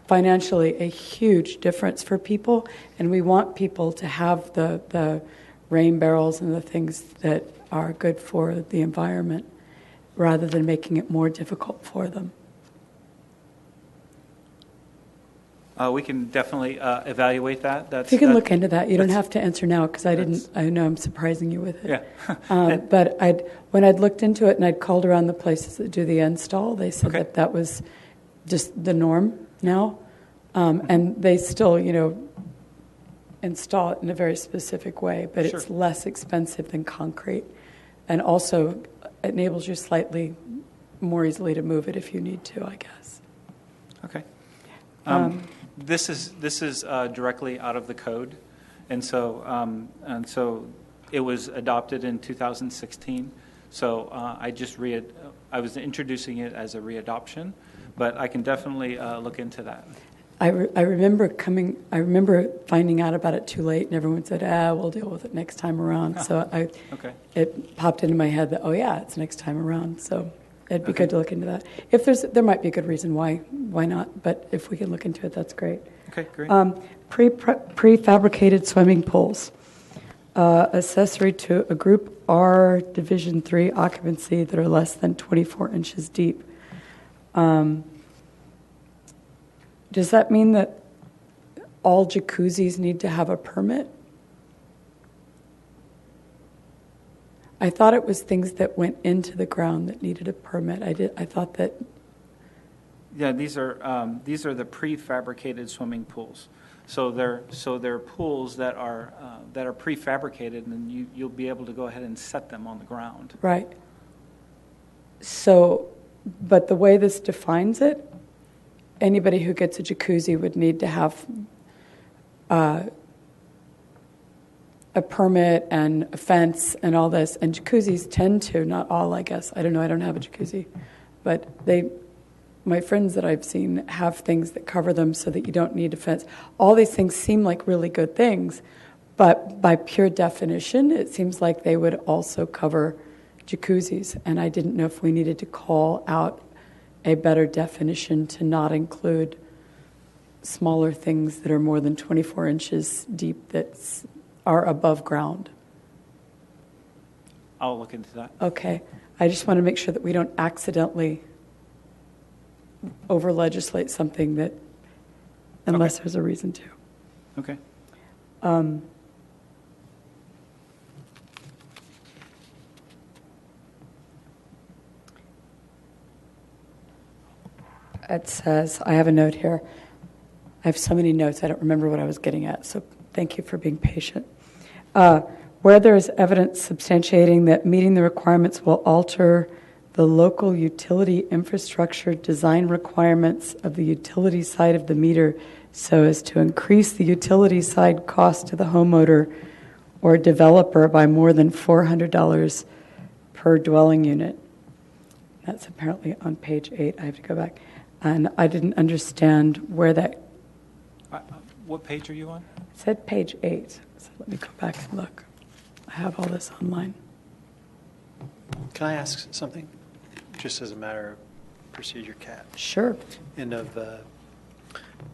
financially a huge difference for people, and we want people to have the rain barrels and the things that are good for the environment, rather than making it more difficult for them. We can definitely evaluate that. If you can look into that, you don't have to answer now because I know I'm surprising you with it. Yeah. But when I'd looked into it and I'd called around the places that do the install, they said that was just the norm now, and they still, install it in a very specific way, but it's less expensive than concrete, and also enables you slightly more easily to move it if you need to, I guess. Okay. This is directly out of the code, and so it was adopted in 2016. So I was introducing it as a readoption, but I can definitely look into that. I remember finding out about it too late, and everyone said, we'll deal with it next time around. So it popped into my head that, it's next time around. So it'd be good to look into that. If there might be a good reason why not, but if we can look into it, that's great. Okay, great. Prefabricated swimming pools, accessory to a Group R Division 3 occupancy that are less than 24 inches deep. Does that mean that all jacuzzis need to have a permit? I thought it was things that went into the ground that needed a permit. I thought that. Yeah, these are the prefabricated swimming pools. So they're pools that are prefabricated, and you'll be able to go ahead and set them on the ground. Right. So, but the way this defines it, anybody who gets a jacuzzi would need to have a permit and a fence and all this. And jacuzzis tend to, not all, I guess. I don't know. I don't have a jacuzzi, but my friends that I've seen have things that cover them so that you don't need a fence. All these things seem like really good things, but by pure definition, it seems like they would also cover jacuzzis. And I didn't know if we needed to call out a better definition to not include smaller things that are more than 24 inches deep that are above ground. I'll look into that. Okay. I just want to make sure that we don't accidentally over-legislate something that, unless there's a reason to. Okay. It says, I have a note here. I have so many notes, I don't remember what I was getting at, so thank you for being patient. Where there is evidence substantiating that meeting the requirements will alter the local utility infrastructure design requirements of the utility side of the meter so as to increase the utility side cost to the homeowner or developer by more than $400 per dwelling unit. That's apparently on page 8. I have to go back. And I didn't understand where that... What page are you on? It said page 8. So let me go back and look. I have all this online. Can I ask something? Just as a matter of procedure, Kat. Sure. And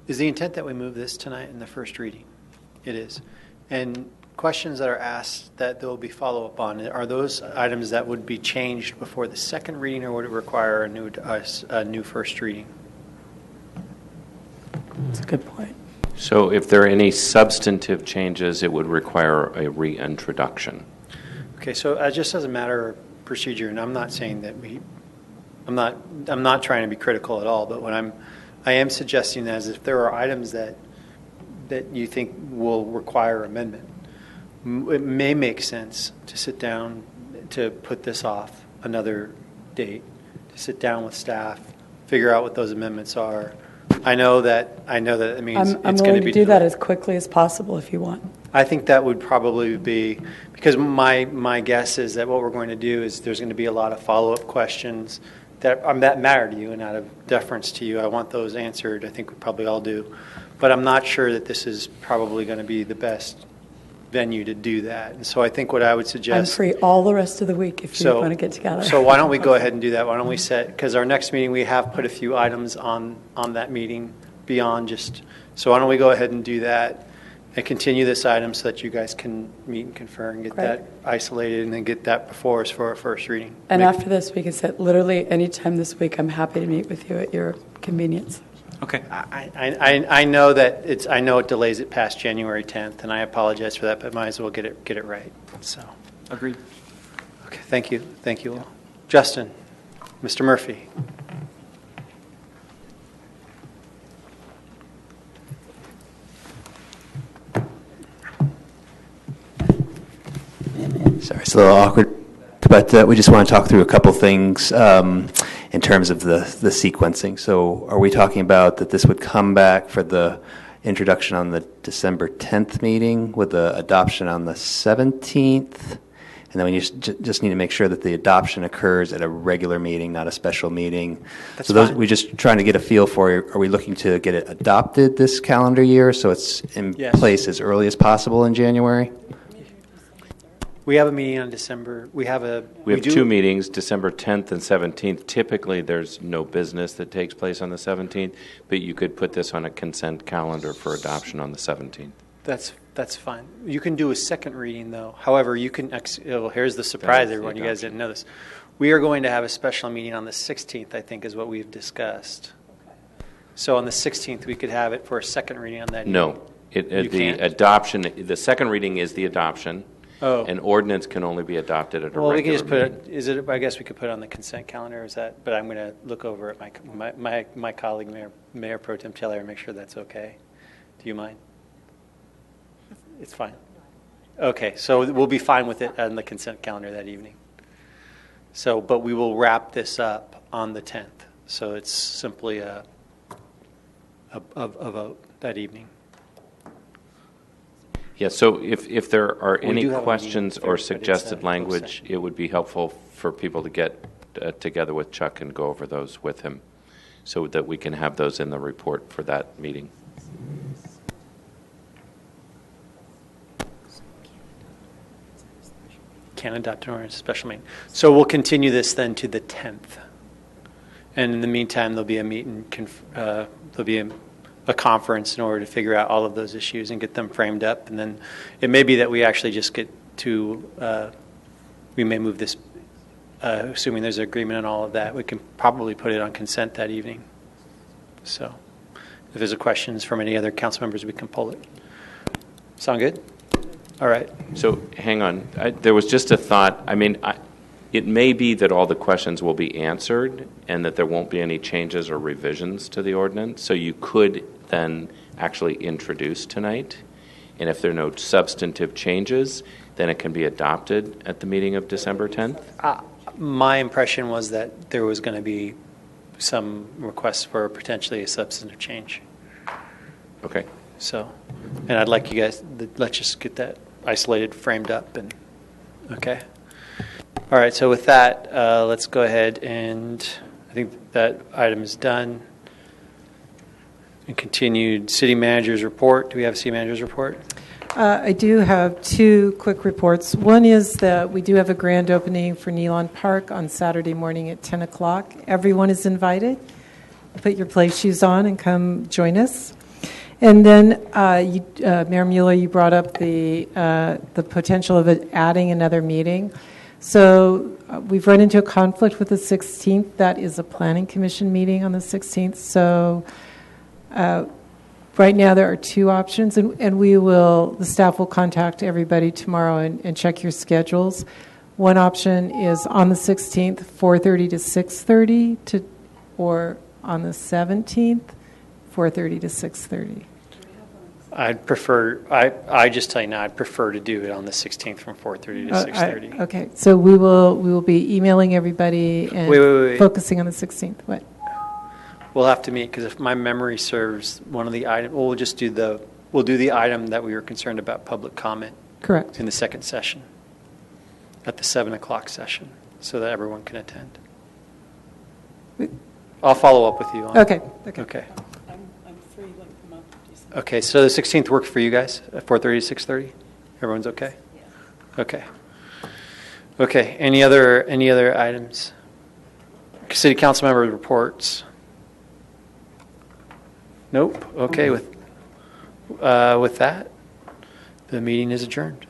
is the intent that we move this tonight in the first reading? It is. And questions that are asked that there will be follow-up on, are those items that would be changed before the second reading, or would it require a new first reading? That's a good point. So if there are any substantive changes, it would require a reintroduction. Okay, so just as a matter of procedure, and I'm not saying that I'm not trying to be critical at all, but I am suggesting that if there are items that you think will require amendment, it may make sense to sit down, to put this off another date, to sit down with staff, figure out what those amendments are. I know that it means I'm it's going willing to be to do that as quickly as possible if you want. I think that would probably be, because my guess is that what we're going to do is there's going to be a lot of follow-up questions that matter to you, and out of deference to you, I want those answered. I think we probably all do. But I'm not sure that this is probably going to be the best venue to do that. And so I think what I would suggest... I'm free all the rest of the week if you want to get together. So why don't we go ahead and do that? Why don't we set, because our next meeting, we have put a few items on that meeting beyond just... So why don't we go ahead and do that and continue this item so that you guys can meet and confer and get that isolated and then get that before us for our first reading. And after this, we can set literally any time this week. I'm happy to meet with you at your convenience. Okay. I know that I know it delays it past January 10th, and I apologize for that, but might as well get it right. So. Agreed. Okay. Thank you all. Justin, Mr. Murphy. Sorry, it's a little awkward, but we just want to talk through a couple things in terms of the sequencing. So are we talking about that this would come back for the introduction on the December 10th meeting with the adoption on the 17th? And then we just need to make sure that the adoption occurs at a regular meeting, not a special meeting. That's so fine. We're just trying to get a feel for, are we looking to get it adopted this calendar year so it's in place as early as possible in January? We have a meeting on December. We have two meetings, December 10th and 17th. Typically, there's no business that takes place on the 17th, but you could put this on a consent calendar for adoption on the 17th. That's fine. You can do a second reading, though. However, you can. Here's the surprise, everyone. You guys didn't know this. We are going to have a special meeting on the 16th, I think, is what we've discussed. So on the 16th, we could have it for a second reading on that. No. The second reading is the adoption. Oh. An ordinance can only be adopted at a regular we can just put meeting. I guess we could put it on the consent calendar. Is that? But I'm going to look over at my colleague, Mayor Pro Tem Taylor, and make sure that's okay. Do you mind? It's fine. Okay, so we'll be fine with it on the consent calendar that evening. So, but we will wrap this up on the 10th. So it's simply a vote that evening. Yeah, so if there are We any do have a questions meeting or Thursday, but it's suggested a language, closed it would be helpful for people to get together with Chuck and go over those with him so that we can have those in the report for that meeting. Can't adopt an ordinance, special meeting. So we'll continue this then to the 10th. And in the meantime, there'll be a meeting, there'll be a conference in order to figure out all of those issues and get them framed up. And then it may be that we actually just get to, we may move this, assuming there's an agreement on all of that, we can probably put it on consent that evening. So if there's questions from any other council members, we can pull it. Sound good? All right. So hang on. There was just a thought. I mean, it may be that all the questions will be answered and that there won't be any changes or revisions to the ordinance. So you could then actually introduce tonight. And if there are no substantive changes, then it can be adopted at the meeting of December 10th? My impression was that there was going to be some requests for potentially a substantive change. Okay. So, and I'd like you guys, let's just get that isolated, framed up, and, okay. All right, so with that, let's go ahead and, I think that item is done. And continued city manager's report. Do we have a city manager's report? I do have two quick reports. One is that we do have a grand opening for Nealon Park on Saturday morning at 10 o'clock. Everyone is invited. Put your play shoes on and come join us. And then, Mayor Mueller, you brought up the potential of adding another meeting. So we've run into a conflict with the 16th. That is a planning commission meeting on the 16th. So right now there are two options, and the staff will contact everybody tomorrow and check your schedules. One option is on the 16th, 4:30 to 6:30, or on the 17th, 4:30 to 6:30. I'd prefer, I just tell you now, I'd prefer to do it on the 16th from 4:30 to 6:30. Okay, so we will be emailing everybody and Wait. focusing on the 16th. What? We'll have to meet, because if my memory serves, one of the items, we'll do the item that we were concerned about, public comment. Correct. In the second session, at the 7 o'clock session, so that everyone can attend. I'll follow up with you on Okay. Okay. I'm free, like, come up. Okay, so the 16th works for you guys, at 4:30 to 6:30? Everyone's okay? Yeah. Okay. Okay, any other items? City council member reports? Nope. Okay, with that, the meeting is adjourned.